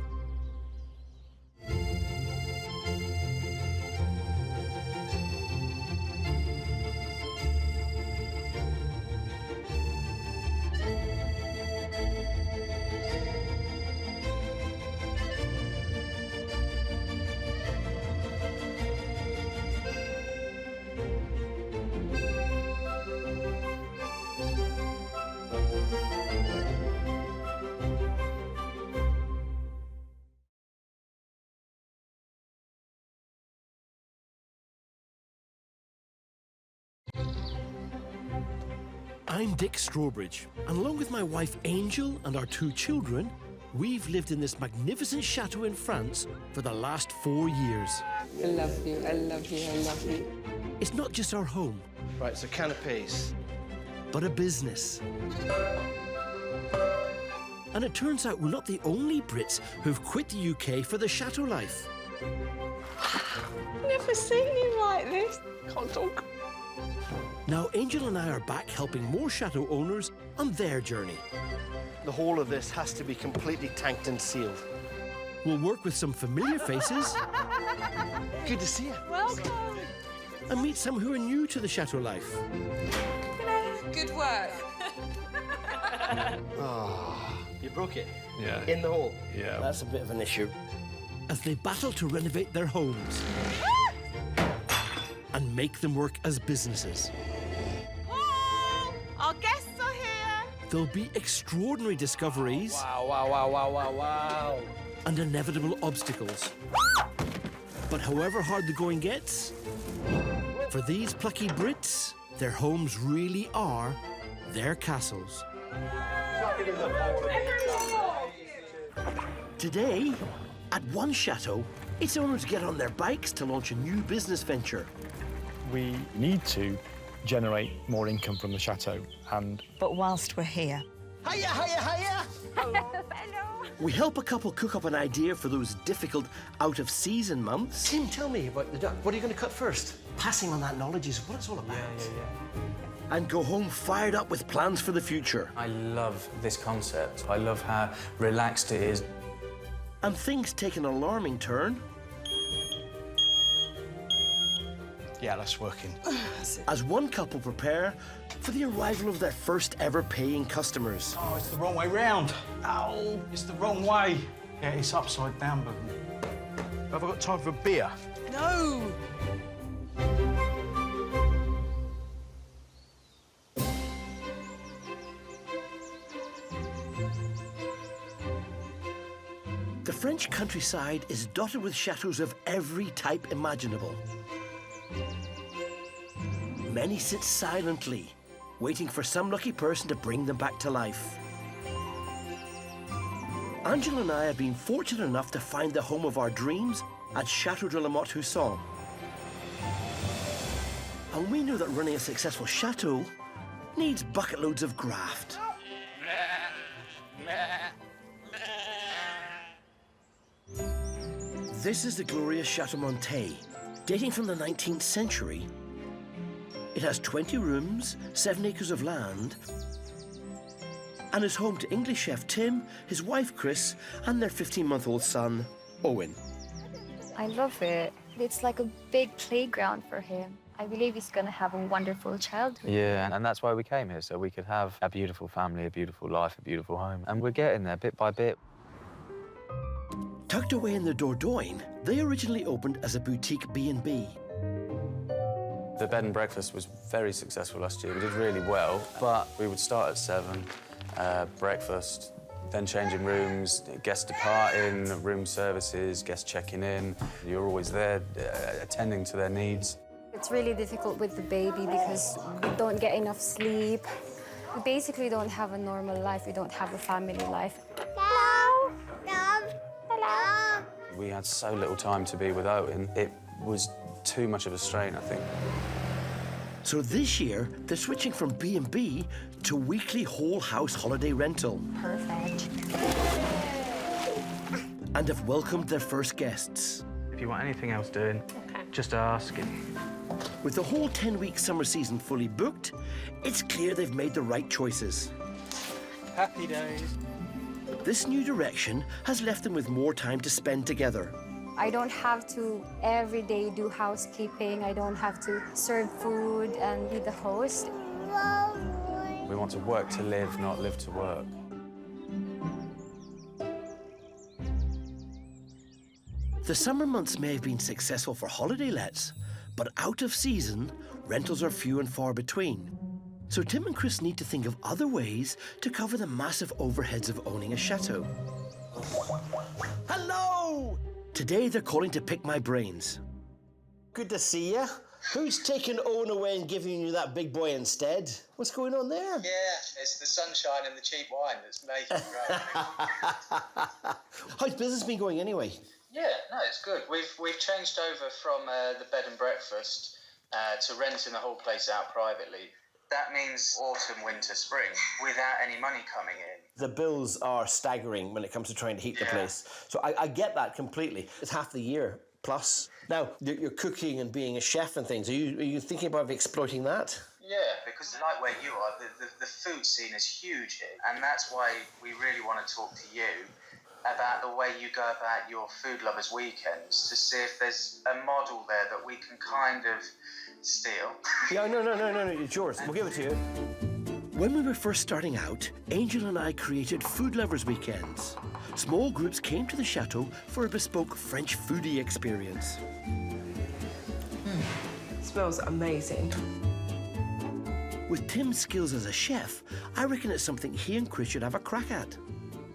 I'm Dick Strawbridge, and along with my wife Angel and our 2 children, we've lived in this magnificent chateau in France for the last 4 years. I love you, I love you, I love you. It's not just our home. Right, so canapes. But a business. And it turns out we're not the only Brits who've quit the UK for the chateau life. Never seen you like this. Can't talk. Now, Angel and I are back helping more chateau owners on their journey. The whole of this has to be completely tanked and sealed. We'll work with some familiar faces. Good to see you. Welcome. And meet some who are new to the chateau life. Good work. Oh, you broke it? Yeah. In the hole? Yeah. That's a bit of an issue. As they battle to renovate their homes and make them work as businesses. Paul, our guests are here. There'll be extraordinary discoveries. Wow, wow, wow, wow, wow, wow. And inevitable obstacles. But however hard the going gets, for these plucky Brits, their homes really are their castles. Today, at one chateau, its owners get on their bikes to launch a new business venture. We need to generate more income from the chateau, and But whilst we're here, Hiya, hiya, hiya! Hello. We help a couple cook up an idea for those difficult out-of-season months. Tim, tell me about the duck. What are you going to cut first? Passing on that knowledge is what it's all about. And go home fired up with plans for the future. I love this concept. I love how relaxed it is. And things take an alarming turn Yeah, that's working. as one couple prepare for the arrival of their first ever paying customers. Oh, it's the wrong way round. Ow, it's the wrong way. Yeah, it's upside down, but Have I got time for a beer? No. The French countryside is dotted with chateaux of every type imaginable. Many sit silently, waiting for some lucky person to bring them back to life. Angela and I have been fortunate enough to find the home of our dreams at Chateau de Mitim. And we know that running a successful chateau needs bucket loads of graft. This is the glorious Chateau Montet, dating from the 19th century. It has 20 rooms, 7 acres of land, and is home to English chef Tim, his wife Chris, and their 15-month-old son, Owen. I love it. It's like a big playground for him. I believe he's going to have a wonderful childhood. Yeah, and that's why we came here, so we could have a beautiful family, a beautiful life, a beautiful home. And we're getting there bit by bit. Tucked away in the Dordogne, they originally opened as a boutique B&B. The bed and breakfast was very successful last year. We did really well, but we would start at 7, breakfast, then changing rooms, guests departing, room services, guests checking in. You're always there, attending to their needs. It's really difficult with the baby because we don't get enough sleep. We basically don't have a normal life. We don't have a family life. Hello? Hello? We had so little time to be with Owen. It was too much of a strain, I think. So this year, they're switching from B&B to weekly whole house holiday rental. Perfect. And have welcomed their first guests. If you want anything else doing, just ask. With the whole 10-week summer season fully booked, it's clear they've made the right choices. Happy days. This new direction has left them with more time to spend together. I don't have to every day do housekeeping. I don't have to serve food and be the host. We want to work to live, not live to work. The summer months may have been successful for holiday lets, but out of season, rentals are few and far between. So Tim and Chris need to think of other ways to cover the massive overheads of owning a chateau. Hello! Today they're calling to pick my brains. Good to see you. Who's taking Owen away and giving you that big boy instead? What's going on there? Yeah, it's the sunshine and the cheap wine that's making it great. How's business been going anyway? Yeah, no, it's good. We've changed over from the bed and breakfast to renting the whole place out privately. That means autumn, winter, spring, without any money coming in. The bills are staggering when it comes to trying to heat the place. So I get that completely. It's half the year plus. Now, you're cooking and being a chef and things. Are you thinking about exploiting that? Yeah, because like where you are, the food scene is huge here. And that's why we really want to talk to you about the way you go about your food lovers weekends to see if there's a model there that we can kind of steal. Yeah, no, it's yours. We'll give it to you. When we were first starting out, Angel and I created Food Lovers Weekends. Small groups came to the chateau for a bespoke French foodie experience. Smells amazing. With Tim's skills as a chef, I reckon it's something he and Chris should have a crack at.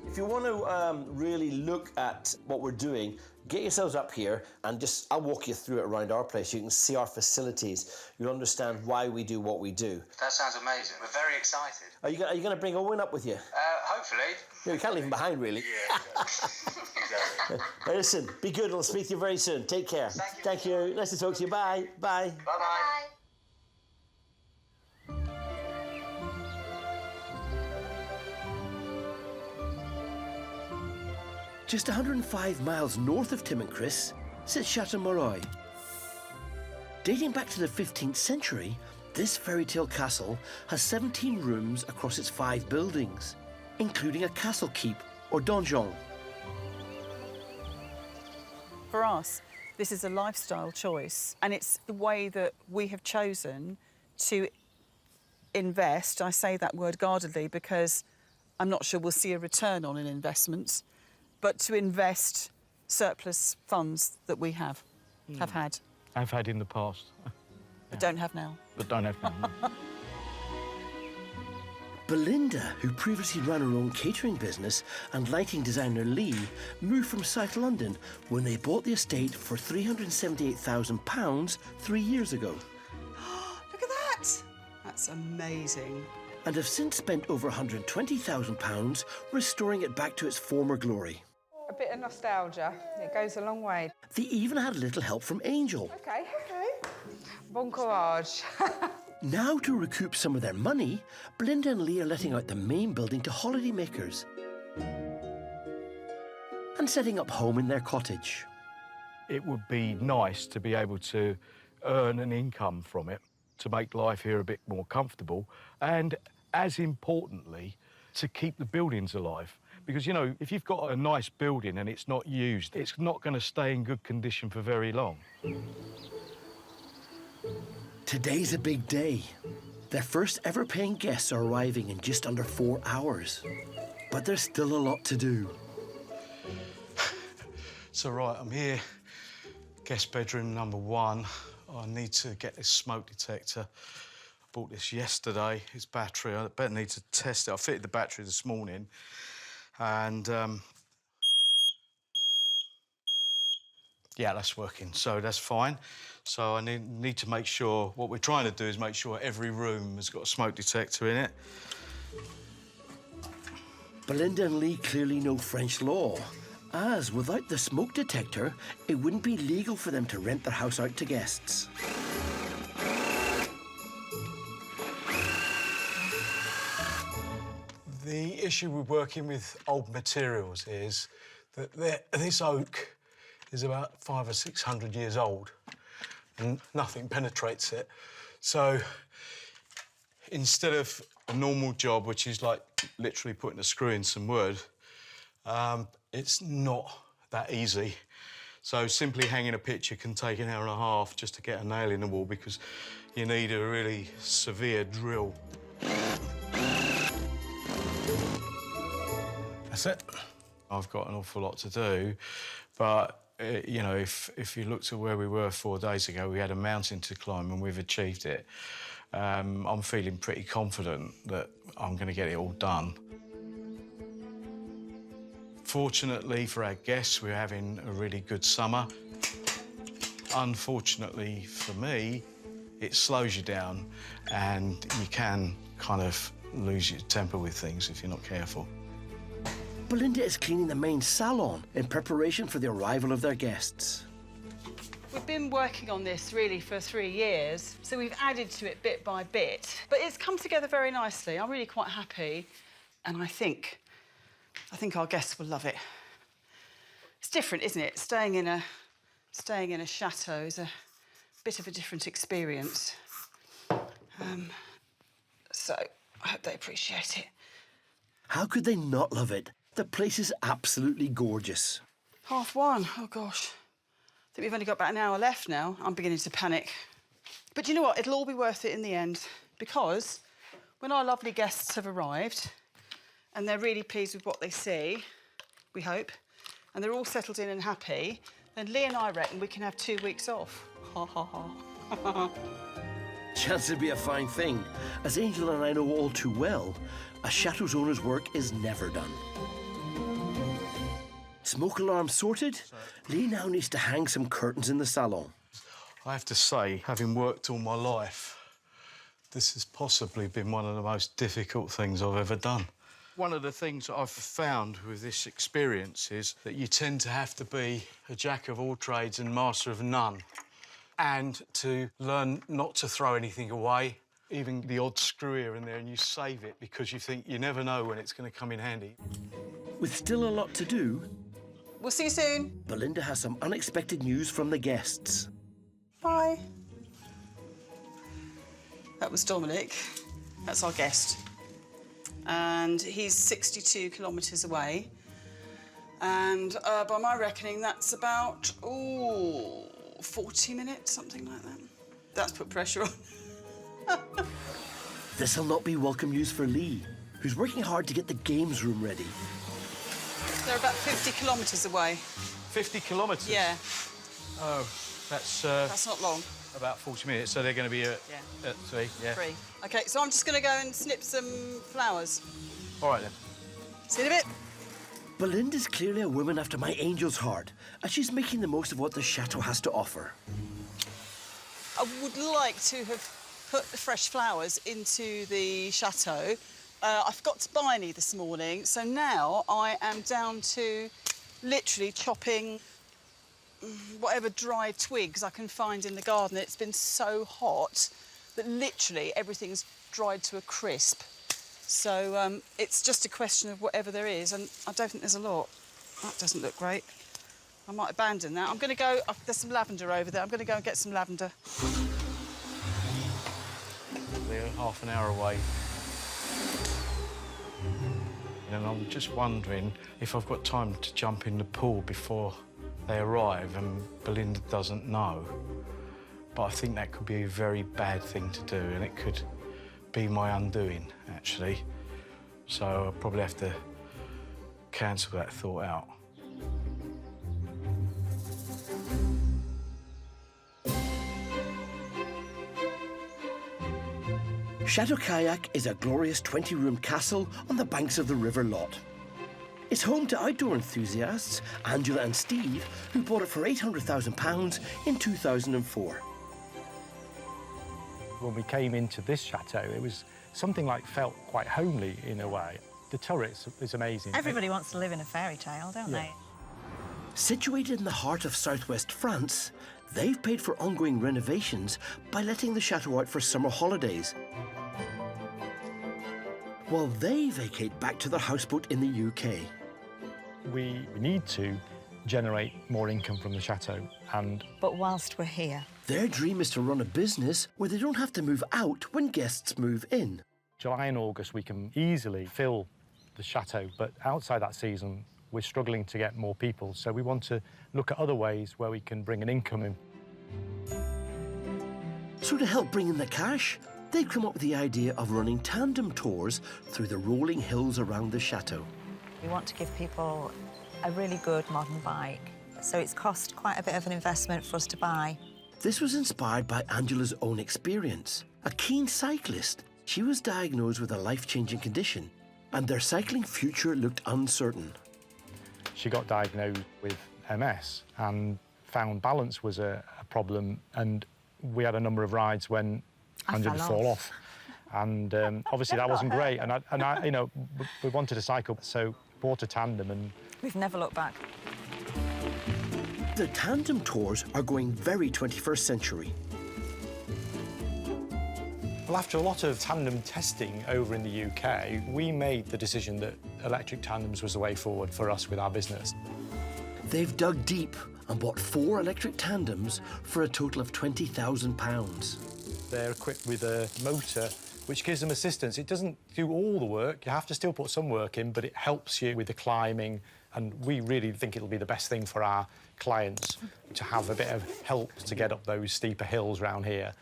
If you want to really look at what we're doing, get yourselves up here and I'll walk you through it around our place. You can see our facilities. You'll understand why we do what we do. That sounds amazing. We're very excited. Are you going to bring Owen up with you? Hopefully. No, you can't leave him behind, really. Yeah, exactly. Listen, be good. I'll speak to you very soon. Take care. Thank you. Nice to talk to you. Bye. Bye. Bye-bye. Just 105 miles north of Tim and Chris sits Chateau Moreuil. Dating back to the 15th century, this fairy tale castle has 17 rooms across its 5 buildings, including a castle keep or donjon. For us, this is a lifestyle choice, and it's the way that we have chosen to invest. I say that word guardedly because I'm not sure we'll see a return on an investment, but to invest surplus funds that we have had. I've had in the past. But don't have now. But don't have now. Belinda, who previously ran her own catering business, and lighting designer Lee moved from South London when they bought the estate for £378,000 3 years ago. Look at that! That's amazing. And have since spent over £120,000 restoring it back to its former glory. A bit of nostalgia. It goes a long way. They even had a little help from Angel. Okay. Bon courage. Now, to recoup some of their money, Belinda and Lee are letting out the main building to holidaymakers and setting up home in their cottage. It would be nice to be able to earn an income from it, to make life here a bit more comfortable, and, as importantly, to keep the buildings alive. Because, you know, if you've got a nice building and it's not used, it's not going to stay in good condition for very long. Today's a big day. Their first ever paying guests are arriving in just under 4 hours. But there's still a lot to do. So, right, I'm here. Guest bedroom number 1. I need to get this smoke detector. Bought this yesterday, it's battery. I better need to test it. I fitted the battery this morning. And, yeah, that's working, so that's fine. So I need to make sure, what we're trying to do is make sure every room has got a smoke detector in it. Belinda and Lee clearly know French law, as without the smoke detector, it wouldn't be legal for them to rent their house out to guests. issue with working with old materials is that this oak is about 500 or 600 years old and nothing penetrates it. So instead of a normal job, which is like literally putting a screw in some wood, it's not that easy. So simply hanging a picture can take an hour and a half just to get a nail in the wall because you need a really severe drill. That's it. I've got an awful lot to do, but you know, if you looked at where we were 4 days ago, we had a mountain to climb and we've achieved it. I'm feeling pretty confident that I'm going to get it all done. Fortunately for our guests, we're having a really good summer. Unfortunately for me, it slows you down and you can kind of lose your temper with things if you're not careful. Belinda is cleaning the main salon in preparation for the arrival of their guests. We've been working on this really for 3 years, so we've added to it bit by bit. But it's come together very nicely. I'm really quite happy, and I think our guests will love it. It's different, isn't it? Staying in a chateau is a bit of a different experience. So I hope they appreciate it. How could they not love it? The place is absolutely gorgeous. 1:30. Oh, gosh. I think we've only got about an hour left now. I'm beginning to panic. But you know what? It'll all be worth it in the end, because when our lovely guests have arrived and they're really pleased with what they see, we hope, and they're all settled in and happy, then Lee and I reckon we can have 2 weeks off. Ha, ha, ha. Chance to be a fine thing. As Angel and I know all too well, a chateau's owner's work is never done. Smoke alarm sorted, Lee now needs to hang some curtains in the salon. I have to say, having worked all my life, this has possibly been one of the most difficult things I've ever done. One of the things that I've found with this experience is that you tend to have to be a jack of all trades and master of none, and to learn not to throw anything away, even the odd screw here and there, and you save it because you think you never know when it's going to come in handy. With still a lot to do, we'll see you soon. Belinda has some unexpected news from the guests. Bye. That was Dominic. That's our guest. And he's 62 kilometres away. And by my reckoning, that's about, 40 minutes, something like that. That's put pressure on. This'll not be welcome news for Lee, who's working hard to get the games room ready. They're about 50 kilometres away. 50 kilometres? Yeah. Oh, that's... That's not long. About 40 minutes, so they're going to be at 3, yeah. 3. OK, so I'm just going to go and snip some flowers. All right, then. See you in a bit. Belinda's clearly a woman after my angel's heart, and she's making the most of what the chateau has to offer. I would like to have put the fresh flowers into the chateau. I forgot to buy any this morning, so now I am down to literally chopping whatever dried twigs I can find in the garden. It's been so hot that literally everything's dried to a crisp. So it's just a question of whatever there is, and I don't think there's a lot. That doesn't look great. I might abandon that. I'm going to go... there's some lavender over there. I'm going to go and get some lavender. They're half an hour away. And I'm just wondering if I've got time to jump in the pool before they arrive and Belinda doesn't know. But I think that could be a very bad thing to do, and it could be my undoing, actually. So I'll probably have to cancel that thought out. Chateau Kayak is a glorious 20-room castle on the banks of the River Lot. It's home to outdoor enthusiasts, Angela and Steve, who bought it for £800,000 in 2004. When we came into this chateau, it was something like felt quite homely in a way. The turrets is amazing. Everybody wants to live in a fairy tale, don't they? Situated in the heart of southwest France, they've paid for ongoing renovations by letting the chateau out for summer holidays. while they vacate back to their houseboat in the UK. We need to generate more income from the chateau, and... But whilst we're here... Their dream is to run a business where they don't have to move out when guests move in. July and August, we can easily fill the chateau, but outside that season, we're struggling to get more people, so we want to look at other ways where we can bring an income in. So to help bring in the cash, they've come up with the idea of running tandem tours through the rolling hills around the chateau. We want to give people a really good modern bike, so it's cost quite a bit of an investment for us to buy. This was inspired by Angela's own experience. A keen cyclist, she was diagnosed with a life-changing condition, and their cycling future looked uncertain. She got diagnosed with MS and found balance was a problem, and we had a number of rides when Angela would fall off. And obviously that wasn't great, and I, you know, we wanted to cycle, so bought a tandem, and we've never looked back. The tandem tours are going very 21st century. Well, after a lot of tandem testing over in the UK, we made the decision that electric tandems was the way forward for us with our business. They've dug deep and bought 4 electric tandems for a total of £20,000. They're equipped with a motor which gives them assistance. It doesn't do all the work. You have to still put some work in, but it helps you with the climbing, and we really think it'll be the best thing for our clients to have a bit of help to get up those steeper hills around here.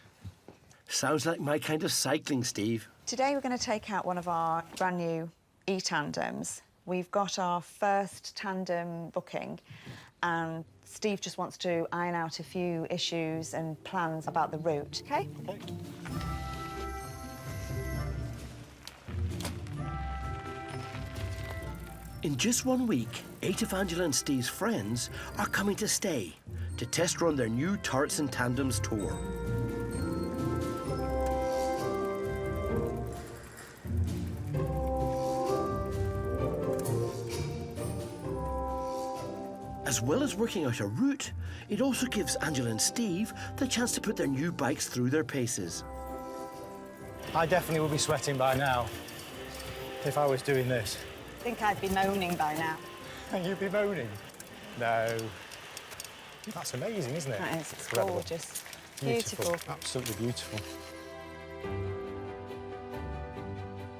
Sounds like my kind of cycling, Steve. Today we're going to take out one of our brand new e-tandems. We've got our first tandem booking, and Steve just wants to iron out a few issues and plans about the route, OK? OK. In just 1 week, 8 of Angela and Steve's friends are coming to stay to test run their new Turrets and Tandems tour. As well as working out a route, it also gives Angela and Steve the chance to put their new bikes through their paces. I definitely would be sweating by now if I was doing this. I think I'd be moaning by now. And you'd be moaning? No. That's amazing, isn't it? That is. It's incredible. Gorgeous. Beautiful. Absolutely beautiful.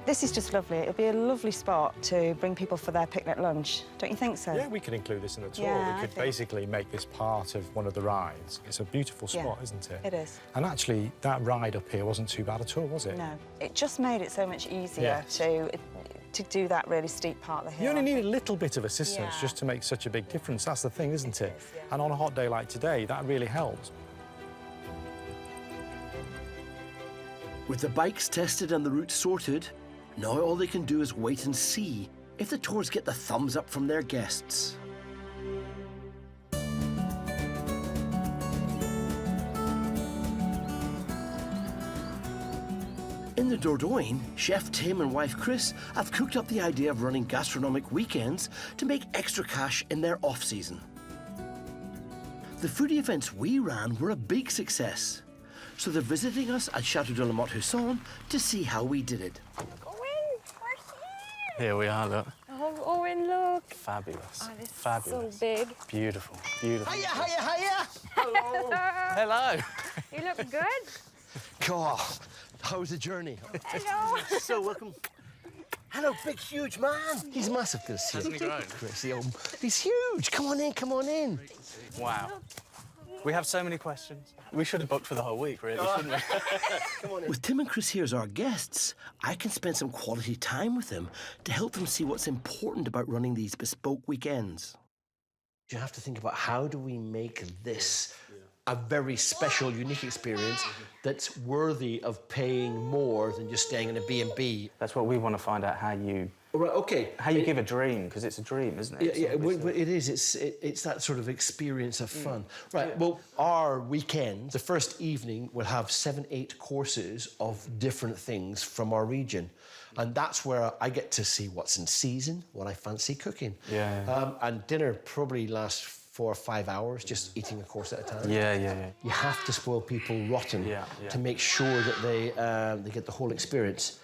This is just lovely. It'll be a lovely spot to bring people for their picnic lunch. Don't you think so? Yeah, we could include this in the tour. Yeah, we could basically make this part of one of the rides. It's a beautiful spot, isn't it? It is. And actually, that ride up here wasn't too bad at all, was it? No. It just made it so much easier to do that really steep part of the hill. You only need a little bit of assistance just to make such a big difference. That's the thing, isn't it? And on a hot day like today, that really helps. With the bikes tested and the route sorted, now all they can do is wait and see if the tours get the thumbs up from their guests. In the Dordogne, Chef Tim and wife Chris have cooked up the idea of running gastronomic weekends to make extra cash in their off-season. The foodie events we ran were a big success, so they're visiting us at Chateau de Mitim to see how we did it. Here we are, look. Oh, Owen, look. Fabulous. Oh, this Fabulous. is so big. Beautiful, beautiful. Hiya, hiya, hiya. Hello. Hello. You look good. God, how was the journey? Hello. So welcome. Hello, big, huge man. He's massive, good to see you. Hasn't he grown? Chris, he's huge. Come on in, come on in. Wow. We have so many questions. We should have booked for the whole week, really, shouldn't we? Come on in. With Tim and Chris here as our guests, I can spend some quality time with them to help them see what's important about running these bespoke weekends. You have to think about how do we make this a very special, unique experience that's worthy of paying more than just staying in a B&B. That's what we want to find out, how you... Right, okay. How you give a dream, because it's a dream, isn't it? Yeah, it is. It's that sort of experience of fun. Right, well, our weekend, the first evening, will have 7-8 courses of different things from our region. And that's where I get to see what's in season, what I fancy cooking. Yeah. And dinner probably lasts 4 or 5 hours, just eating a course at a time. Yeah. You have to spoil people rotten to make sure that they get the whole experience.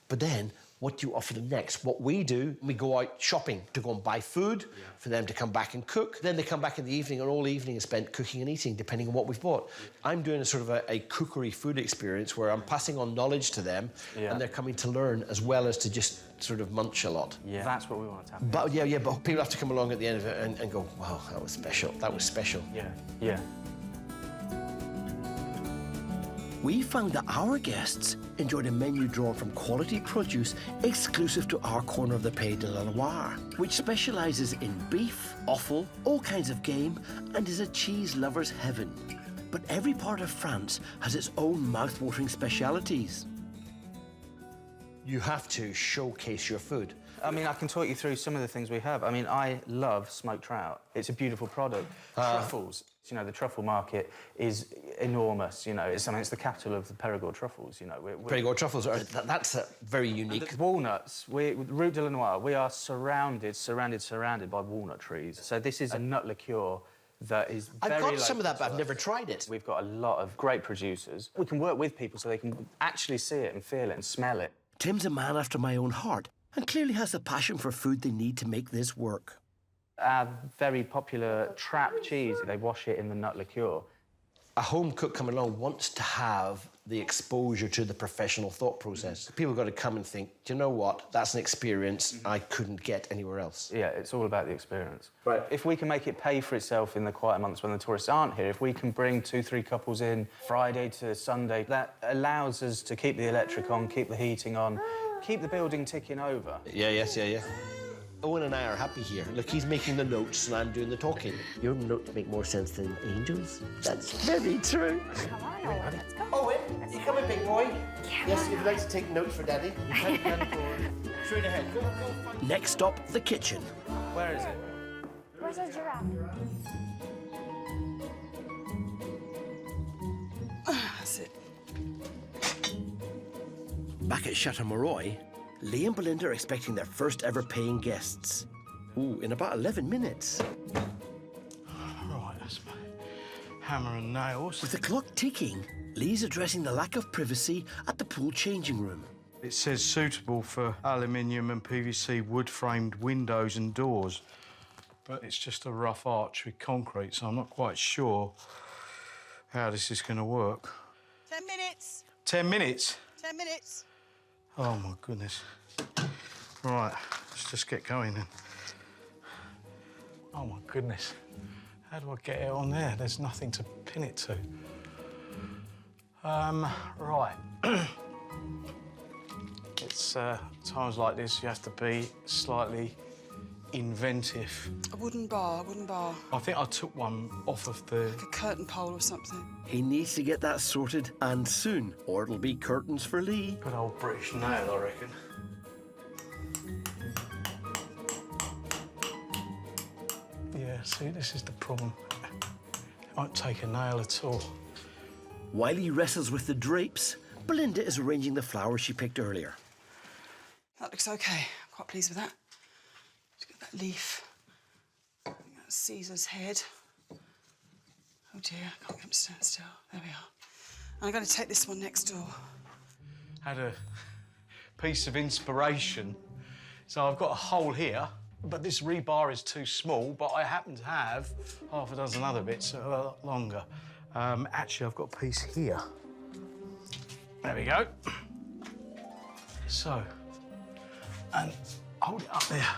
But then, what do you offer them next? What we do, we go out shopping to go and buy food, for them to come back and cook. Then they come back in the evening, and all evening is spent cooking and eating, depending on what we've bought. I'm doing a sort of a cookery food experience where I'm passing on knowledge to them, and they're coming to learn as well as to just sort of munch a lot. Yeah, that's what we want to tap into. But but people have to come along at the end of it and go, wow, that was special. That was special. Yeah. We found that our guests enjoyed a menu drawn from quality produce exclusive to our corner of the Pays de la Loire, which specialises in beef, offal, all kinds of game, and is a cheese lover's heaven. But every part of France has its own mouth-watering specialities. You have to showcase your food. I mean, I can talk you through some of the things we have. I mean, I love smoked trout. It's a beautiful product. Truffles. You know, the truffle market is enormous, you know. It's the capital of the Périgord truffles, you know. Périgord truffles, that's a very unique... Walnuts. Route de la Noire, we are surrounded by walnut trees. So this is a nut liqueur that is very... I've got some of that, but I've never tried it. We've got a lot of great producers. We can work with people so they can actually see it and feel it and smell it. Tim's a man after my own heart and clearly has the passion for food they need to make this work. Our very popular trap cheese, they wash it in the nut liqueur. A home cook coming along wants to have the exposure to the professional thought process. People got to come and think, do you know what? That's an experience I couldn't get anywhere else. Yeah, it's all about the experience. Right. If we can make it pay for itself in the quiet months when the tourists aren't here, if we can bring 2-3 couples in Friday to Sunday, that allows us to keep the electric on, keep the heating on, keep the building ticking over. Yeah. Owen and I are happy here. Look, he's making the notes and I'm doing the talking. Your notes make more sense than Angel's. That's very true. Come on, Owen, let's go. Owen, you coming, big boy? Yes, if you'd like to take notes for Daddy. You can go straight ahead. Go. Next stop, the kitchen. Where is it? Where's the giraffe? That's it. Back at Chateau Moreuil, Lee and Belinda are expecting their first ever paying guests. Ooh, in about 11 minutes. Right, that's my hammer and nails. With the clock ticking, Lee's addressing the lack of privacy at the pool changing room. It says suitable for aluminium and PVC wood-framed windows and doors. But it's just a rough arch with concrete, so I'm not quite sure how this is going to work. 10 minutes. 10 minutes? 10 minutes. Oh, my goodness. Right, let's just get going then. Oh, my goodness. How do I get it on there? There's nothing to pin it to. Right. It's times like this, you have to be slightly inventive. A wooden bar. I think I took one off of the... Like a curtain pole or something. He needs to get that sorted, and soon, or it'll be curtains for Lee. Good old British nail, I reckon. Yeah, see, this is the problem. It won't take a nail at all. While he wrestles with the drapes, Belinda is arranging the flowers she picked earlier. That looks OK. I'm quite pleased with that. Let's get that leaf. I think that's Caesar's head. Oh, dear, I can't get him to stand still. There we are. And I'm going to take this one next door. Had a piece of inspiration. So I've got a hole here, but this rebar is too small, but I happen to have half a dozen other bits that are a lot longer. Actually, I've got a piece here. There we go. So, and hold it up there.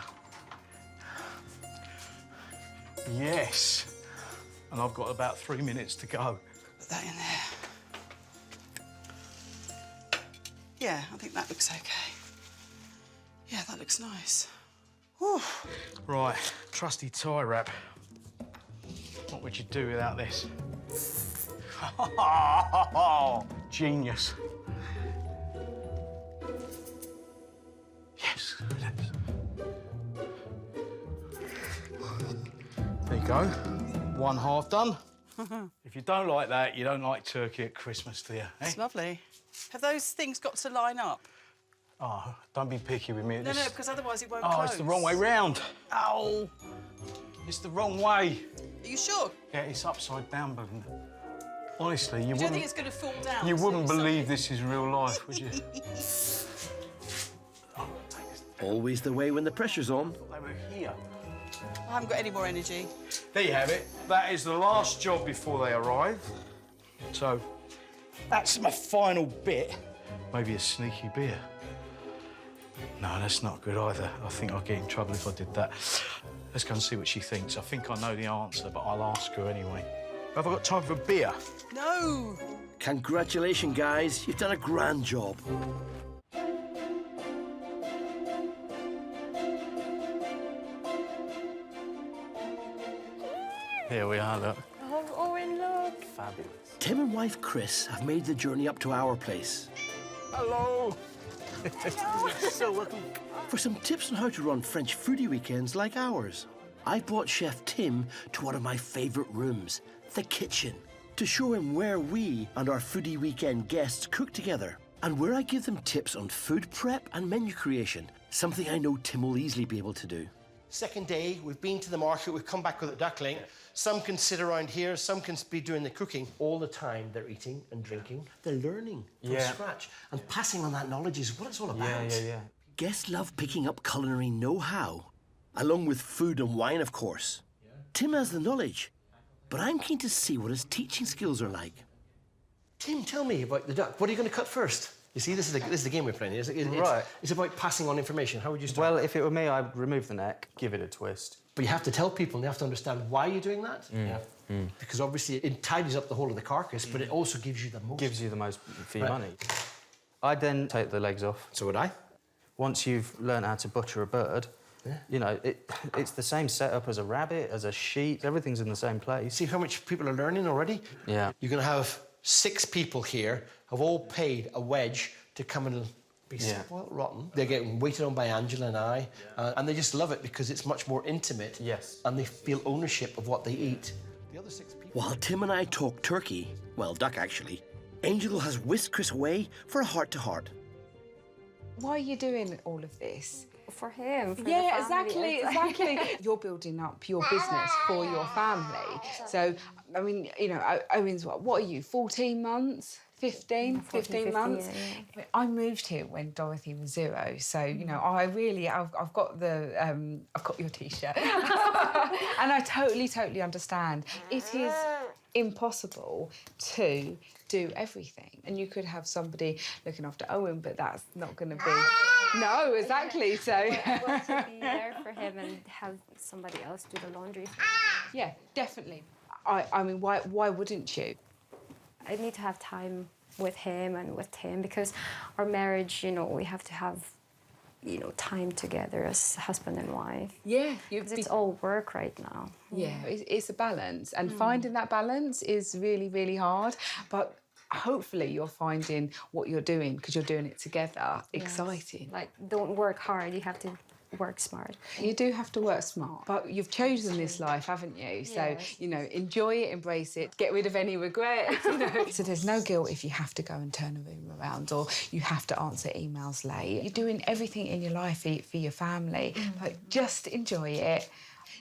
Yes. And I've got about 3 minutes to go. Put that in there. Yeah, I think that looks OK. Yeah, that looks nice. Whew. Right, trusty tie wrap. What would you do without this? Genius. Yes. There you go. One half done. If you don't like that, you don't like turkey at Christmas, do you? It's lovely. Have those things got to line up? Oh, don't be picky with me. No, because otherwise it won't Oh, close. it's the wrong way round. Ow! It's the wrong way. Are you sure? Yeah, it's upside down, Belinda. Honestly, you Do you wouldn't... think it's going to fall down? You wouldn't believe this is real life, would you? Always the way when the pressure's on. They were here. I haven't got any more energy. There you have it. That is the last job before they arrive. So, that's my final bit. Maybe a sneaky beer. No, that's not good either. I think I'd get in trouble if I did that. Let's go and see what she thinks. I think I know the answer, but I'll ask her anyway. Have I got time for a beer? No! Congratulations, guys. You've done a grand job. Here we are, look. Oh, Owen, look. Fabulous. Tim and wife Chris have made the journey up to our place. Hello. So welcome. For some tips on how to run French foodie weekends like ours, I brought Chef Tim to one of my favourite rooms, the kitchen, to show him where we and our foodie weekend guests cook together, and where I give them tips on food prep and menu creation, something I know Tim will easily be able to do. Second day, we've been to the market, we've come back with a duckling. Some can sit around here, some can be doing the cooking. All the time they're eating and drinking. They're learning from scratch. And passing on that knowledge is what it's all about. Yeah. Guests love picking up culinary know-how, along with food and wine, of course. Tim has the knowledge, but I'm keen to see what his teaching skills are like. Tim, tell me about the duck. What are you going to cut first? You see, this is the game we're playing. Right. It's about passing on information. How would you start? Well, if it were me, I'd remove the neck, give it a twist. But you have to tell people, and they have to understand why you're doing that. Because obviously it tidies up the whole of the carcass, but it also gives you the most. Gives you the most for your money. I'd then take the legs off. So would I. Once you've learned how to butcher a bird, you know, it's the same setup as a rabbit, as a sheep. Everything's in the same place. See how much people are learning already? Yeah. You're going to have 6 people here have all paid a wedge to come and be spoiled rotten. They're getting waited on by Angela and I, and they just love it because it's much more intimate. Yes. And they feel ownership of what they eat. The other 6 people... While Tim and I talk turkey, well, duck actually, Angel has whisked Chris away for a heart-to-heart. Why are you doing all of this? For him. For Yeah, the family. exactly. You're building up your business for your family. So, I mean, you know, Owen's what are you, 14 months? 15 months. Yeah. I moved here when Dorothy was 0, so you know I've got your T-shirt, and I totally understand. It is impossible to do everything, and you could have somebody looking after Owen, but that's not going to be. No, exactly. So Want to be there for him and have somebody else do the laundry. Yeah, definitely. I mean, why wouldn't you? I need to have time with him and with Tim because our marriage, you know, we have to have, you know, time together as husband and wife. Yeah. Because it's all work right now. Yeah, it's a balance. And finding that balance is really, really hard. But hopefully you're finding what you're doing, because you're doing it together, exciting. Like, don't work hard, you have to work smart. You do have to work smart, but you've chosen this life, haven't you? So, you know, enjoy it, embrace it, get rid of any regrets, you know. So there's no guilt if you have to go and turn a room around or you have to answer emails late. You're doing everything in your life for your family, but just enjoy it.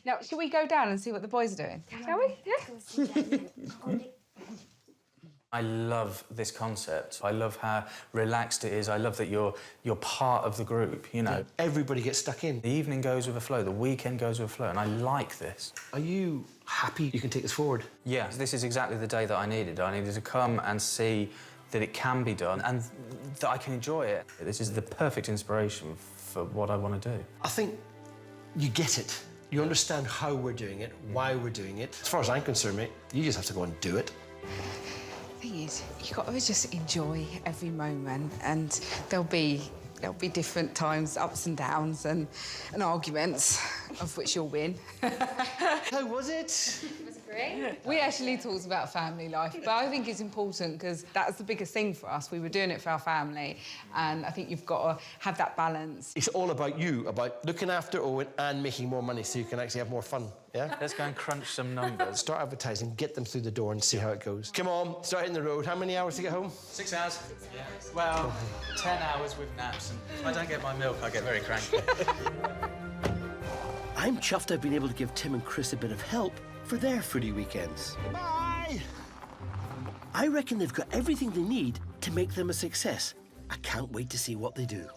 Now, shall we go down and see what the boys are doing? Shall we? Yeah. I love this concept. I love how relaxed it is. I love that you're part of the group, you know. Everybody gets stuck in. The evening goes with a flow, the weekend goes with a flow, and I like this. Are you happy you can take this forward? Yeah, this is exactly the day that I needed. I needed to come and see that it can be done and that I can enjoy it. This is the perfect inspiration for what I want to do. I think you get it. You understand how we're doing it, why we're doing it. As far as I'm concerned, mate, you just have to go and do it. The thing is, you've got to just enjoy every moment, and there'll be different times, ups and downs, and arguments, of which you'll win. How was it? It was great. We actually talked about family life, but I think it's important because that's the biggest thing for us. We were doing it for our family, and I think you've got to have that balance. It's all about you, about looking after Owen and making more money so you can actually have more fun, yeah? Let's go and crunch some numbers. Start advertising, get them through the door and see how it goes. Come on, start hitting the road. How many hours to get home? 6 hours. Yeah. Well, 10 hours with naps, and if I don't get my milk, I get very cranky. I'm chuffed I've been able to give Tim and Chris a bit of help for their foodie weekends. Bye! I reckon they've got everything they need to make them a success. I can't wait to see what they do.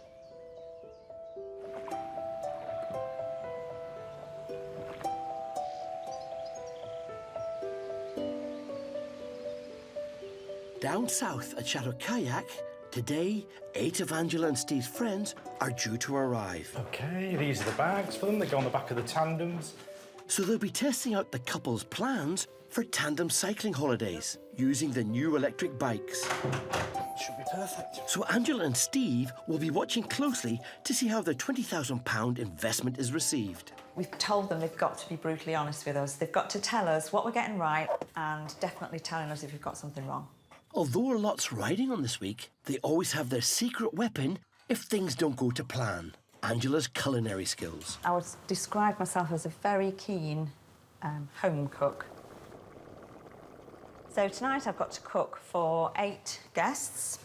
Down south at Chateau Kayak, today, 8 of Angela and Steve's friends are due to arrive. OK, these are the bags for them. They go on the back of the tandems. So they'll be testing out the couple's plans for tandem cycling holidays using the new electric bikes. Should be perfect. So Angela and Steve will be watching closely to see how their £20,000 investment is received. We've told them they've got to be brutally honest with us. They've got to tell us what we're getting right and definitely telling us if we've got something wrong. Although a lot's riding on this week, they always have their secret weapon if things don't go to plan. Angela's culinary skills. I would describe myself as a very keen home cook. So tonight I've got to cook for 8 guests.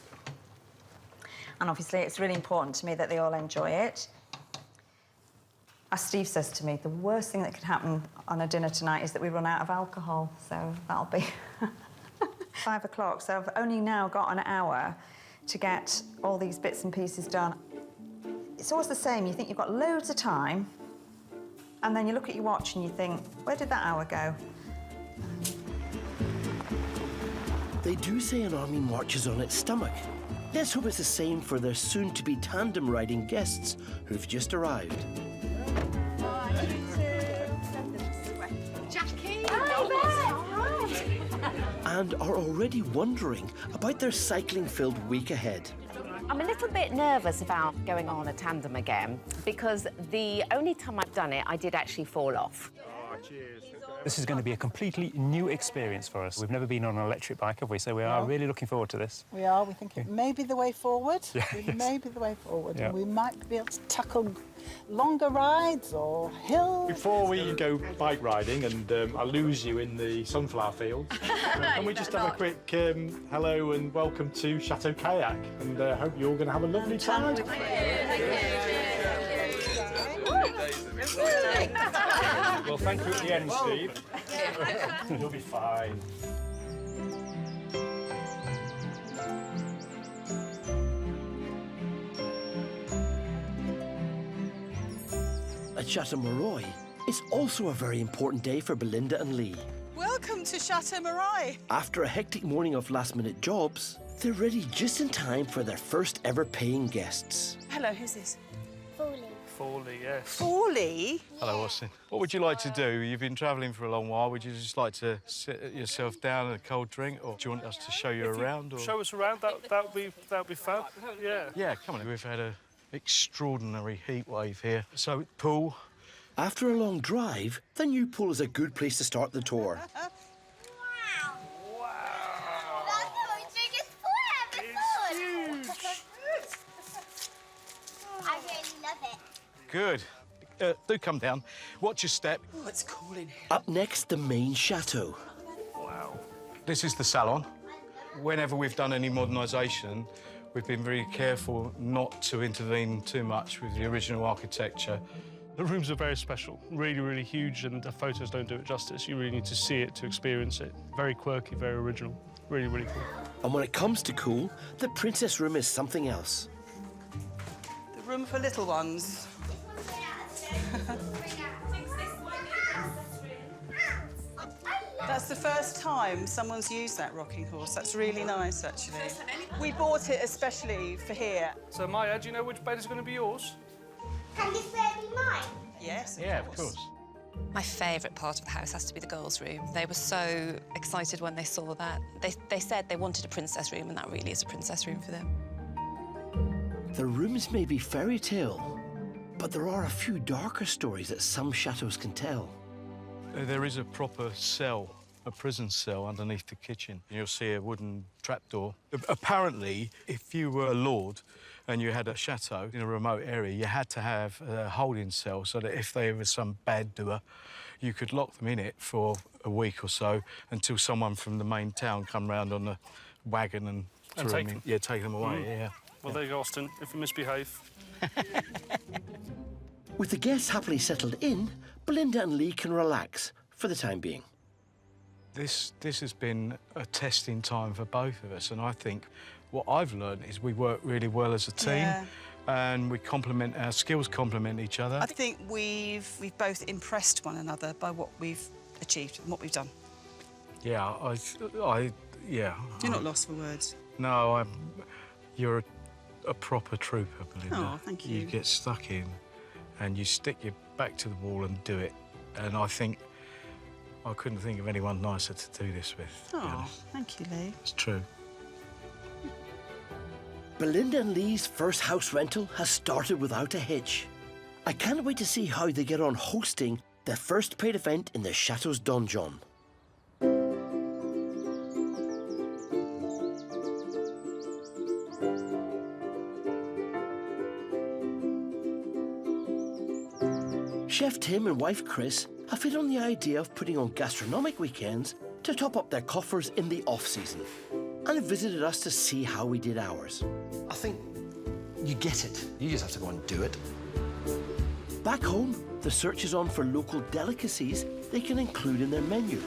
And obviously it's really important to me that they all enjoy it. As Steve says to me, the worst thing that could happen on a dinner tonight is that we run out of alcohol. So that'll be 5 o'clock. So I've only now got an hour to get all these bits and pieces done. It's always the same. You think you've got loads of time, and then you look at your watch and you think, where did that hour go? They do say an army marches on its stomach. Let's hope it's the same for their soon-to-be tandem riding guests who've just arrived. Jackie! And are already wondering about their cycling-filled week ahead. I'm a little bit nervous about going on a tandem again because the only time I've done it, I did actually fall off. This is going to be a completely new experience for us. We've never been on an electric bike, have we? So we are really looking forward to this. We are. We think it may be the way forward. Yeah, It may be the way forward. Yeah. And we might be able to tackle longer rides or hills. Before we go bike riding and I lose you in the sunflower fields, can we just have a quick hello and welcome to Chateau Kayak? And hope you're all going to have a lovely time. Well, thank you at the end, Steve. You'll be fine. At Chateau Maroy, it's also a very important day for Belinda and Lee. Welcome to Chateau Maroy. After a hectic morning of last-minute jobs, they're ready just in time for their first ever paying guests. Hello, who's this? Fawley, yes. Fawley? Hello, Austin. What would you like to do? You've been travelling for a long while. Would you just like to sit yourself down and a cold drink, or do you want us to show you around? Or... Show us around. That would be fun. Yeah. Yeah, come on. We've had an extraordinary heat wave here. So, pool. After a long drive, the new pool is a good place to start the tour. Good. Do come down. Watch your step. Oh, it's cool in here. Up next, the main chateau. Wow. This is the salon. Whenever we've done any modernisation, we've been very careful not to intervene too much with the original architecture. The rooms are very special, really, really huge, and the photos don't do it justice. You really need to see it to experience it. Very quirky, very original. Really, really cool. And when it comes to cool, the princess room is something else. The room for little ones. That's the first time someone's used that rocking horse. That's really nice, actually. We bought it especially for here. So, Maya, do you know which bed is going to be yours? Can this bed be mine? Yes, of course. My favourite part of the house has to be the girls' room. They were so excited when they saw that. They said they wanted a princess room, and that really is a princess room for them. The rooms may be fairy tale, but there are a few darker stories that some chateaux can tell. There is a proper cell, a prison cell underneath the kitchen. You'll see a wooden trapdoor. Apparently, if you were a lord and you had a chateau in a remote area, you had to have a holding cell so that if there was some bad doer, you could lock them in it for a week or so until someone from the main town come round on the wagon and threw take them in. them. Yeah, take them away, yeah. Well, there you go, Austin. If you misbehave. With the guests happily settled in, Belinda and Lee can relax for the time being. This has been a testing time for both of us, and I think what I've learned is we work really well as a team, and our skills complement each other. I think we've both impressed one another by what we've achieved and what we've done. Yeah, yeah. You're not lost for words. No, you're a proper trooper, Belinda. Oh, thank you. You get stuck in and you stick your back to the wall and do it. And I think I couldn't think of anyone nicer to do this with. Oh, thank you, Lee. It's true. Belinda and Lee's first house rental has started without a hitch. I can't wait to see how they get on hosting their first paid event in the Chateau's donjon. Chef Tim and wife Chris have hit on the idea of putting on gastronomic weekends to top up their coffers in the off-season, and have visited us to see how we did ours. I think you get it. You just have to go and do it. Back home, the search is on for local delicacies they can include in their menu.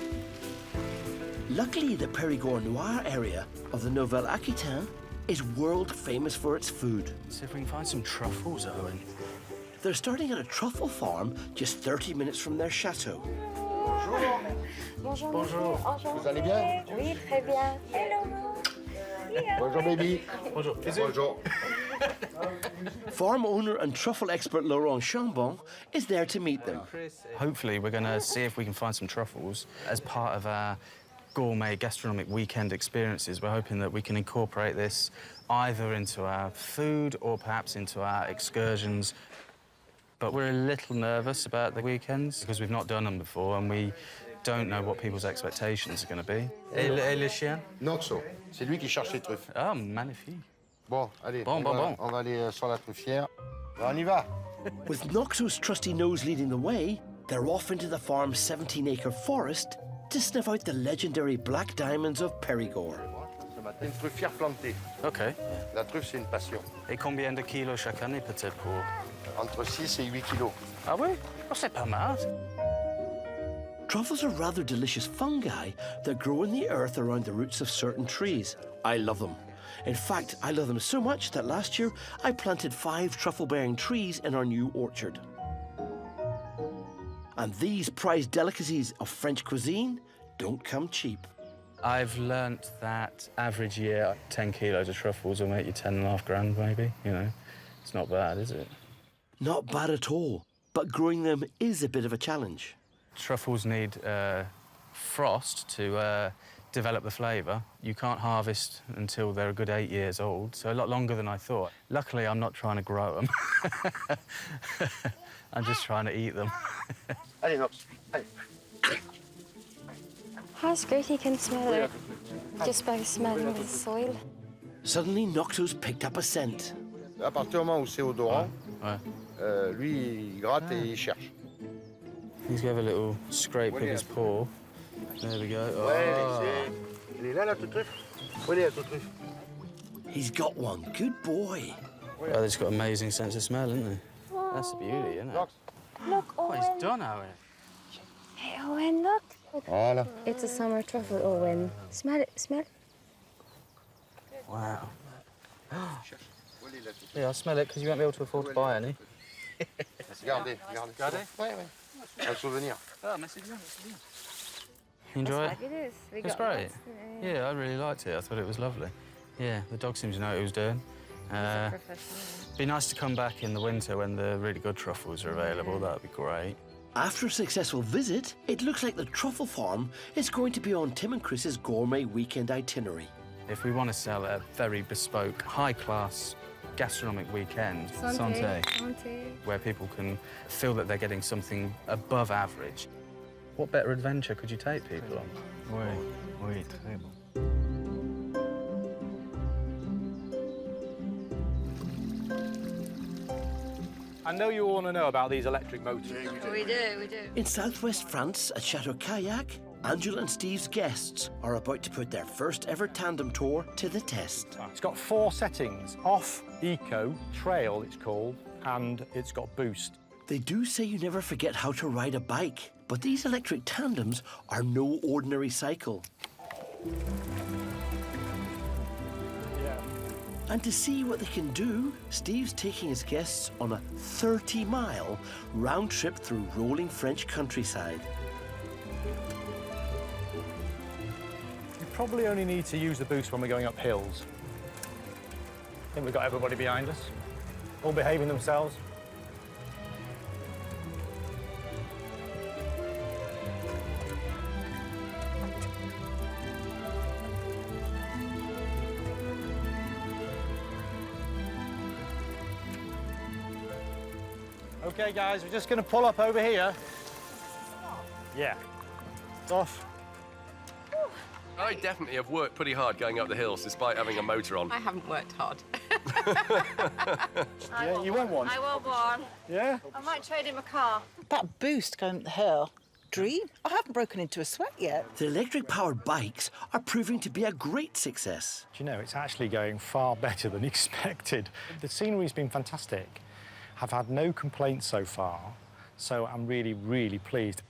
Luckily, the Périgord Noir area of the Nouvelle-Aquitaine is world famous for its food. See if we can find some truffles, Owen. They're starting at a truffle farm just 30 minutes from their chateau. Bonjour. Bonjour. Vous allez bien? Oui, très bien. Hello. Bonjour, baby. Bonjour. Bonjour. Farm owner and truffle expert Laurent Chambon is there to meet them. Hopefully, we're going to see if we can find some truffles as part of our gourmet gastronomic weekend experiences. We're hoping that we can incorporate this either into our food or perhaps into our excursions. But we're a little nervous about the weekends because we've not done them before and we don't know what people's expectations are going to be. Et le chien? Noxo, c'est lui qui cherche les truffes. Ah, magnifique. Bon, allez, Bon. on va aller sur la truffière. On y va. With Noxo's trusty nose leading the way, they're off into the farm's 17-acre forest to sniff out the legendary black diamonds of Périgord. Une truffière plantée. OK. La truffe, c'est une passion. Et combien de kilos chaque année, peut-être, pour... Entre 6 et 8 kilos. Ah oui? Oh, c'est pas mal. Truffles are rather delicious fungi that grow in the earth around the roots of certain trees. I love them. In fact, I love them so much that last year I planted 5 truffle-bearing trees in our new orchard. And these prized delicacies of French cuisine don't come cheap. I've learnt that average year, 10 kilos of truffles will make you 10.5 grand, maybe. You know, it's not bad, is it? Not bad at all, but growing them is a bit of a challenge. Truffles need frost to develop the flavour. You can't harvest until they're a good 8 years old, so a lot longer than I thought. Luckily, I'm not trying to grow them. I'm just trying to eat them. Allez, Nox, allez. That's great, you can smell it just by smelling the soil. Suddenly, Noxo's picked up a scent. À partir du moment où c'est odorant, Ouais. Lui, il gratte et il cherche. He's going to have a little scrape with his paw. There we go. Oh. Ouais, elle est là, la truffe. Où elle est, la truffe? He's got one. Good boy. Oh, they've got an amazing sense of smell, haven't they? That's the beauty, isn't it? Look, Oh, Owen. he's done, Owen. Hey, Owen, look. Voilà. It's a summer truffle, Owen. Smell it, smell it. Wow. Yeah, I'll smell it because you won't be able to afford to buy any. Regardez. Ouais. Un souvenir. Oh, merci bien. You enjoy it? It is. We It's got great. lots, Yeah, I really liked it. I thought it was lovely. Yeah, the dog seems to know what he was doing. Be nice to come back in the winter when the really good truffles are available. That'd be great. After a successful visit, it looks like the truffle farm is going to be on Tim and Chris's gourmet weekend itinerary. If we want to sell a very bespoke, high-class gastronomic weekend, Santé. where people can feel that they're getting something above average, what better adventure could you take people on? Oui, très bon. I know you all want to know about these electric motors. We do. In southwest France at Chateau Kayak, Angela and Steve's guests are about to put their first ever tandem tour to the test. It's got 4 settings: off, eco, trail it's called, and it's got boost. They do say you never forget how to ride a bike, but these electric tandems are no ordinary cycle. And to see what they can do, Steve's taking his guests on a 30-mile round trip through rolling French countryside. probably only need to use the boost when we're going up hills. I think we've got everybody behind us, all behaving themselves. OK, guys, we're just going to pull up over here. Yeah. It's off. I definitely have worked pretty hard going up the hills despite having a motor on. I haven't worked hard. Yeah, you want one? I want one. Yeah? I might trade him a car. That boost going up the hill, dream. I haven't broken into a sweat yet. The electric-powered bikes are proving to be a great success. Do you know, it's actually going far better than expected. The scenery's been fantastic. I've had no complaints so far, so I'm really, really pleased.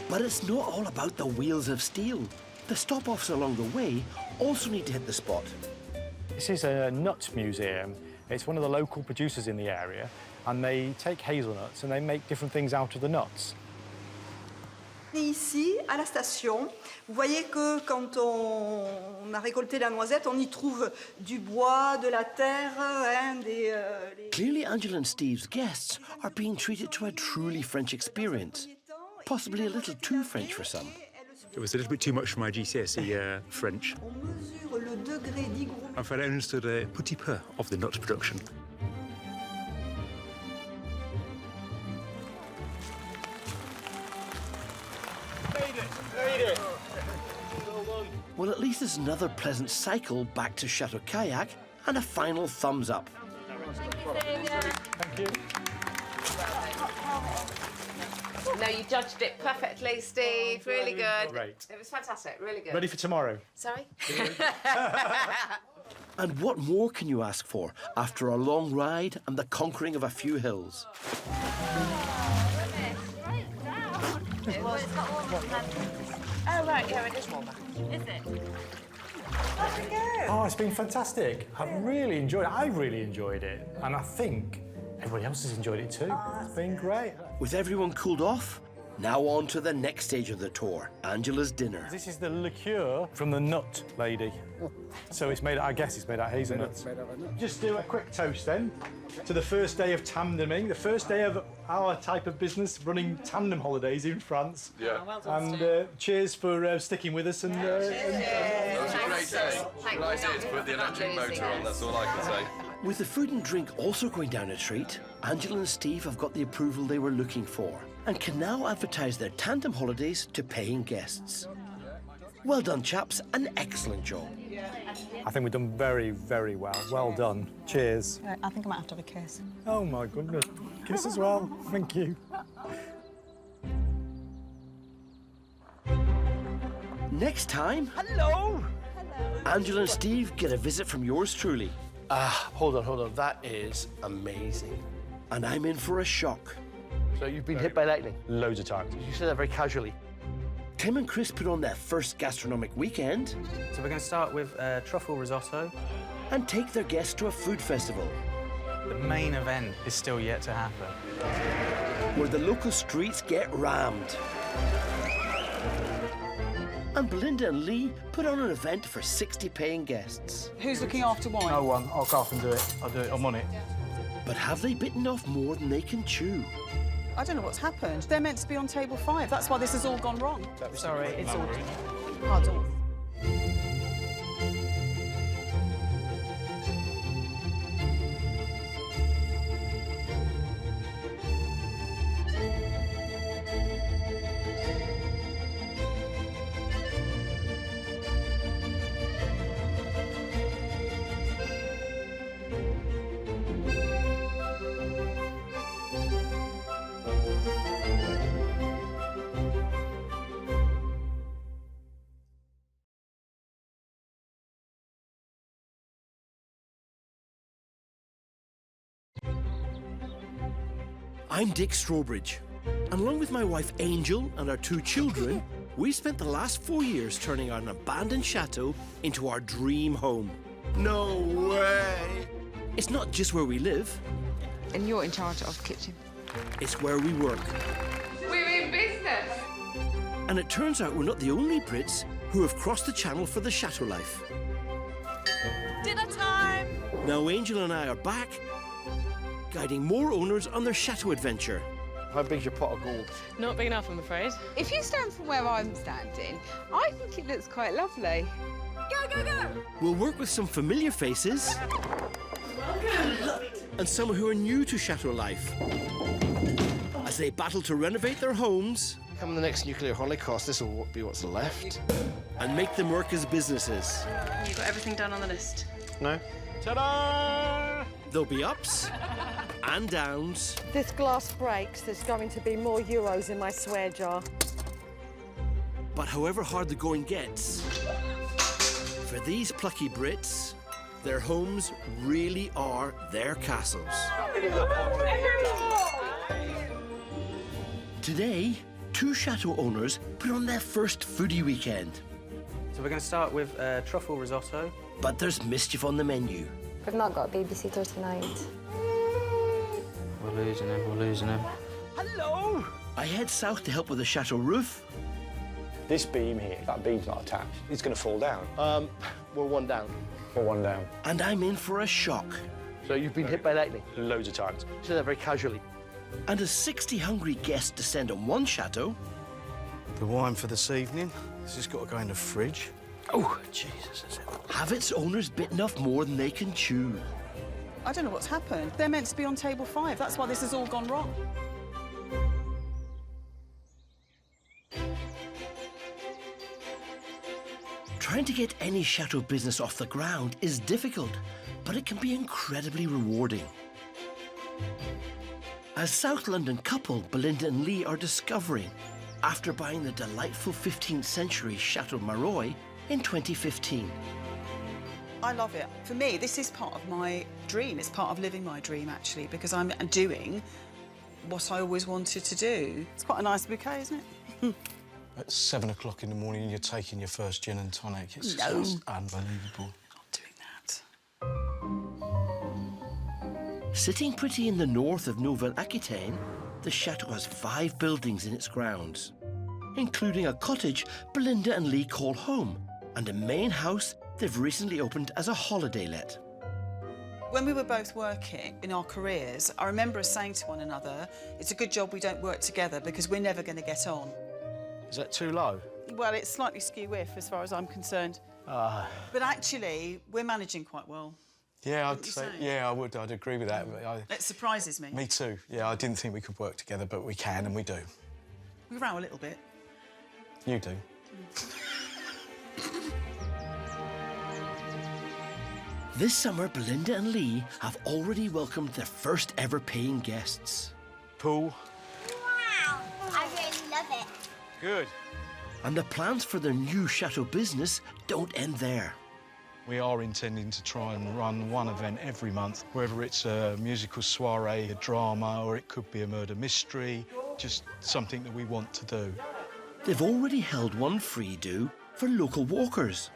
But it's not all about the wheels of steel. The stop-offs along the way also need to hit the spot. This is a nut museum. It's one of the local producers in the area, and they take hazelnuts and they make different things out of the nuts. Ici, à la station, vous voyez que quand on a récolté la noisette, on y trouve du bois, de la terre, hein, Clearly, Angela and Steve's guests are being treated to a truly French experience. Possibly a little too French for some. It was a little bit too much for my GCSE French. I felt I understood a petit peu of the nut production. Made it! Well, at least there's another pleasant cycle back to Chateau Kayak and a final thumbs up. Thank you. No, you judged it perfectly, Steve. Really good. Great. It was fantastic. Really good. Ready for tomorrow? Sorry? And what more can you ask for after a long ride and the conquering of a few hills? Oh, right, yeah, it is warmer. Is it? Oh, it's been fantastic. I've really enjoyed it. I've really enjoyed it. And I think everybody else has enjoyed it too. It's been great. With everyone cooled off, now on to the next stage of the tour, Angela's dinner. This is the liqueur from the nut lady. So it's made, I guess it's made out of hazelnuts. Just do a quick toast then to the first day of tandeming, the first day of our type of business running tandem holidays in France. Yeah. And cheers for sticking with us. And, That was a great day. All I did is put the electric motor on, that's all I can say. With the food and drink also going down a treat, Angela and Steve have got the approval they were looking for and can now advertise their tandem holidays to paying guests. Well done, chaps. An excellent job. I think we've done very, very well. Well done. Cheers. I think I might have to have a kiss. Oh, my goodness. Kiss as well. Thank you. Next time... Hello! Angela and Steve get a visit from yours truly. Hold on. That is amazing. And I'm in for a shock. So you've been hit by lightning? Loads of times. You said that very casually. Tim and Chris put on their first gastronomic weekend. So we're going to start with truffle risotto. And take their guests to a food festival. The main event is still yet to happen. Where the local streets get rammed. And Belinda and Lee put on an event for 60 paying guests. Who's looking after wine? No one. I'll go off and do it. I'll do it. I'm on it. But have they bitten off more than they can chew? I don't know what's happened. They're meant to be on table 5. That's why this has all gone wrong. Sorry, it's all... Pardon. I'm Dick Strawbridge, and along with my wife Angel and our 2 children, we spent the last 4 years turning an abandoned chateau into our dream home. No way! It's not just where we live. And you're in charge of the kitchen. It's where we work. We're in business. And it turns out we're not the only Brits who have crossed the channel for the chateau life. Dinner time! Now Angel and I are back, guiding more owners on their chateau adventure. How big's your pot of gold? Not big enough, I'm afraid. If you stand from where I'm standing, I think it looks quite lovely. Go, go, go! We'll work with some familiar faces and some who are new to chateau life as they battle to renovate their homes. Come the next nuclear holocaust, this will be what's left. And make them work as businesses. You got everything done on the list? No. Ta-da! There'll be ups and downs. This glass breaks, there's going to be more euros in my swear jar. But however hard the going gets, for these plucky Brits, their homes really are their castles. Today, 2 chateau owners put on their first foodie weekend. So we're going to start with truffle risotto. But there's mischief on the menu. We've not got a babysitter tonight. We're losing him, we're losing him. Hello! I head south to help with the chateau roof. This beam here, that beam's not attached. It's going to fall down. We're one down. We're one down. And I'm in for a shock. So you've been hit by lightning? Loads of times. So that very casually. And as 60 hungry guests descend on one chateau... The wine for this evening. This has got to go in the fridge. Oh, Jesus, is it? Have its owners bitten off more than they can chew. I don't know what's happened. They're meant to be on table 5. That's why this has all gone wrong. Trying to get any chateau business off the ground is difficult, but it can be incredibly rewarding. A South London couple, Belinda and Lee, are discovering after buying the delightful 15th century Chateau Marois in 2015. I love it. For me, this is part of my dream. It's part of living my dream, actually, because I'm doing what I always wanted to do. It's quite a nice bouquet, isn't it? At 7 o'clock in the morning, you're taking your first gin and tonic. It's No. just unbelievable. Not doing that. Sitting pretty in the north of Nouvelle-Aquitaine, the chateau has 5 buildings in its grounds, including a cottage Belinda and Lee call home, and a main house they've recently opened as a holiday let. When we were both working in our careers, I remember us saying to one another, it's a good job we don't work together because we're never going to get on. Is that too low? Well, it's slightly skew-whiff as far as I'm concerned. But actually, we're managing quite well. Yeah, Wouldn't you say? yeah, I would. I'd agree with that. It surprises me. Me too. Yeah, I didn't think we could work together, but we can, and we do. We row a little bit. You do. This summer, Belinda and Lee have already welcomed their first ever paying guests. Pool. Wow, I really love it. Good. And the plans for their new chateau business don't end there. We are intending to try and run one event every month, whether it's a musical soiree, a drama, or it could be a murder mystery, just something that we want to do. They've already held one free do for local walkers.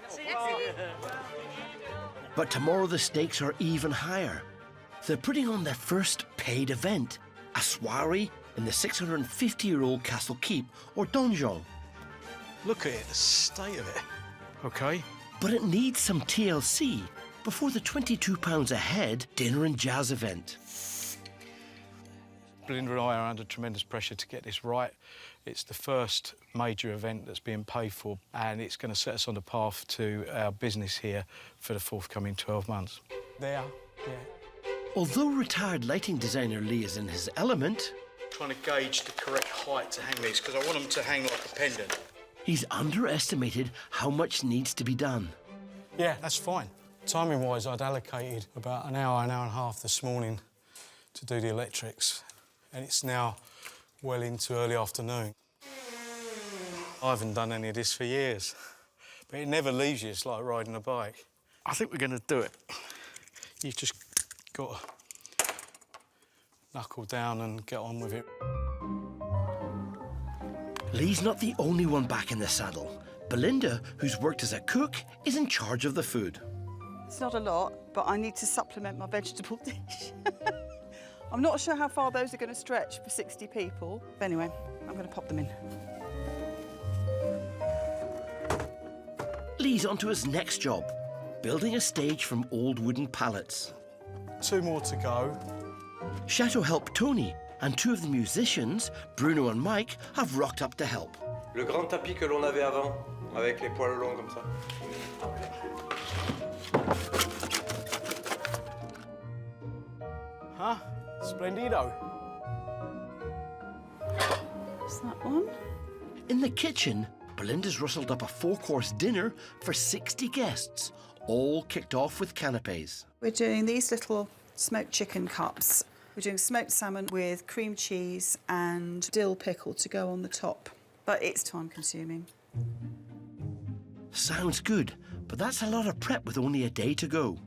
But tomorrow the stakes are even higher. They're putting on their first paid event, a soiree in the 650-year-old Castle Keep, or donjon. Look at it, the state of it. OK. But it needs some TLC before the £22 a head dinner and jazz event. Belinda and I are under tremendous pressure to get this right. It's the first major event that's being paid for, and it's going to set us on the path to our business here for the forthcoming 12 months. There, yeah. Although retired lighting designer Lee is in his element, Trying to gauge the correct height to hang these, because I want them to hang like a pendant. he's underestimated how much needs to be done. Yeah, that's fine. Timing-wise, I'd allocated about an hour and a half this morning to do the electrics, and it's now well into early afternoon. I haven't done any of this for years, but it never leaves you. It's like riding a bike. I think we're going to do it. You've just got to knuckle down and get on with it. Lee's not the only one back in the saddle. Belinda, who's worked as a cook, is in charge of the food. It's not a lot, but I need to supplement my vegetable dish. I'm not sure how far those are going to stretch for 60 people. But anyway, I'm going to pop them in. Lee's onto his next job, building a stage from old wooden pallets. 2 more to go. Chateau help Tony, and 2 of the musicians, Bruno and Mike, have rocked up to help. Le grand tapis que l'on avait avant, avec les poils longs comme ça. Huh? Splendido. What's that one? In the kitchen, Belinda's rustled up a 4-course dinner for 60 guests, all kicked off with canapes. We're doing these little smoked chicken cups. We're doing smoked salmon with cream cheese and dill pickle to go on the top. But it's time-consuming. Sounds good, but that's a lot of prep with only a day to go.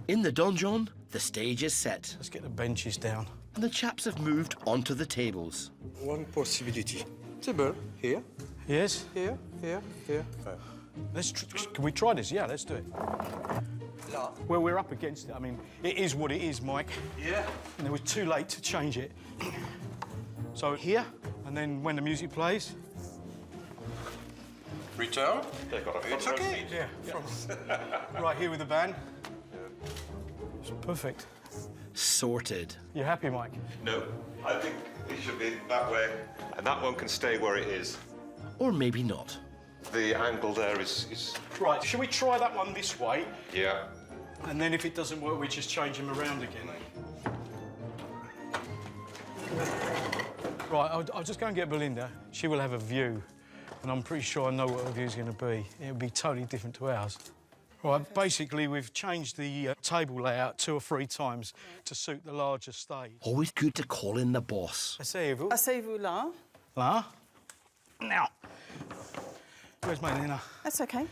In the donjon, the stage is set. Let's get the benches down. And the chaps have moved onto the tables. One possibility. Table here. Yes? Here, here, here. Can we try this? Yeah, let's do it. Well, we're up against it. I mean, it is what it is, Mike. Yeah. And it was too late to change it. So here, and then when the music plays. Return. It's okay. Yeah. Right here with the band. It's perfect. Sorted. You happy, Mike? No, I think it should be that way, and that one can stay where it is. Or maybe not. The angle there is... Right, shall we try that one this way? Yeah. And then if it doesn't work, we just change them around again. Right, I'll just go and get Belinda. She will have a view, and I'm pretty sure I know what her view's going to be. It'll be totally different to ours. Right, basically, we've changed the table layout 2 or 3 times to suit the larger stage. Always good to call in the boss. Asseyez-vous là. Là? Now. Where's my Lena? That's OK.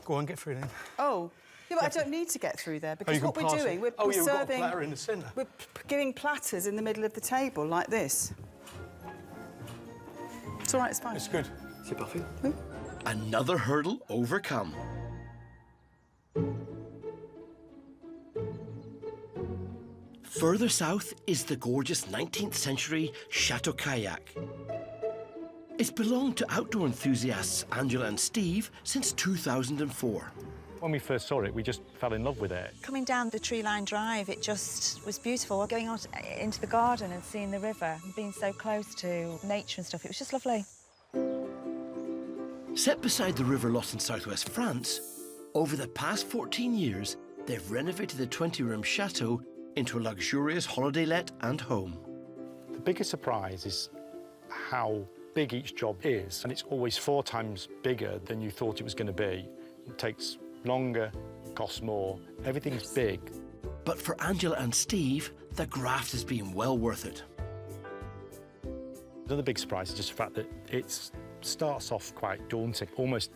Go on, get through then. Oh. Yeah, but I don't need to get through there because what we're doing, we're we've got a serving... platter in the centre. We're giving platters in the middle of the table, like this. It's all right, it's fine. It's good. C'est parfait. Oui. Another hurdle overcome. Further south is the gorgeous 19th century Chateau Kayak. It's belonged to outdoor enthusiasts Angela and Steve since 2004. When we first saw it, we just fell in love with it. Coming down the tree-lined drive, it just was beautiful. Going out into the garden and seeing the river and being so close to nature and stuff, it was just lovely. Set beside the River Lot in southwest France, over the past 14 years, they've renovated the 20-room chateau into a luxurious holiday let and home. The biggest surprise is how big each job is, and it's always 4 times bigger than you thought it was going to be. It takes longer, costs more, everything's big. But for Angela and Steve, the graft has been well worth it. Another big surprise is just the fact that it starts off quite daunting. Almost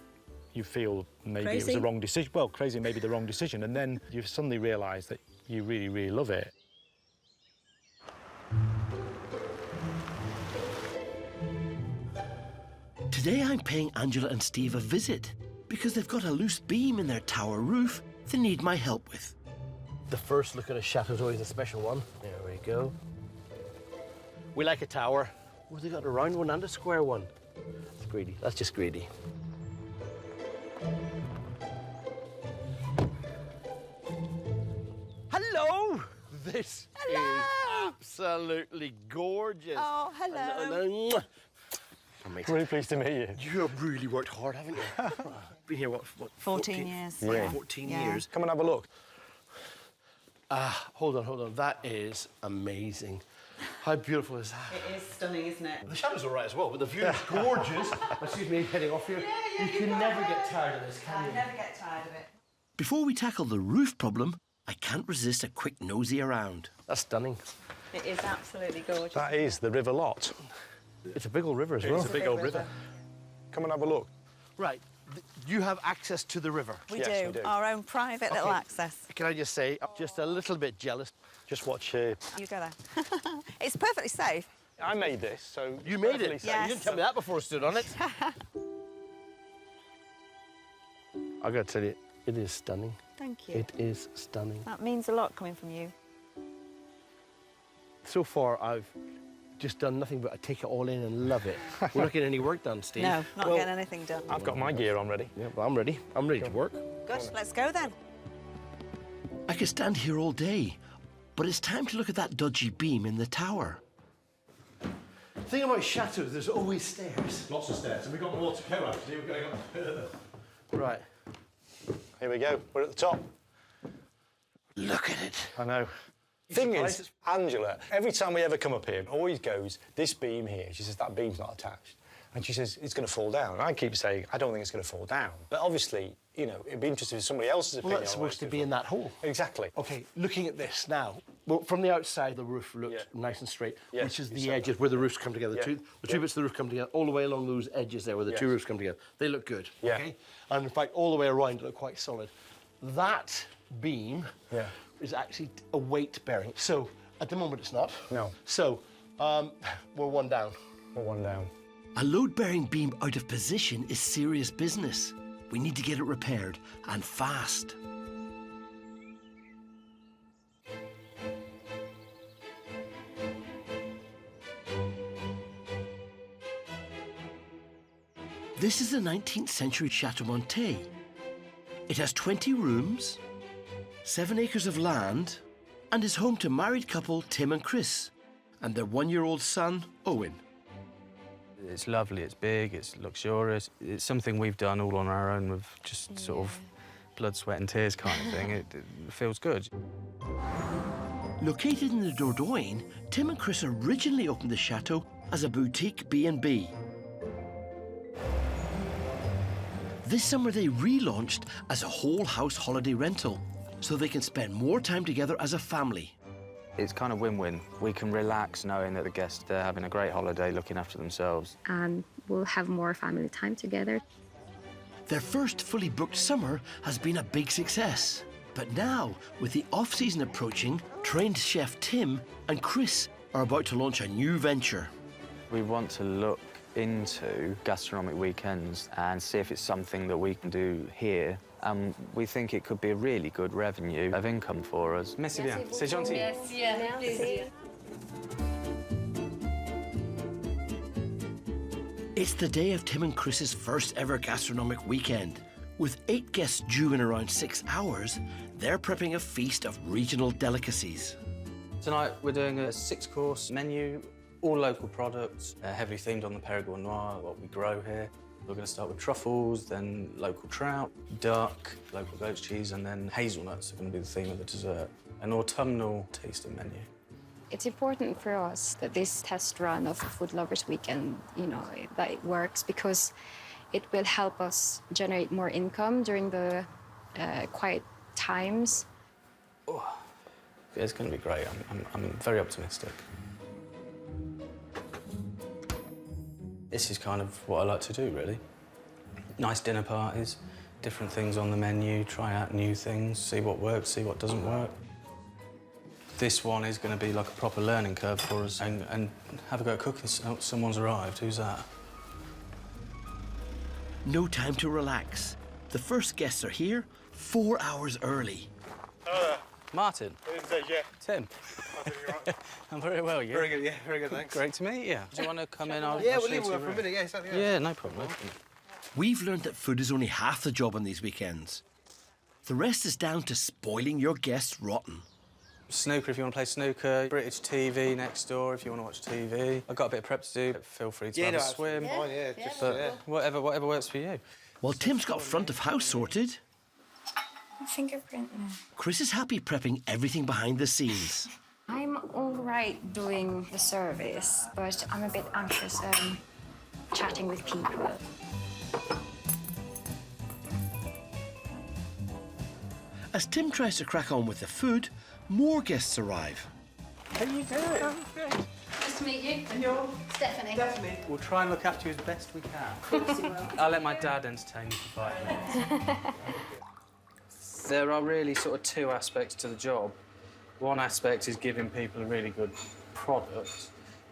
you feel maybe it was the wrong decision. Well, crazy, maybe the wrong decision, and then you suddenly realise that you really, really love it. Today I'm paying Angela and Steve a visit because they've got a loose beam in their tower roof they need my help with. The first look at a chateau is always a special one. There we go. We like a tower. Oh, they got a round one and a square one. It's greedy. That's just greedy. Hello! This is absolutely gorgeous. Oh, hello. Hello. Really pleased to meet you. You have really worked hard, haven't you? Been here, what 14 years. Yeah. 14 years. Come and have a look. Hold on. That is amazing. How beautiful is that? It is stunning, isn't it? The shadow's all right as well, but the view is gorgeous. Excuse me, heading off here. You can never get tired of this, can you? I never get tired of it. Before we tackle the roof problem, I can't resist a quick nosy around. That's stunning. It is absolutely gorgeous. That is the River Lot. It's a big old river as well. It's a big old river. Come and have a look. Right. You have access to the river. We do. Our own private little access. Can I just say, I'm just a little bit jealous. Just watch here. You go there. It's perfectly safe. I made this, so... You made it? Yes. You didn't tell me that before I stood on it. I got to tell you, it is stunning. Thank you. It is stunning. That means a lot coming from you. So far, I've just done nothing but take it all in and love it. We're not getting any work done, Steve. No, not getting anything done. I've got my gear on ready. Yeah, well, I'm ready. I'm ready to work. Good, let's go then. I could stand here all day, but it's time to look at that dodgy beam in the tower. The thing about chateaus, there's always stairs. Lots of stairs, and we've got more to go, actually. We're going up further. Right. Here we go. We're at the top. Look at it. I know. Thing is, Angela, every time we ever come up here, always goes, this beam here, she says, that beam's not attached. And she says, it's going to fall down. And I keep saying, I don't think it's going to fall down. But obviously, you know, it'd be interesting if somebody else's opinion. Well, that's supposed to be in that hole. Exactly. OK, looking at this now, well, from the outside, the roof looks nice and straight, which is the edges where the roofs come together. The two bits of the roof come together, all the way along those edges there where the two roofs come together. They look good, OK? And in fact, all the way around, they look quite solid. That beam is actually a weight bearing. So, at the moment, it's not. No. So, we're one down. We're one down. A load-bearing beam out of position is serious business. We need to get it repaired, and fast. This is a 19th century Chateau de Mitim. It has 20 rooms, 7 acres of land, and is home to married couple Tim and Chris, and their 1-year-old son, Owen. It's lovely, it's big, it's luxurious. It's something we've done all on our own with just sort of blood, sweat and tears kind of thing. It feels good. Located in the Dordogne, Tim and Chris originally opened the chateau as a boutique B&B. This summer they relaunched as a whole house holiday rental, so they can spend more time together as a family. It's kind of win-win. We can relax knowing that the guests, they're having a great holiday, looking after themselves. And we'll have more family time together. Their first fully booked summer has been a big success. But now, with the off-season approaching, trained chef Tim and Chris are about to launch a new venture. We want to look into gastronomic weekends and see if it's something that we can do here. We think it could be a really good revenue of income for us. Merci bien. C'est gentil. Merci. It's the day of Tim and Chris's first ever gastronomic weekend. With 8 guests due in around 6 hours, they're prepping a feast of regional delicacies. Tonight we're doing a 6-course menu, all local products, heavily themed on the Périgord Noir, what we grow here. We're going to start with truffles, then local trout, duck, local goat's cheese, and then hazelnuts are going to be the theme of the dessert. An autumnal tasting menu. It's important for us that this test run of Food Lovers Weekend, that it works because it will help us generate more income during the quiet times. Oh, it's going to be great. I'm very optimistic. This is kind of what I like to do, really. Nice dinner parties, different things on the menu, try out new things, see what works, see what doesn't work. This one is going to be like a proper learning curve for us and have a go at cooking. Oh, someone's arrived. Who's that? No time to relax. The first guests are here 4 hours early. Martin. Tim. I'm very well, you? Very good, yeah, very good, thanks. Great to meet you. Do you want to come in? Yeah, we'll leave for a minute, yeah, exactly. Yeah, no problem. We've learned that food is only half the job on these weekends. The rest is down to spoiling your guests rotten. Snooker if you want to play snooker, British TV next door if you want to watch TV. I've got a bit of prep to do. Feel free to have a swim. Whatever works for you. Well, Tim's got front of house sorted. Fingerprint. Chris is happy prepping everything behind the scenes. I'm all right doing the service, but I'm a bit anxious chatting with people. As Tim tries to crack on with the food, more guests arrive. How you doing? Nice to meet you. And you're Stephanie. Stephanie. We'll try and look after you as best we can. Of course you will. I'll let my dad entertain you for 5 minutes. There are really sort of 2 aspects to the job. One aspect is giving people a really good product,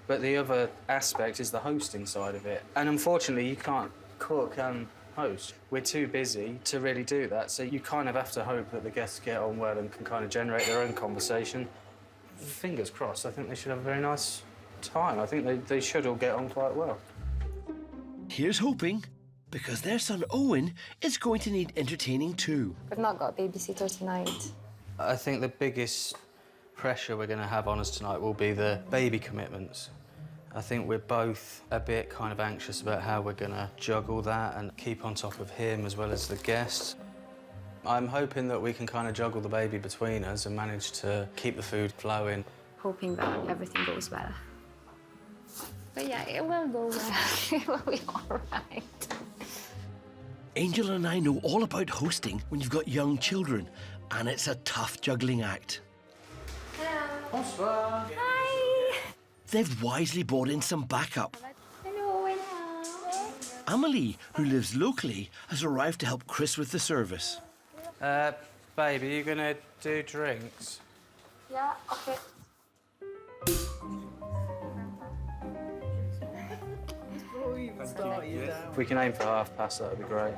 but the other aspect is the hosting side of it. And unfortunately, you can't cook and host. We're too busy to really do that, so you kind of have to hope that the guests get on well and can kind of generate their own conversation. Fingers crossed, I think they should have a very nice time. I think they should all get on quite well. Here's hoping, because their son Owen is going to need entertaining too. We've not got a babysitter tonight. I think the biggest pressure we're going to have on us tonight will be the baby commitments. I think we're both a bit kind of anxious about how we're going to juggle that and keep on top of him as well as the guests. I'm hoping that we can kind of juggle the baby between us and manage to keep the food flowing. Hoping that everything goes well. But yeah, it will go well. It will be all right. Angel and I know all about hosting when you've got young children, and it's a tough juggling act. Hello. Bonsoir. Hi. They've wisely brought in some backup. Hello. Amelie, who lives locally, has arrived to help Chris with the service. Babe, are you going to do drinks? Yeah, okay. If we can aim for past, that would be great.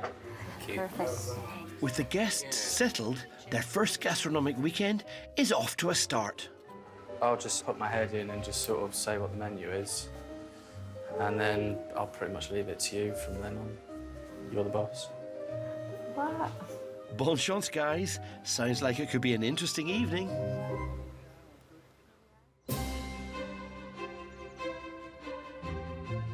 Perfect. With the guests settled, their first gastronomic weekend is off to a start. I'll just put my head in and just sort of say what the menu is. And then I'll pretty much leave it to you from then on. You're the boss. What? Bon chance, guys. Sounds like it could be an interesting evening.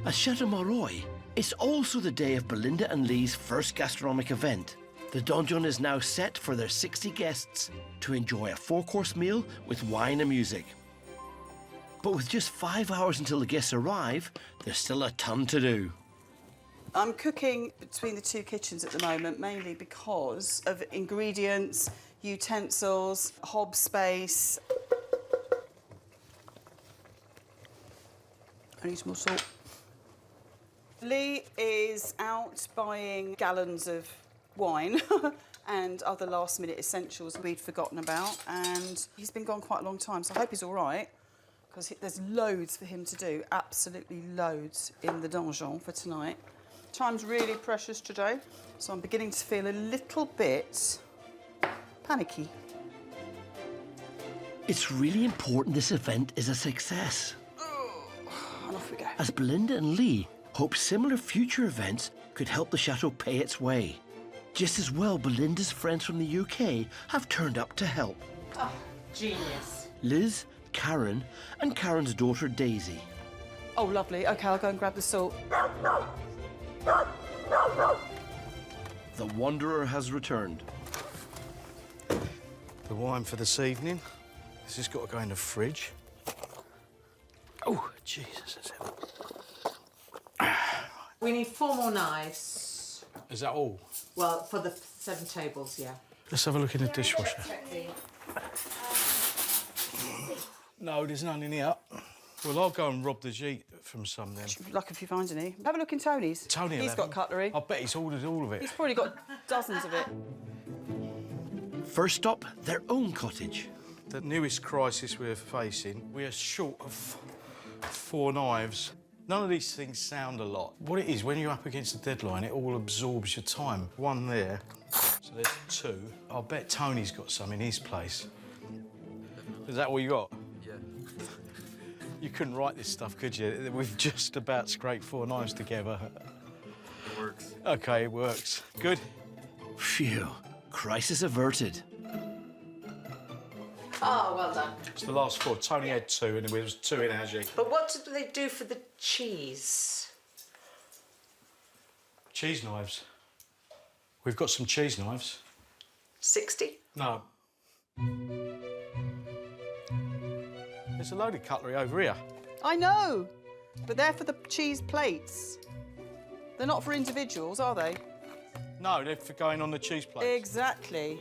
At Chateau Mareuil, it's also the day of Belinda and Lee's first gastronomic event. The donjon is now set for their 60 guests to enjoy a 4-course meal with wine and music. But with just 5 hours until the guests arrive, there's still a ton to do. I'm cooking between the two kitchens at the moment, mainly because of ingredients, utensils, hob space. I need some more salt. Lee is out buying gallons of wine and other last-minute essentials we'd forgotten about, and he's been gone quite a long time, so I hope he's all right, because there's loads for him to do, absolutely loads in the donjon for tonight. Time's really precious today, so I'm beginning to feel a little bit panicky. It's really important this event is a success. And off we go. As Belinda and Lee hope similar future events could help the chateau pay its way. Just as well, Belinda's friends from the UK have turned up to help. Oh, genius. Liz, Karen, and Karen's daughter Daisy. Oh, lovely. OK, I'll go and grab the salt. The Wanderer has returned. The wine for this evening. This has got to go in the fridge. Oh, Jesus, that's heavy. We need 4 more knives. Is that all? Well, for the 7 tables, yeah. Let's have a look in the dishwasher. No, there's none in here. Well, I'll go and rob the Jeet from some then. Lucky if you find any. Have a look in Tony's. Tony, he's got cutlery. I bet he's ordered all of it. He's probably got dozens of it. First up, their own cottage. The newest crisis we're facing, we are short of 4 knives. None of these things sound a lot. What it is, when you're up against the deadline, it all absorbs your time. 1 there, so there's 2. I'll bet Tony's got some in his place. Is that all you got? Yeah. You couldn't write this stuff, could you? We've just about scraped 4 knives together. It works. OK, it works. Good. Phew, crisis averted. Oh, well done. It's the last 4. Tony had 2 and there was 2 in our Jeet. But what do they do for the cheese? Cheese knives. We've got some cheese knives. 60? No. There's a load of cutlery over here. I know, but they're for the cheese plates. They're not for individuals, are they? No, they're for going on the cheese plates. Exactly.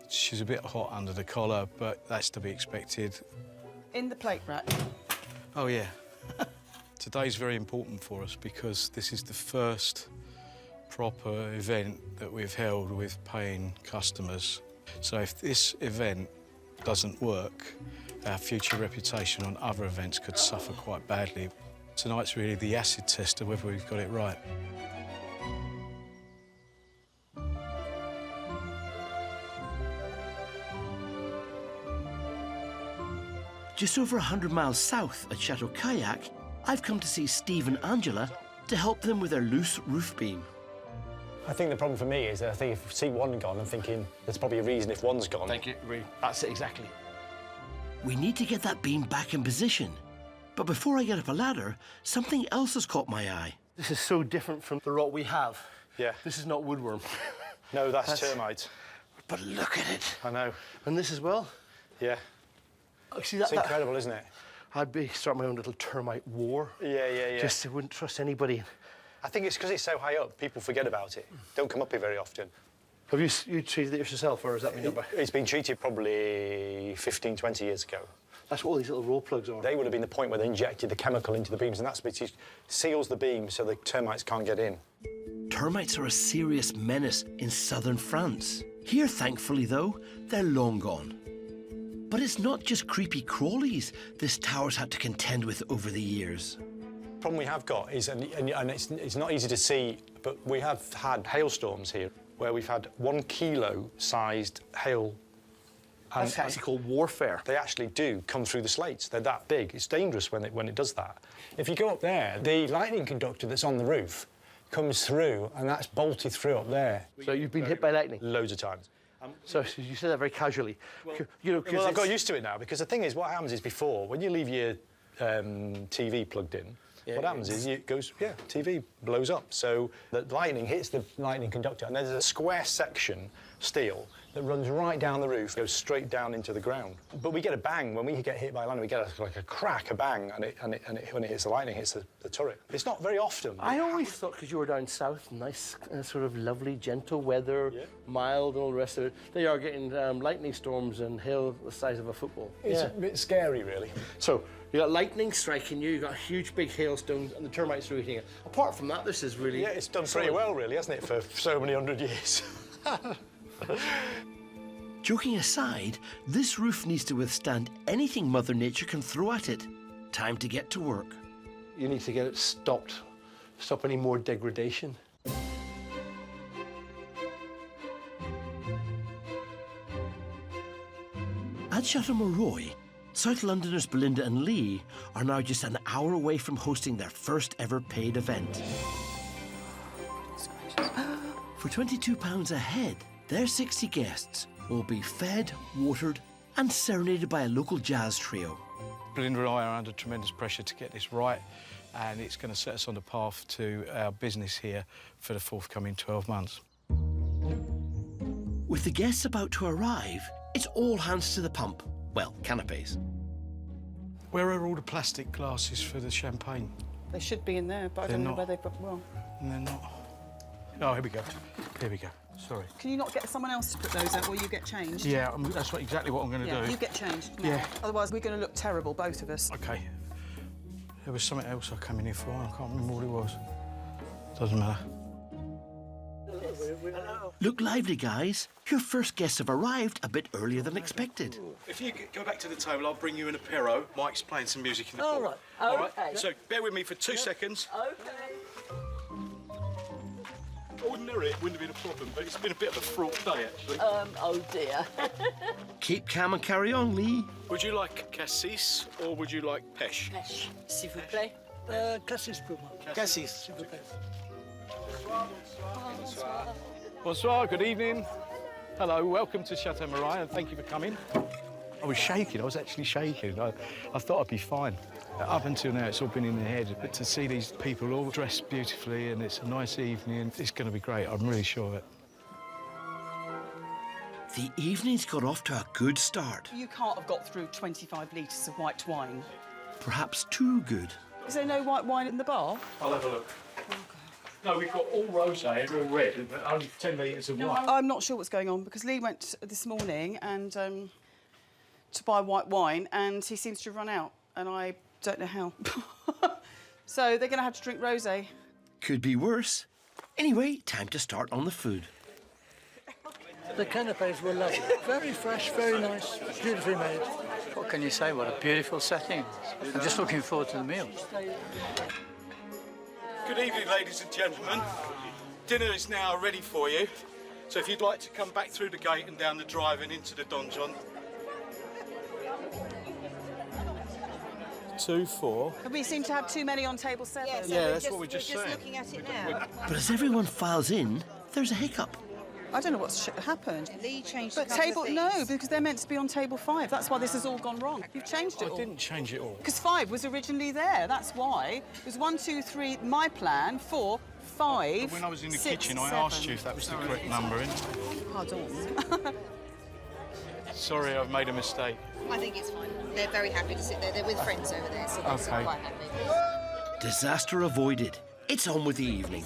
She's a bit hot under the collar, but that's to be expected. In the plate rack. Oh, yeah. Today's very important for us because this is the first proper event that we've held with paying customers. So if this event doesn't work, our future reputation on other events could suffer quite badly. Tonight's really the acid test of whether we've got it right. Just over 100 miles south at Chateau Kayak, I've come to see Steve and Angela to help them with their loose roof beam. I think the problem for me is that I think if I see one gone, I'm thinking there's probably a reason if one's gone. Thank you. That's it, exactly. We need to get that beam back in position. But before I get up a ladder, something else has caught my eye. This is so different from the rot we have. Yeah. This is not woodworm. No, that's termite. But look at it. I know. And this as well? Yeah. See, it's incredible, isn't it? I'd start my own little termite war. Yeah. Just I wouldn't trust anybody. I think it's because it's so high up, people forget about it. Don't come up here very often. Have you treated it yourself, or has that been done by? It's been treated probably 15, 20 years ago. That's what all these little roll plugs are. They would have been the point where they injected the chemical into the beams, and that's what seals the beam so the termites can't get in. Termites are a serious menace in southern France. Here, thankfully, though, they're long gone. But it's not just creepy crawlies this tower's had to contend with over the years. The problem we have got is, and it's not easy to see, but we have had hailstorms here where we've had 1 kilo-sized hail. That's actually called warfare. They actually do come through the slates. They're that big. It's dangerous when it does that. If you go up there, the lightning conductor that's on the roof comes through, and that's bolted through up there. So you've been hit by lightning? Loads of times. So you said that very casually. Well, I've got used to it now, because the thing is, what happens is before, when you leave your TV plugged in, what happens is TV blows up. So the lightning hits the lightning conductor, and there's a square section, steel, that runs right down the roof, goes straight down into the ground. But we get a bang. When we get hit by lightning, we get like a crack, a bang, and when it hits the lightning, it hits the turret. It's not very often. I always thought, because you were down south, nice, sort of lovely, gentle weather, mild and all the rest of it, they are getting lightning storms and hail the size of a football. It's a bit scary, really. So you got lightning striking you, you got huge big hailstones, and the termites are eating it. Apart from that, this is really... Yeah, it's done pretty well, really, hasn't it, for so many hundred years? Joking aside, this roof needs to withstand anything Mother Nature can throw at it. Time to get to work. You need to get it stopped. Stop any more degradation. At Chateau Morroy, South Londoners Belinda and Lee are now just an hour away from hosting their first ever paid event. For £22 a head, their 60 guests will be fed, watered and serenaded by a local jazz trio. Belinda and I are under tremendous pressure to get this right, and it's going to set us on the path to our business here for the forthcoming 12 months. With the guests about to arrive, it's all hands to the pump. Well, canapes. Where are all the plastic glasses for the champagne? They should be in there, but I They're don't know not. where they've got... Well, And they're not. Oh, here we go. Here we go. Sorry. can you not get someone else to put those out while you get changed? Yeah, that's exactly what I'm going to do. You get changed now. Yeah. Otherwise, we're going to look terrible, both of us. OK. There was something else I came in here for. I can't remember what it was. Doesn't matter. Look lively, guys. Your first guests have arrived a bit earlier than expected. If you go back to the table, I'll bring you an apero. Mike's playing some music in the All pool. right. All Okay. right. So bear with me for 2 seconds. Okay. Ordinary, it wouldn't have been a problem, but it's been a bit of a fraught day, actually. Oh dear. Keep calm and carry on, Lee. Would you like cassis or would you like pêche? Pêche, s'il vous plaît. Cassis pour moi. Cassis. S'il vous plaît. Bonsoir, good evening. Hello, welcome to Chateau Mitim, and thank you for coming. I was shaking, I was actually shaking. I thought I'd be fine. Up until now, it's all been in the head, but to see these people all dressed beautifully and it's a nice evening, it's going to be great, I'm really sure of it. The evening's got off to a good start. You can't have got through 25 litres of white wine. Perhaps too good. Is there no white wine in the bar? I'll have a look. No, we've got all rosé and all red, but only 10 litres of wine. I'm not sure what's going on, because Lee went this morning and to buy white wine, and he seems to have run out, and I don't know how. So they're going to have to drink rosé. Could be worse. Anyway, time to start on the food. The canapes were lovely. Very fresh, very nice, beautifully made. What can you say? What a beautiful setting. I'm just looking forward to the meal. Good evening, ladies and gentlemen. Dinner is now ready for you. So if you'd like to come back through the gate and down the drive and into the donjon. 2, 4. We seem to have too many on table 7. Yeah, that's what we just said. We're just looking at it now. But as everyone files in, there's a hiccup. I don't know what's happened. Lee changed But table, no, because they're meant to be on table 5. That's why this has all gone wrong. You've changed it all. I didn't change it all. Because 5 was originally there. That's why. It was 1, 2, 3, my plan, 4, 5. But when I was in the 6, kitchen, I 7. asked you if that was the correct number. Pardon. Sorry, I've made a mistake. I think it's fine. They're very happy to sit there. They're with friends over there, so they're Okay. quite happy. Disaster avoided. It's on with the evening.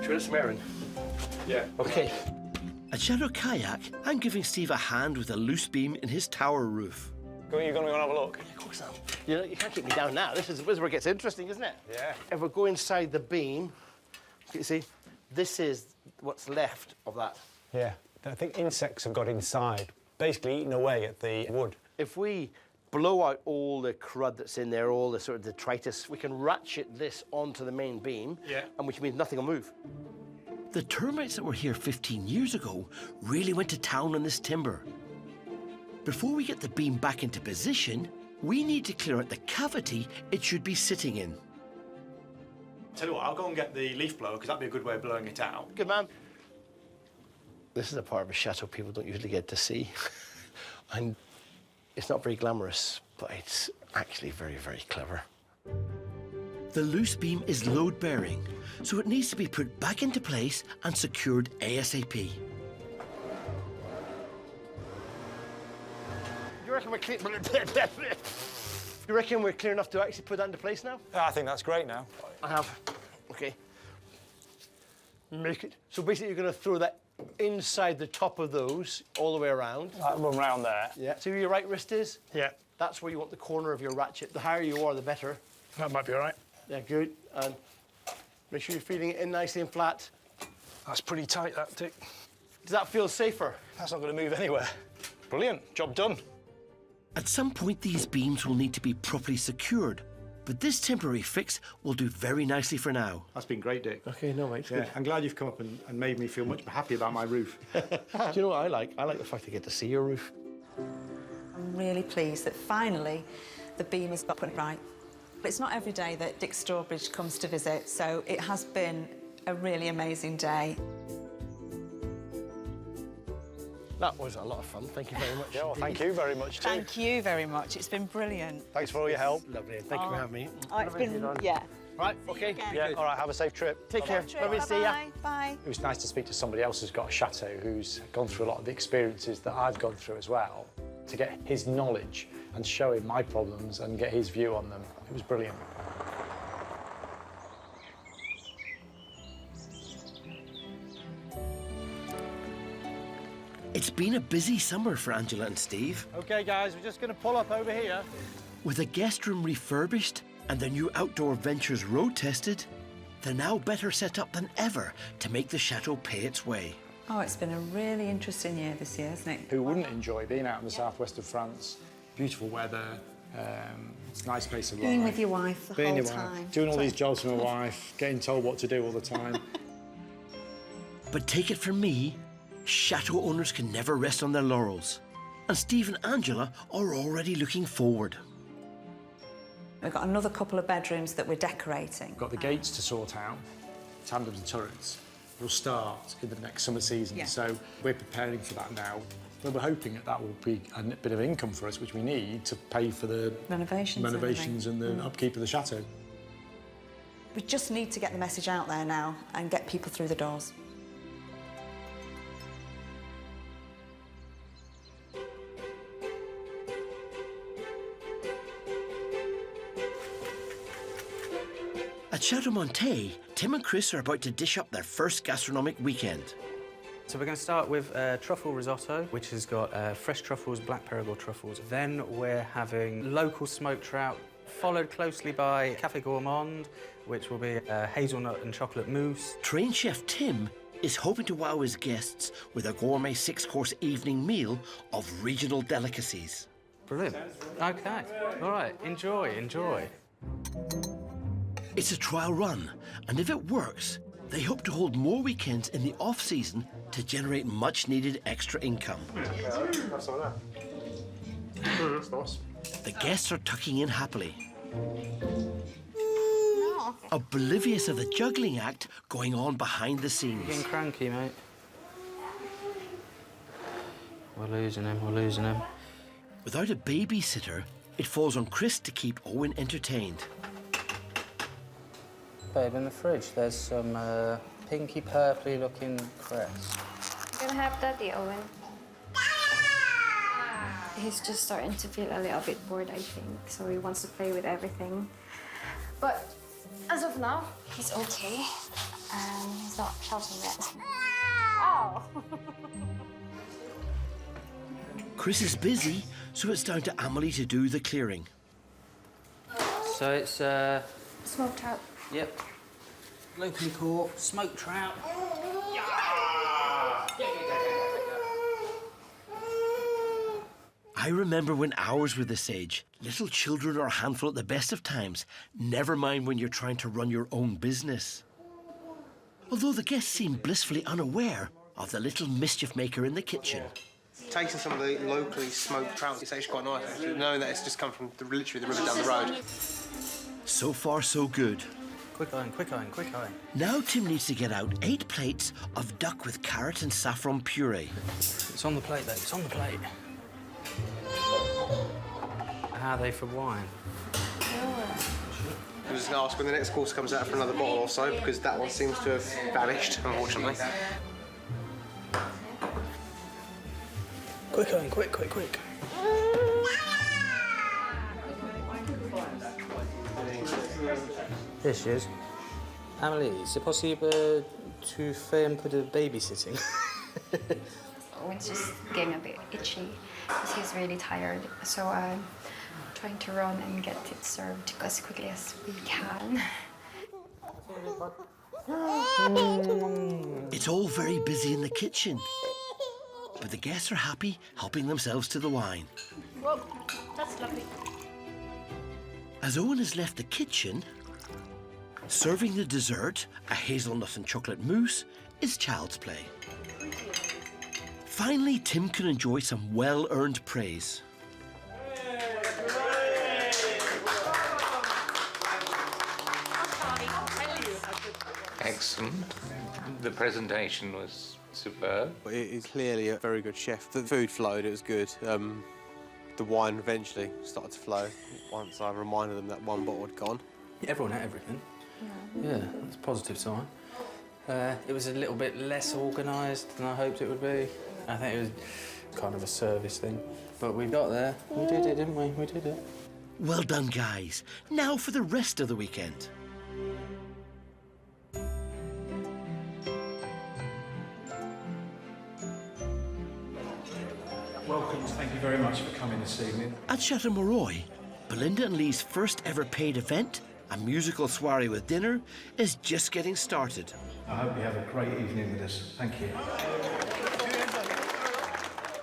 Should we smell it? Yeah. Okay. At Chateau Kayak, I'm giving Steve a hand with a loose beam in his tower roof. You're going to go and have a look? Of course not. You can't keep me down now. This is where it gets interesting, isn't it? Yeah. If we go inside the beam, you see, this is what's left of that. Yeah. I think insects have got inside, basically eating away at the wood. If we blow out all the crud that's in there, all the sort of detritus, we can ratchet this onto the main beam, and which means nothing will move. The termites that were here 15 years ago really went to town on this timber. Before we get the beam back into position, we need to clear out the cavity it should be sitting in. Tell you what, I'll go and get the leaf blower, because that'd be a good way of blowing it out. Good man. This is a part of a chateau people don't usually get to see. And it's not very glamorous, but it's actually very, very clever. The loose beam is load-bearing, so it needs to be put back into place and secured ASAP. You reckon we're clear? You reckon we're clear enough to actually put that into place now? I think that's great now. I have. Okay. Make it. So basically, you're going to throw that inside the top of those, all the way around. Run round there. Yeah. See where your right wrist is? Yeah. That's where you want the corner of your ratchet. The higher you are, the better. That might be all right. Yeah, good. And make sure you're feeding it in nicely and flat. That's pretty tight, that, Dick. Does that feel safer? That's not going to move anywhere. Brilliant. Job done. At some point, these beams will need to be properly secured, but this temporary fix will do very nicely for now. That's been great, Dick. Okay, no, mate. Yeah, I'm glad you've come up and made me feel much happy about my roof. Do you know what I like? I like the fact I get to see your roof. I'm really pleased that finally the beam has got put right. It's not every day that Dick Strawbridge comes to visit, so it has been a really amazing day. That was a lot of fun. Thank you very much. Yeah, well, thank you very much, too. Thank you very much. It's been brilliant. Thanks for all your help. Lovely. Thank you for having me. Oh, it's been, yeah. Right, okay. Yeah, all right, have a safe trip. Take care. Lovely to see ya. Bye. It was nice to speak to somebody else who's got a chateau, who's gone through a lot of the experiences that I've gone through as well, to get his knowledge and show him my problems and get his view on them. It was brilliant. It's been a busy summer for Angela and Steve. OK, guys, we're just going to pull up over here. With the guest room refurbished and the new outdoor ventures road tested, they're now better set up than ever to make the chateau pay its way. Oh, it's been a really interesting year this year, isn't it? Who wouldn't enjoy being out in the southwest of France? Beautiful weather, it's a nice place of life. Being with your wife the Being whole your wife, time. doing all these jobs with my wife, getting told what to do all the time. But take it from me, chateau owners can never rest on their laurels. And Steve and Angela are already looking forward. We've got another couple of bedrooms that we're decorating. We've got the gates to sort out, tandems and turrets. Will start in the next summer season, Yeah. so we're preparing for that now. But we're hoping that that will be a bit of income for us, which we need to pay for the Renovations and the upkeep of the chateau. We just need to get the message out there now and get people through the doors. At Chateau Montet, Tim and Chris are about to dish up their first gastronomic weekend. So we're going to start with truffle risotto, which has got fresh truffles, black Perigord truffles. Then we're having local smoked trout, followed closely by Café Gourmand, which will be hazelnut and chocolate mousse. Trained chef Tim is hoping to wow his guests with a gourmet 6-course evening meal of regional delicacies. Brilliant. OK. All right. Enjoy, enjoy. It's a trial run, and if it works, They hope to hold more weekends in the off-season to generate much-needed extra income. That's all that. That's nice. The guests are tucking in happily, oblivious of the juggling act going on behind the scenes. Getting cranky, mate. We're losing him, we're losing him. Without a babysitter, it falls on Chris to keep Owen entertained. Babe, in the fridge, there's some pinky purpley looking cress. You gonna have Daddy, Owen? He's just starting to feel a little bit bored, I think, so he wants to play with everything. But as of now, he's okay, and he's not shouting yet. Oh! Chris is busy, so it's down to Amelie to do the clearing. So it's, Smoked trout. yep, locally caught smoked trout. I remember when hours were this age. Little children are a handful at the best of times, never mind when you're trying to run your own business. Although the guests seem blissfully unaware of the little mischief maker in the kitchen. Tasting some of the locally smoked trout, it's actually quite nice, actually, knowing that it's just come from literally the river down the road. So far, so good. Quick iron, quick iron, quick iron. Now Tim needs to get out 8 plates of duck with carrot and saffron puree. It's on the plate, babe, it's on the plate. How are they for wine? I was just going to ask when the next course comes out for another bottle or so, because that one seems to have vanished, unfortunately. Quick iron, quick, quick, quick. Here she is. Amelie, c'est possible to faire un peu de babysitting? Owen's just getting a bit itchy because he's really tired. So I'm trying to run and get it served as quickly as we can. It's all very busy in the kitchen, but the guests are happy helping themselves to the wine. Whoa, that's lovely. As Owen has left the kitchen, serving the dessert, a hazelnut and chocolate mousse, is child's play. Finally, Tim can enjoy some well-earned praise. Excellent. The presentation was superb. He's clearly a very good chef. The food flowed, it was good. The wine eventually started to flow once I reminded them that one bottle had gone. Everyone ate everything. Yeah, that's a positive sign. It was a little bit less organised than I hoped it would be. I think it was kind of a service thing. But we got there. We did it, didn't we? We did it. Well done, guys. Now for the rest of the weekend. Welcome, thank you very much for coming this evening. At Chateau Morroy, Belinda and Lee's first ever paid event, a musical soiree with dinner, is just getting started. I hope you have a great evening with us. Thank you.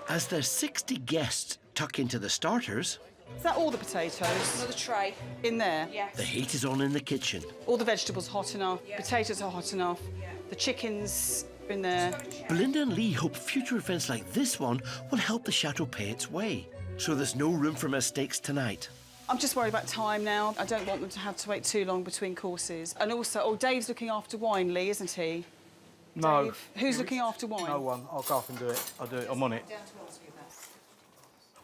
As their 60 guests tuck into the starters, Is that all the potatoes? Another tray. In there? Yes. the heat is on in the kitchen. All the vegetables hot enough, potatoes are hot enough, the chicken's in there. Belinda and Lee hope future events like this one will help the chateau pay its way, so there's no room for mistakes tonight. I'm just worried about time now. I don't want them to have to wait too long between courses. And also, Dave's looking after wine, Lee, isn't he? No. Dave, who's looking after wine? No one. I'll go off and do it. I'll do it. I'm on it.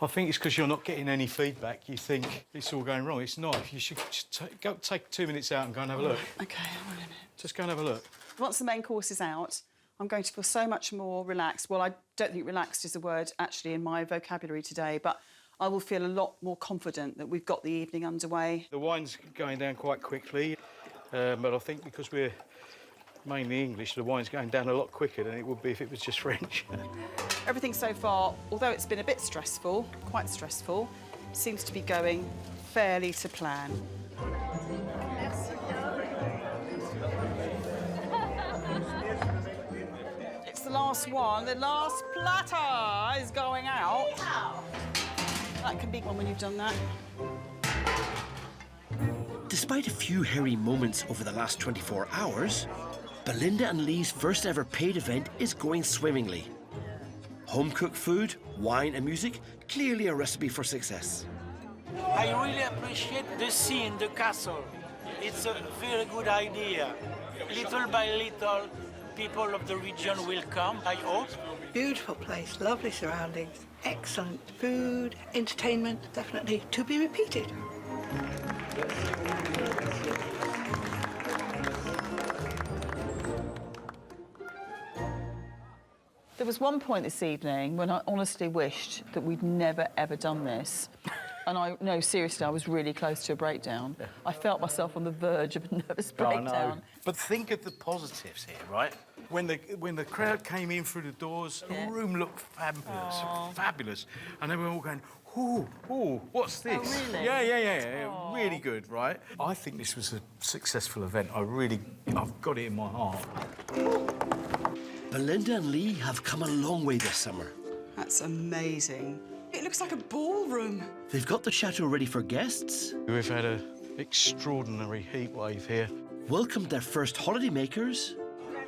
I think it's because you're not getting any feedback. You think it's all going wrong. It's not. You should just go take 2 minutes out and go and have a look. OK, I'm on it. Just go and have a look. Once the main course is out, I'm going to feel so much more relaxed. Well, I don't think relaxed is a word, actually, in my vocabulary today, but I will feel a lot more confident that we've got the evening underway. The wine's going down quite quickly, but I think because we're mainly English, the wine's going down a lot quicker than it would be if it was just French. Everything so far, although it's been a bit stressful, quite stressful, seems to be going fairly to plan. It's the last one. The last platter is going out. That can be one when you've done that. Despite a few hairy moments over the last 24 hours, Belinda and Lee's first ever paid event is going swimmingly. Home-cooked food, wine and music, clearly a recipe for success. I really appreciate the scene, the castle. It's a very good idea. Little by little, people of the region will come, I hope. Beautiful place, lovely surroundings, excellent food, entertainment, definitely to be repeated. There was one point this evening when I honestly wished that we'd never, ever done this. And no, seriously, I was really close to a breakdown. Yeah. I felt myself on the verge of a nervous breakdown. But think of the positives here, right? When the crowd came in through the doors, the room looked fabulous, fabulous. And they were all going, ooh, what's this? Oh, really? Yeah, really good, right? I think this was a successful event. I've got it in my heart. Belinda and Lee have come a long way this summer. That's amazing. It looks like a ballroom. They've got the chateau ready for guests. We've had an extraordinary heat wave here. Welcomed their first holidaymakers,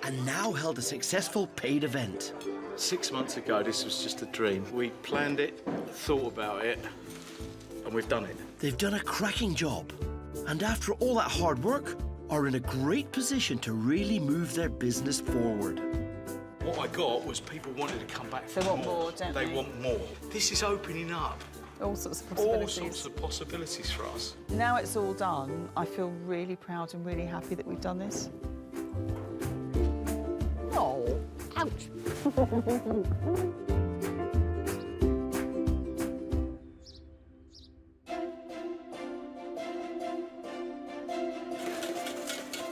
and now held a successful paid event. 6 months ago, this was just a dream. We planned it, thought about it, and we've done it. They've done a cracking job, and after all that hard work, are in a great position to really move their business forward. What I got was people wanted to come back for They want more, don't they? They want more. This is opening up all sorts of possibilities. All sorts of possibilities for us. Now it's all done, I feel really proud and really happy that we've done this. Oh, ouch.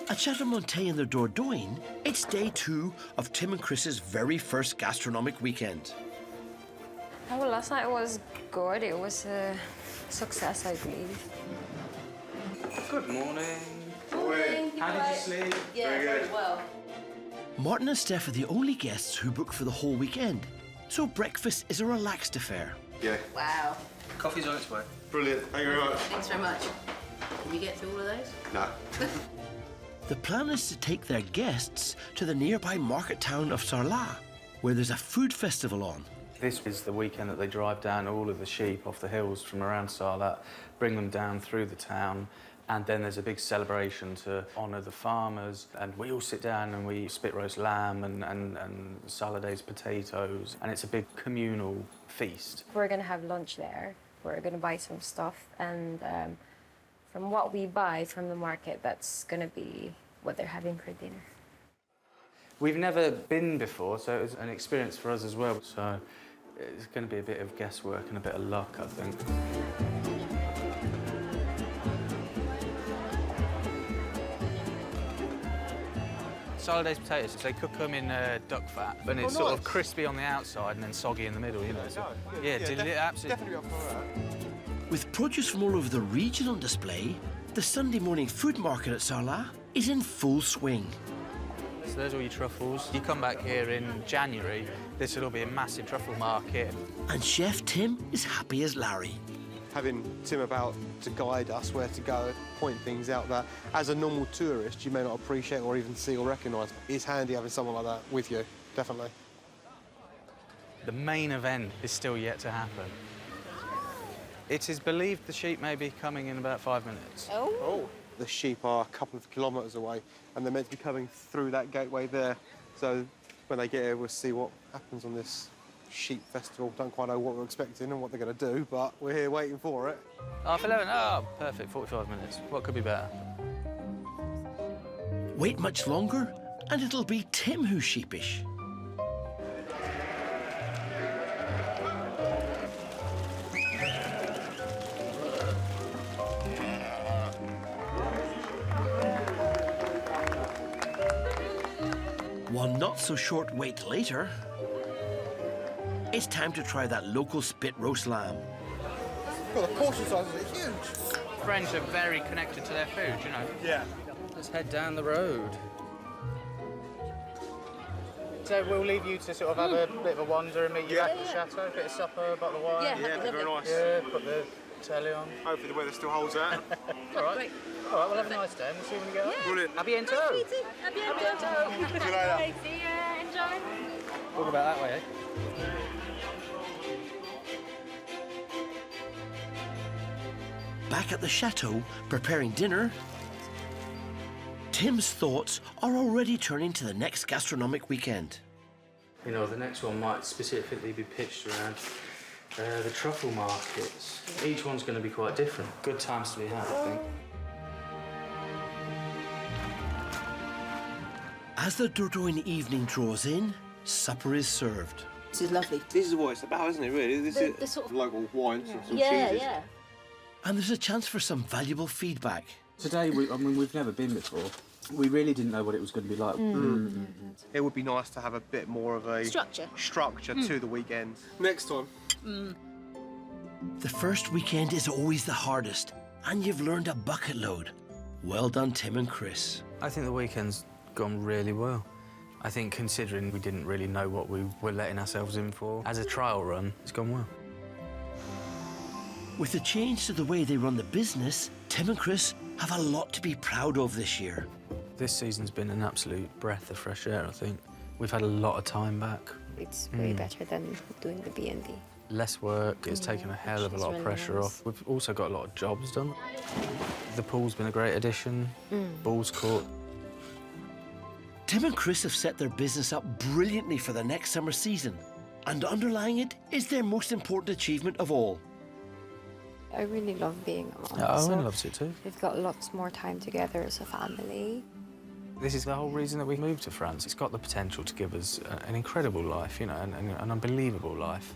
At Chateau de Mitim in the Dordogne, it's day 2 of Tim and Chris's very first gastronomic weekend. Oh, well, last night was good. It was a success, I believe. Good morning. Morning. How did you sleep? Yeah, very well. Martin and Steph are the only guests who book for the whole weekend, so breakfast is a relaxed affair. Yeah. Wow. Coffee's on its way. Brilliant. Thank you very much. Thanks very much. Can you get through all of those? No. The plan is to take their guests to the nearby market town of Sarlat, where there's a food festival on. This is the weekend that they drive down all of the sheep off the hills from around Sarlat, bring them down through the town, and then there's a big celebration to honour the farmers. And we all sit down and we spit roast lamb and Saladay's potatoes, and it's a big communal feast. We're going to have lunch there. We're going to buy some stuff, and from what we buy from the market, that's going to be what they're having for dinner. We've never been before, so it was an experience for us as well. So it's going to be a bit of guesswork and a bit of luck, I think. Saladay's potatoes, they cook them in duck fat, and it's sort of crispy on the outside and then soggy in the middle, you know. So, absolutely. Definitely up for that. With produce from all over the region on display, the Sunday morning food market at Sarlat is in full swing. So there's all your truffles. You come back here in January, this will be a massive truffle market. And Chef Tim is happy as Larry. Having Tim about to guide us where to go, point things out that, as a normal tourist, you may not appreciate or even see or recognise. It's handy having someone like that with you, definitely. The main event is still yet to happen. It is believed the sheep may be coming in about 5 minutes. Oh. The sheep are a couple of kilometres away, and they're meant to be coming through that gateway there. So when they get here, we'll see what happens on this sheep festival. Don't quite know what we're expecting and what they're going to do, but we're here waiting for it. 11:30. Oh, perfect. 45 minutes. What could be better? Wait much longer, and it'll be Tim who's sheepish. One not-so-short wait later, it's time to try that local spit roast lamb. Well, the portion sizes are huge. French are very connected to their food, you know. Yeah. Let's head down the road. So we'll leave you to sort of have a bit of a wander and meet you back at the chateau, a bit of supper, a bottle of wine. Yeah, that'd be very nice. Yeah, put the telly on. Hopefully the weather still holds out. All right. All right, we'll have a nice day and we'll see when we get home. Brilliant. A bientôt. A bientôt. See you later. See ya. Enjoy. Talk about that way, eh? Back at the chateau, preparing dinner, Tim's thoughts are already turning to the next gastronomic weekend. You know, the next one might specifically be pitched around the truffle markets. Each one's going to be quite different. Good times to be had, I think. As the Dordogne evening draws in, supper is served. This is lovely. This is what it's about, isn't it, really? This is the sort of local wines and some yeah, cheeses. yeah. And there's a chance for some valuable feedback. Today, we've never been before. We really didn't know what it was going to be like. It would be nice to have a bit more of a structure to the weekend. Next time. The first weekend is always the hardest, and you've learned a bucket load. Well done, Tim and Chris. I think the weekend's gone really well. I think considering we didn't really know what we were letting ourselves in for, as a trial run, it's gone well. With the change to the way they run the business, Tim and Chris have a lot to be proud of this year. This season's been an absolute breath of fresh air, I think. We've had a lot of time back. It's way better than doing the B&B. Less work, it's taken a hell of a lot of pressure off. We've also got a lot of jobs done. The pool's been a great addition, balls court. Tim and Chris have set their business up brilliantly for the next summer season, and underlying it is their most important achievement of all. I really love being a mom. Yeah, Owen loves it too. We've got lots more time together as a family. This is the whole reason that we moved to France. It's got the potential to give us an incredible life, you know, an unbelievable life.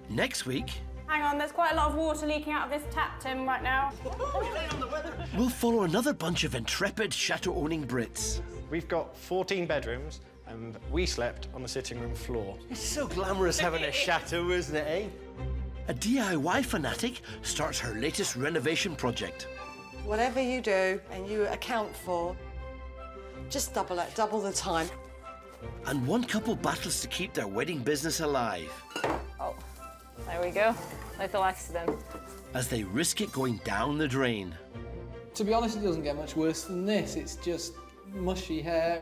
Next week, Hang on, there's quite a lot of water leaking out of this tap, Tim, right now. we'll follow another bunch of intrepid chateau-owning Brits. We've got 14 bedrooms and we slept on the sitting room floor. It's so glamorous having a chateau, isn't it, eh? A DIY fanatic starts her latest renovation project. Whatever you do and you account for, just double it, double the time. And one couple battles to keep their wedding business alive. Oh, there we go. Little accident. As they risk it going down the drain. To be honest, it doesn't get much worse than this. It's just mushy hair.